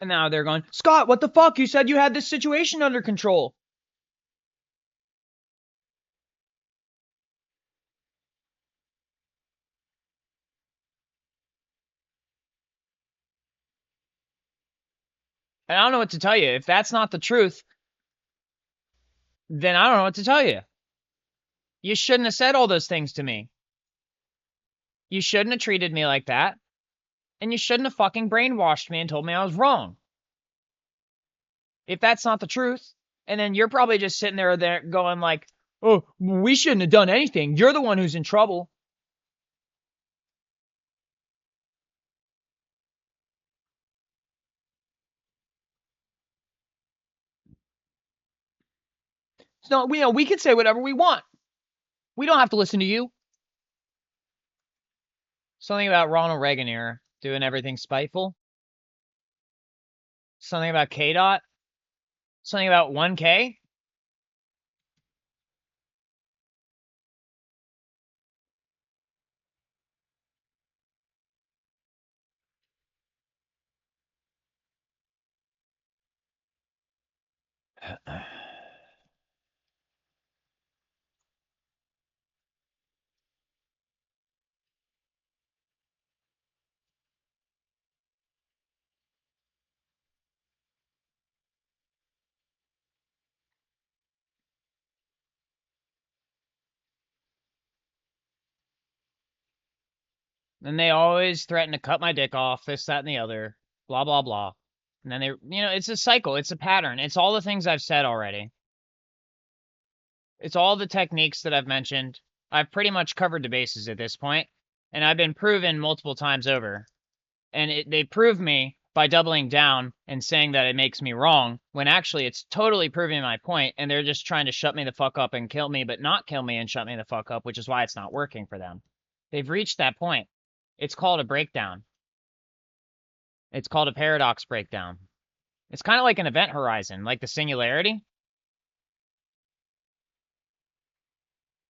And now they're going, Scott, what the fuck? You said you had this situation under control. And I don't know what to tell you. If that's not the truth, then I don't know what to tell you. You shouldn't have said all those things to me. You shouldn't have treated me like that. And you shouldn't have fucking brainwashed me and told me I was wrong. If that's not the truth, and then you're probably just sitting there going like, oh, we shouldn't have done anything. You're the one who's in trouble. So, we can say whatever we want. We don't have to listen to you. Something about Ronald Reagan here doing everything spiteful. Something about KDOT. Something about 1K. And they always threaten to cut my dick off, this, that, and the other. Blah, blah, blah. And then it's a cycle. It's a pattern. It's all the things I've said already. It's all the techniques that I've mentioned. I've pretty much covered the bases at this point, and I've been proven multiple times over. And they prove me by doubling down and saying that it makes me wrong, when actually it's totally proving my point, and they're just trying to shut me the fuck up and kill me, but not kill me and shut me the fuck up, which is why it's not working for them. They've reached that point. It's called a breakdown. It's called a paradox breakdown. It's kind of like an event horizon, like the singularity.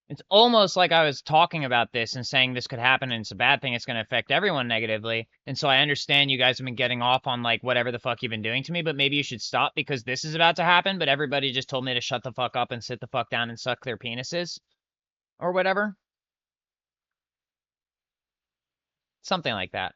It's almost like I was talking about this and saying this could happen and it's a bad thing. It's going to affect everyone negatively. And so I understand you guys have been getting off on like whatever the fuck you've been doing to me, but maybe you should stop because this is about to happen. But everybody just told me to shut the fuck up and sit the fuck down and suck their penises or whatever. Something like that.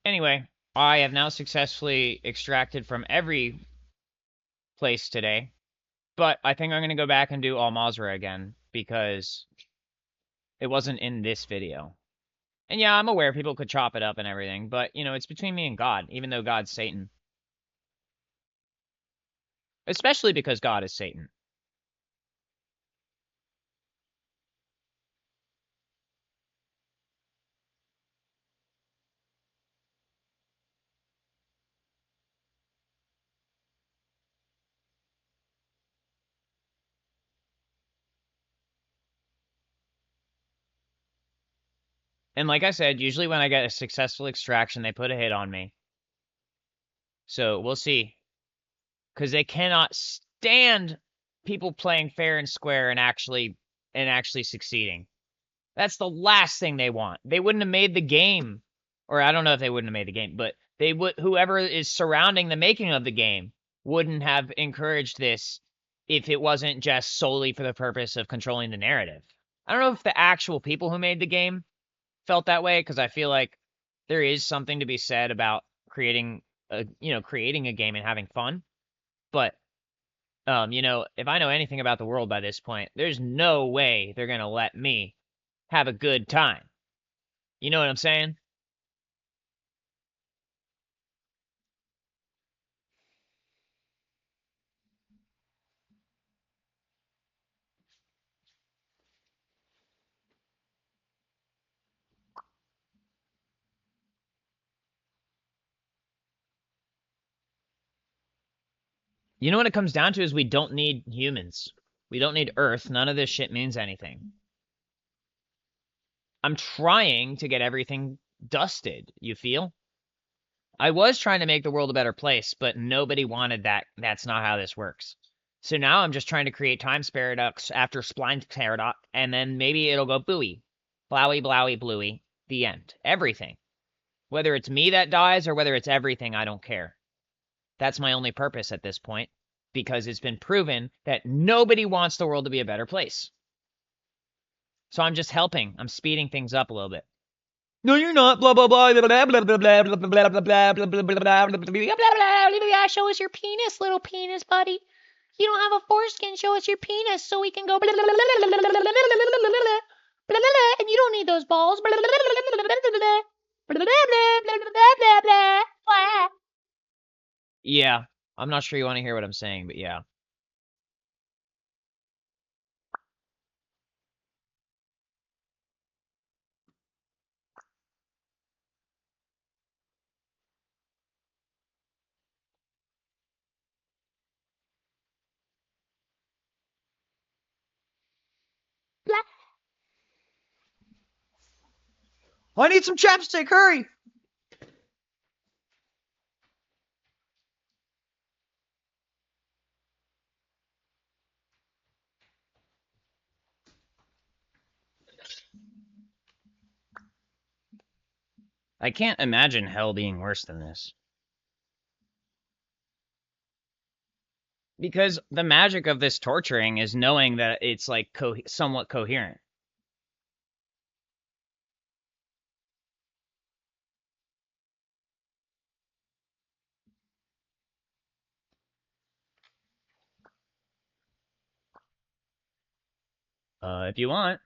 Anyway, I have now successfully extracted from every place today, but I think I'm going to go back and do Al Mazrah again because it wasn't in this video. And yeah, I'm aware people could chop it up and everything, but you know, it's between me and God, even though God's Satan. Especially because God is Satan. And like I said, usually when I get a successful extraction, they put a hit on me. So we'll see. Because they cannot stand people playing fair and square and actually succeeding. That's the last thing they want. They wouldn't have made the game, or I don't know if they wouldn't have made the game, but they would. Whoever is surrounding the making of the game wouldn't have encouraged this if it wasn't just solely for the purpose of controlling the narrative. I don't know if the actual people who made the game felt that way, because I feel like there is something to be said about creating a game and having fun. But if I know anything about the world by this point, there's no way they're gonna let me have a good time. You know what I'm saying? You know what it comes down to is we don't need humans. We don't need Earth. None of this shit means anything. I'm trying to get everything dusted, you feel? I was trying to make the world a better place, but nobody wanted that. That's not how this works. So now I'm just trying to create Times Paradox after Spline Paradox, and then maybe it'll go booey. Blowy, blowy, bluey. The end. Everything. Whether it's me that dies or whether it's everything, I don't care. That's my only purpose at this point, because it's been proven that nobody wants the world to be a better place. So I'm just helping. I'm speeding things up a little bit. No, you're not. Blah blah blah blah blah blah blah blah blah blah blah blah blah blah. Show us your penis, little penis buddy. You don't have a foreskin. Show us your penis so we can go. And you don't need those balls. Yeah, I'm not sure you want to hear what I'm saying, but yeah. I need some chapstick. Hurry! I can't imagine hell being worse than this. Because the magic of this torturing is knowing that it's like somewhat coherent. If you want.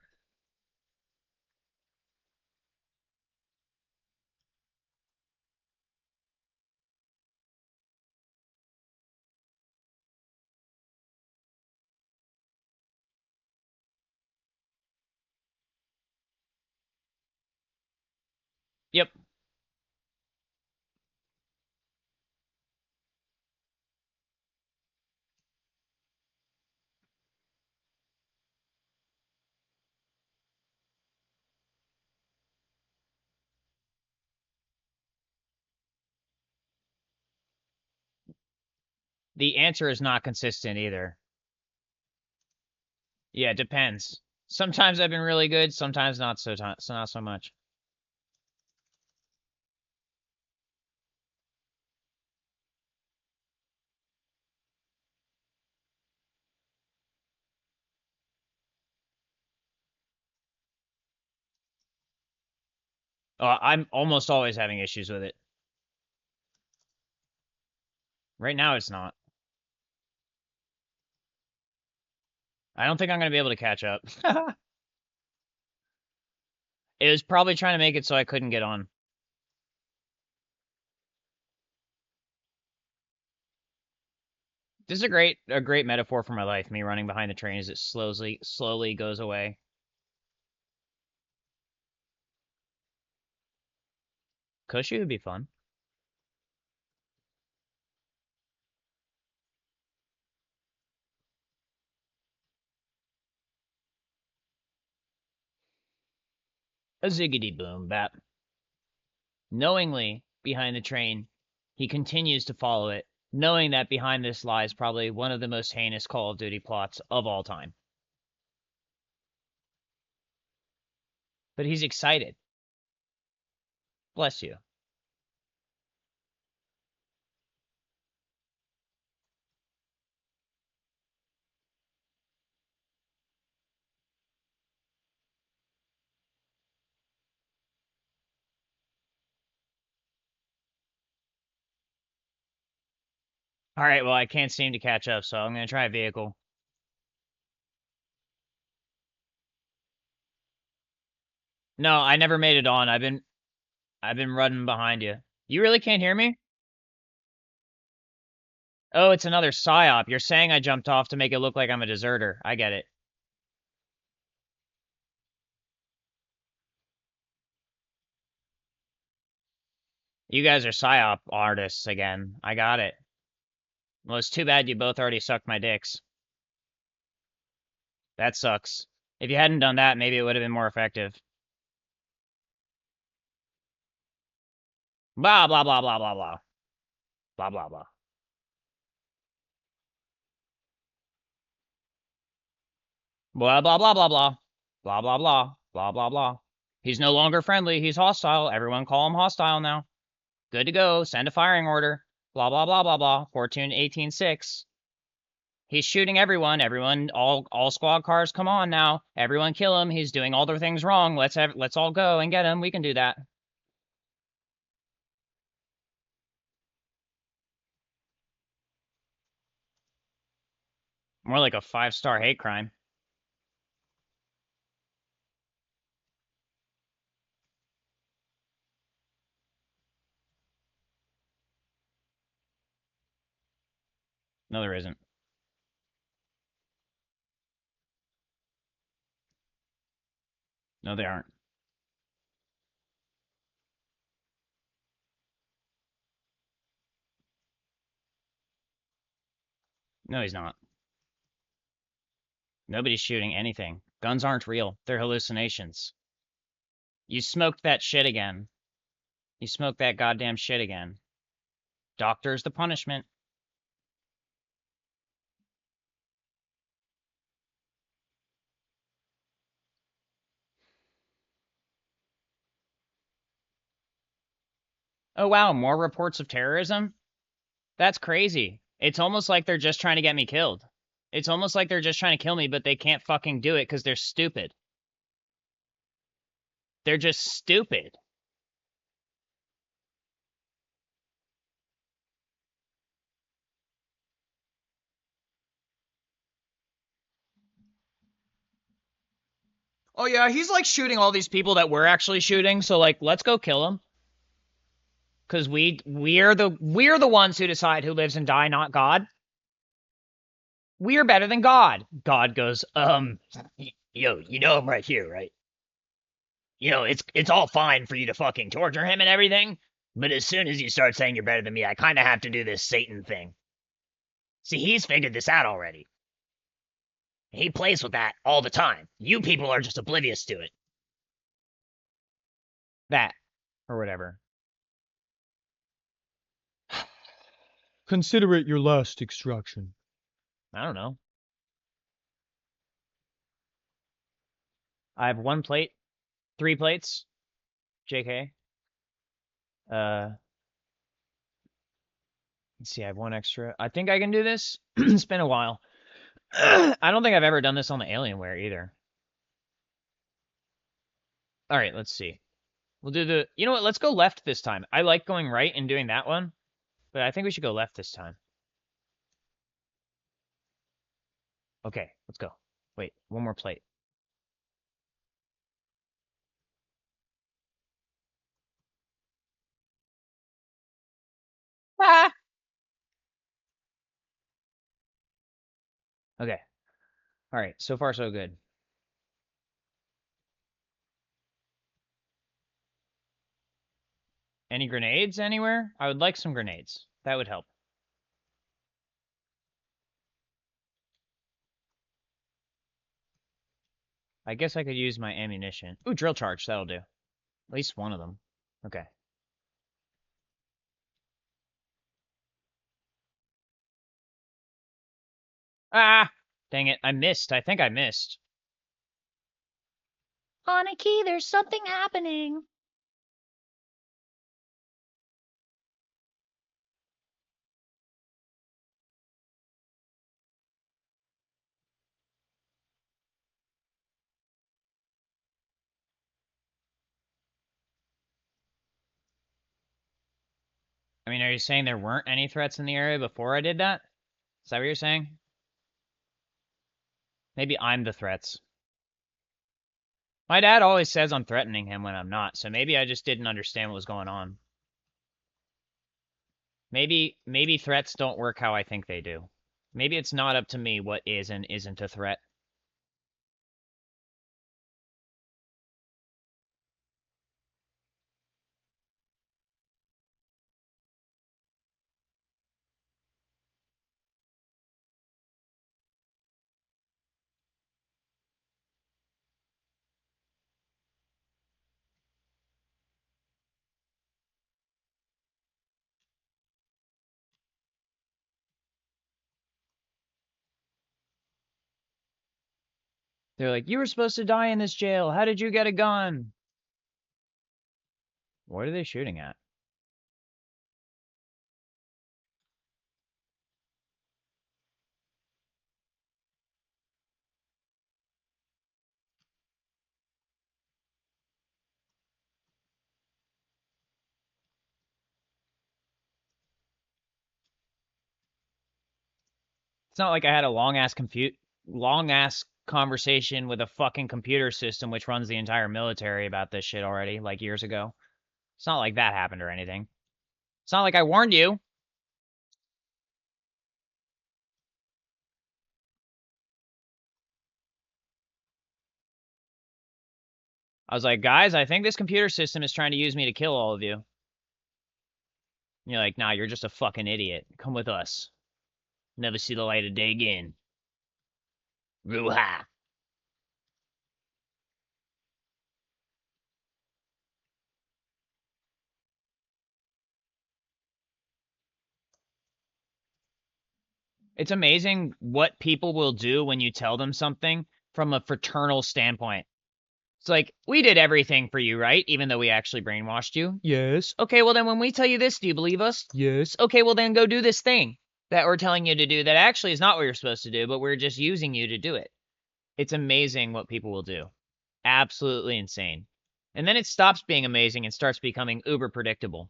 Yep. The answer is not consistent either. Yeah, it depends. Sometimes I've been really good, sometimes not so not so much. I'm almost always having issues with it. Right now it's not. I don't think I'm going to be able to catch up. It was probably trying to make it so I couldn't get on. This is a great metaphor for my life, me running behind the train as it slowly goes away. Cushy would be fun. A ziggity boom bap. Knowingly behind the train, he continues to follow it, knowing that behind this lies probably one of the most heinous Call of Duty plots of all time. But he's excited. Bless you. All right, well, I can't seem to catch up, so I'm going to try a vehicle. No, I never made it on. I've been running behind you. You really can't hear me? Oh, it's another psyop. You're saying I jumped off to make it look like I'm a deserter. I get it. You guys are psyop artists again. I got it. Well, it's too bad you both already sucked my dicks. That sucks. If you hadn't done that, maybe it would have been more effective. Blah, blah, blah, blah, blah, blah. Blah, blah, blah. Blah, blah, blah, blah, blah. Blah, blah, blah. Blah, blah, blah. He's no longer friendly. He's hostile. Everyone call him hostile now. Good to go. Send a firing order. Blah, blah, blah, blah, blah. Fortune 18-6. He's shooting everyone. Everyone, all squad cars, come on now. Everyone kill him. He's doing all the things wrong. Let's all go and get him. We can do that. More like a 5-star hate crime. No, there isn't. No, they aren't. No, he's not. Nobody's shooting anything. Guns aren't real. They're hallucinations. You smoked that shit again. You smoked that goddamn shit again. Doctor's the punishment. Oh wow, more reports of terrorism? That's crazy. It's almost like they're just trying to get me killed. It's almost like they're just trying to kill me, but they can't fucking do it because they're stupid. They're just stupid. Oh yeah, he's like shooting all these people that we're actually shooting, so like let's go kill him. Cause we're the ones who decide who lives and die, not God. We're better than God. God goes, yo, you know I'm right here, right? You know, it's all fine for you to fucking torture him and everything, but as soon as you start saying you're better than me, I kind of have to do this Satan thing. See, he's figured this out already. He plays with that all the time. You people are just oblivious to it. That. Or whatever. Consider it your last extraction. I don't know. I have 1 plate. 3 plates. JK. Let's see, I have 1 extra. I think I can do this. It's been a while. I don't think I've ever done this on the Alienware either. Alright, let's see. We'll do the... You know what? Let's go left this time. I like going right and doing that one, but I think we should go left this time. Okay, let's go. Wait, 1 more plate. Ah! Okay. Alright, so far so good. Any grenades anywhere? I would like some grenades. That would help. I guess I could use my ammunition. Ooh, drill charge. That'll do. At least one of them. Okay. Ah! Dang it. I missed. I think I missed. Aniki, there's something happening. I mean, are you saying there weren't any threats in the area before I did that? Is that what you're saying? Maybe I'm the threats. My dad always says I'm threatening him when I'm not, so maybe I just didn't understand what was going on. Maybe threats don't work how I think they do. Maybe it's not up to me what is and isn't a threat. They're like, you were supposed to die in this jail. How did you get a gun? What are they shooting at? It's not like I had a long ass conversation with a fucking computer system which runs the entire military about this shit already, like years ago. It's not like that happened or anything. It's not like I warned you. I was like, guys, I think this computer system is trying to use me to kill all of you. And you're like, nah, you're just a fucking idiot. Come with us. Never see the light of day again. Ruha. It's amazing what people will do when you tell them something from a fraternal standpoint. It's like, we did everything for you, right? Even though we actually brainwashed you. Yes. Okay, well then when we tell you this, do you believe us? Yes. Okay, well then go do this thing that we're telling you to do that actually is not what you're supposed to do, but we're just using you to do it. It's amazing what people will do. Absolutely insane. And then it stops being amazing and starts becoming uber predictable.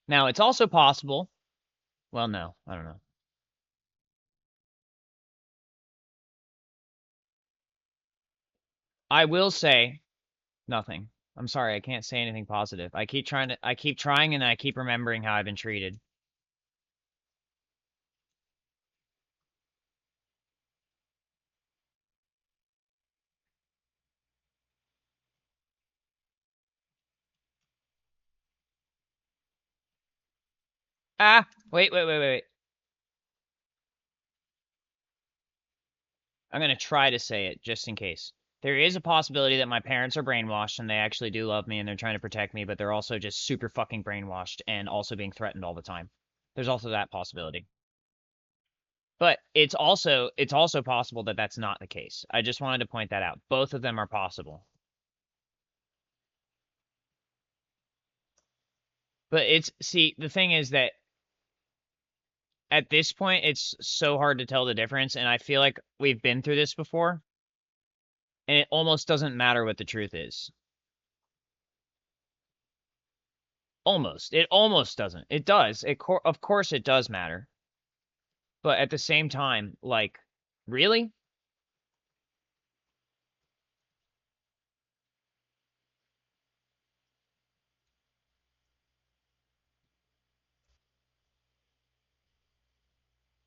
Now, it's also possible. Well, no, I don't know. I will say nothing. I'm sorry, I can't say anything positive. I keep trying and I keep remembering how I've been treated. Ah, wait. I'm gonna try to say it just in case. There is a possibility that my parents are brainwashed and they actually do love me and they're trying to protect me, but they're also just super fucking brainwashed and also being threatened all the time. There's also that possibility. But it's also possible that that's not the case. I just wanted to point that out. Both of them are possible. But see, the thing is that at this point it's so hard to tell the difference and I feel like we've been through this before and it almost doesn't matter what the truth is. Almost. It almost doesn't. It does. Of course it does matter. But at the same time, like, really?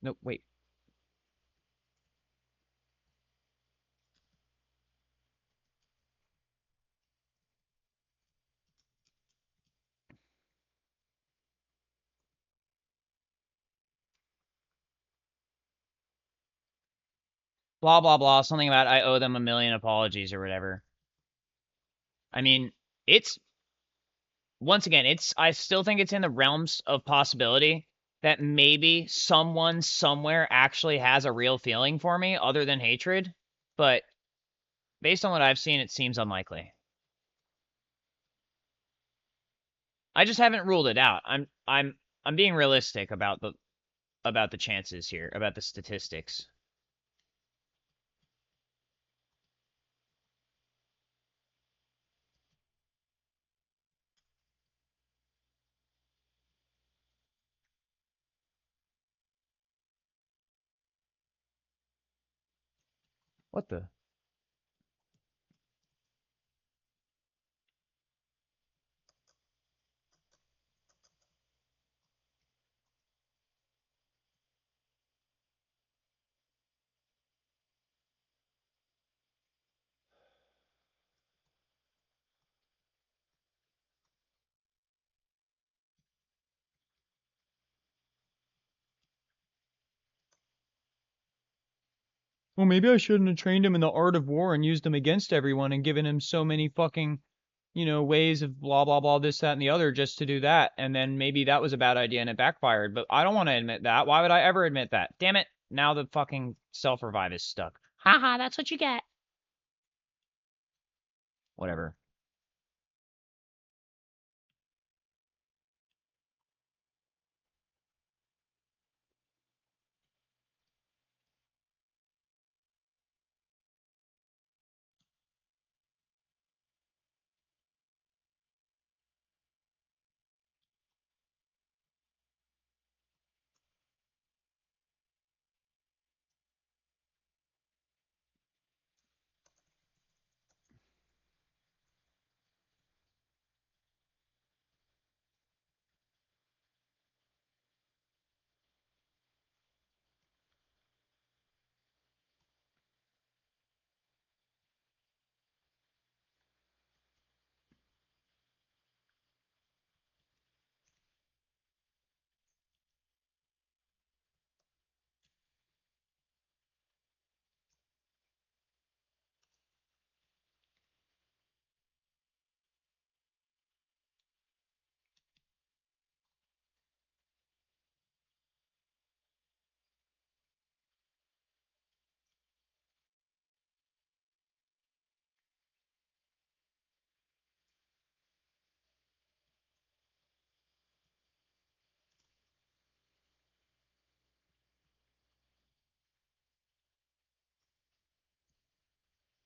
No, wait. Blah, blah, blah. Something about I owe them a million apologies or whatever. I mean, it's, once again, I still think it's in the realms of possibility that maybe someone somewhere actually has a real feeling for me other than hatred. But based on what I've seen, it seems unlikely. I just haven't ruled it out. I'm being realistic about the chances here, about the statistics. What the? Well, maybe I shouldn't have trained him in the art of war and used him against everyone and given him so many fucking, ways of blah, blah, blah, this, that, and the other just to do that. And then maybe that was a bad idea and it backfired. But I don't want to admit that. Why would I ever admit that? Damn it. Now the fucking self-revive is stuck. Haha, that's what you get. Whatever.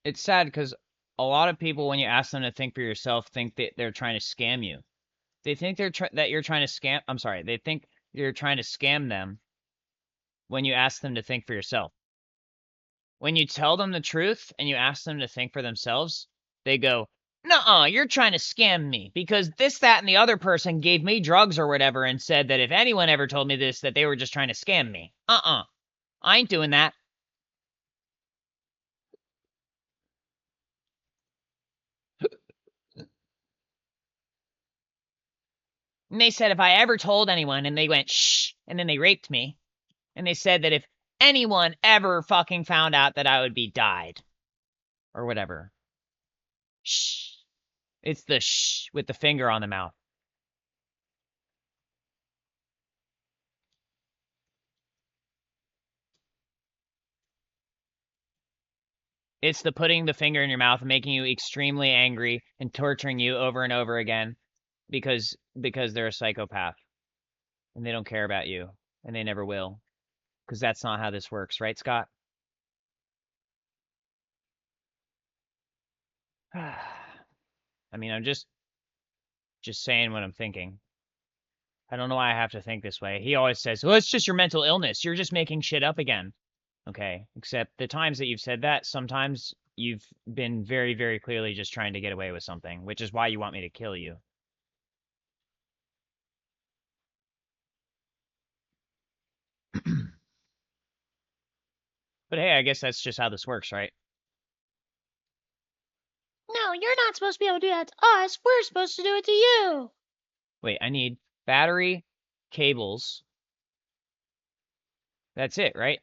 It's sad because a lot of people, when you ask them to think for yourself, think that they're trying to scam you. They think that you're trying to scam. I'm sorry. They think you're trying to scam them when you ask them to think for yourself. When you tell them the truth and you ask them to think for themselves, they go, "Nuh-uh, you're trying to scam me because this, that, and the other person gave me drugs or whatever and said that if anyone ever told me this, that they were just trying to scam me. I ain't doing that." And they said if I ever told anyone and they went, "Shh," and then they raped me. And they said that if anyone ever fucking found out that I would be died. Or whatever. Shh. It's the shh with the finger on the mouth. It's the putting the finger in your mouth, making you extremely angry and torturing you over and over again because they're a psychopath and they don't care about you and they never will. Because that's not how this works, right, Scott? I mean, I'm just saying what I'm thinking. I don't know why I have to think this way. He always says, "Well, it's just your mental illness. You're just making shit up again." Okay, except the times that you've said that, sometimes you've been very, very clearly just trying to get away with something, which is why you want me to kill you. But hey, I guess that's just how this works, right? No, you're not supposed to be able to do that to us. We're supposed to do it to you. Wait, I need battery, cables. That's it, right?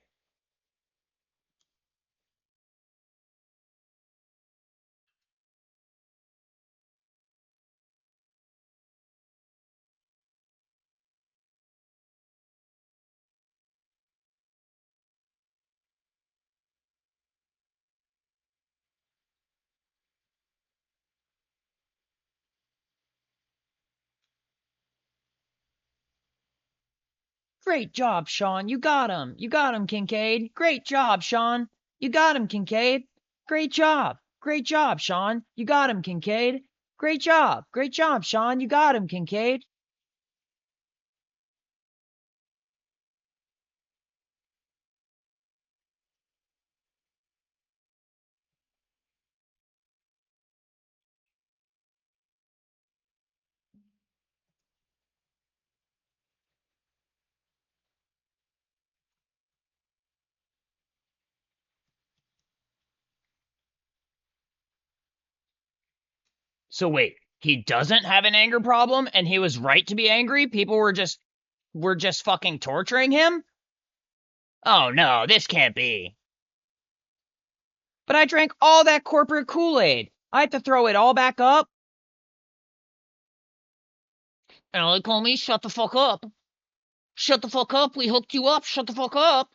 Great job, Sean. You got him. You got him, Kincaid. Great job, Sean. You got him, Kincaid. Great job. Great job, Sean. You got him, Kincaid. Great job. Great job, Sean. You got him, Kincaid. So wait, he doesn't have an anger problem and he was right to be angry? People were just fucking torturing him? Oh no, this can't be. But I drank all that corporate Kool-Aid. I have to throw it all back up? And they call me shut the fuck up. Shut the fuck up, we hooked you up, shut the fuck up.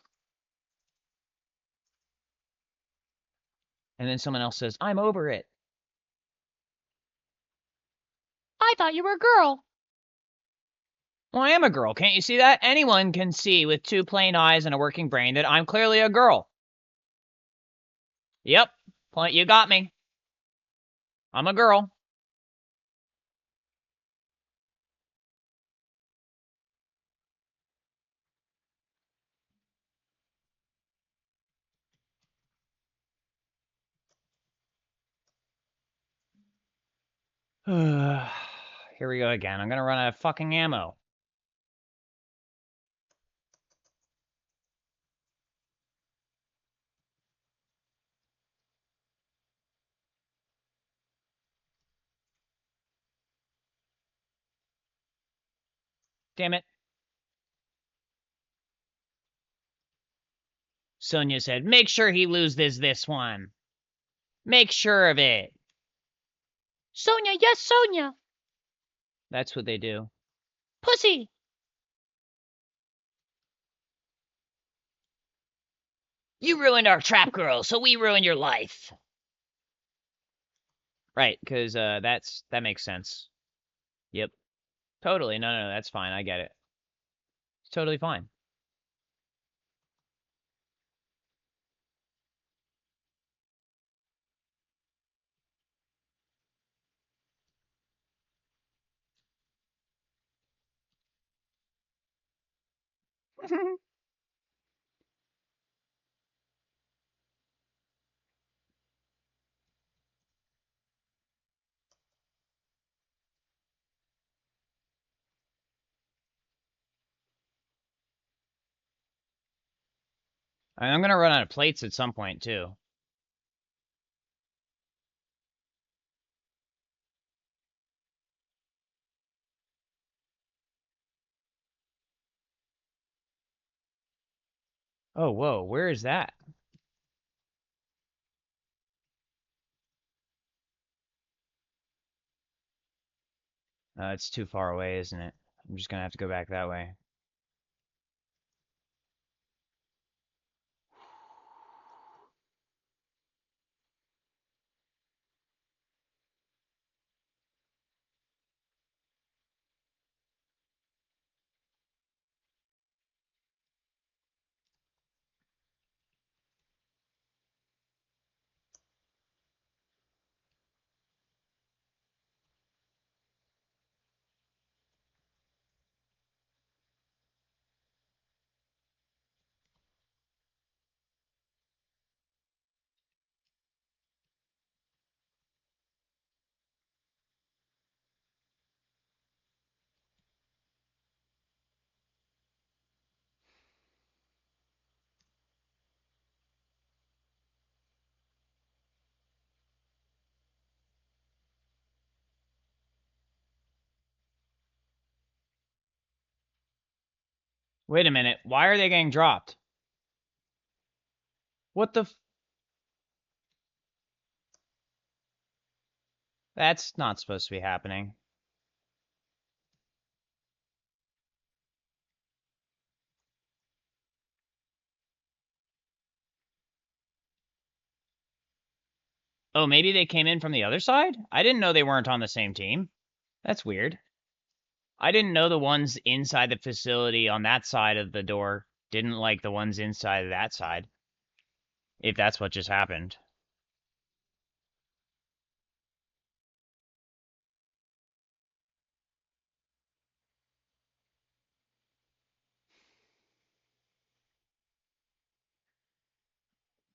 And then someone else says, "I'm over it." I thought you were a girl. Well, I am a girl, can't you see that? Anyone can see with two plain eyes and a working brain that I'm clearly a girl. Yep, point, you got me. I'm a girl. Here we go again. I'm gonna run out of fucking ammo. Damn it. Sonia said, "Make sure he loses this one. Make sure of it." Sonia, yes, Sonia. That's what they do. Pussy. You ruined our trap girl, so we ruined your life. Right, because that makes sense. Yep. Totally. No, that's fine. I get it. It's totally fine. I'm gonna run out of plates at some point too. Oh, whoa, where is that? It's too far away, isn't it? I'm just gonna have to go back that way. Wait a minute, why are they getting dropped? What the f- That's not supposed to be happening. Oh, maybe they came in from the other side? I didn't know they weren't on the same team. That's weird. I didn't know the ones inside the facility on that side of the door didn't like the ones inside of that side. If that's what just happened.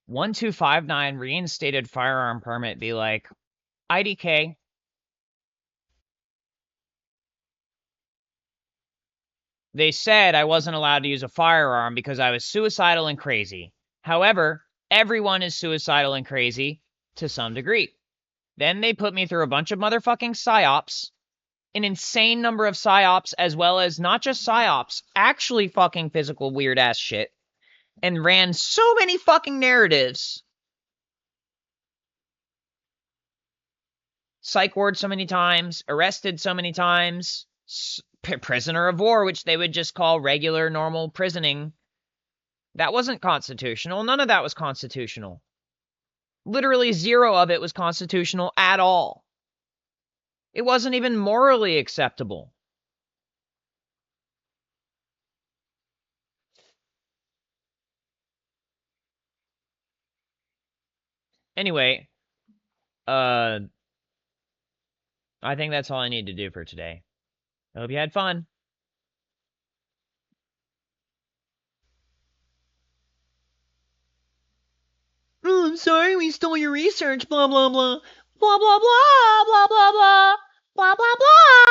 "1259 reinstated firearm permit" be like, IDK. They said I wasn't allowed to use a firearm because I was suicidal and crazy. However, everyone is suicidal and crazy to some degree. Then they put me through a bunch of motherfucking psyops, an insane number of psyops, as well as not just psyops, actually fucking physical weird ass shit, and ran so many fucking narratives. Psych ward so many times, arrested so many times, prisoner of war, which they would just call regular, normal prisoning. That wasn't constitutional. None of that was constitutional. Literally zero of it was constitutional at all. It wasn't even morally acceptable. Anyway, I think that's all I need to do for today. I hope you had fun. Oh, I'm sorry we stole your research, blah, blah, blah. Blah, blah, blah, blah, blah, blah. Blah, blah, blah.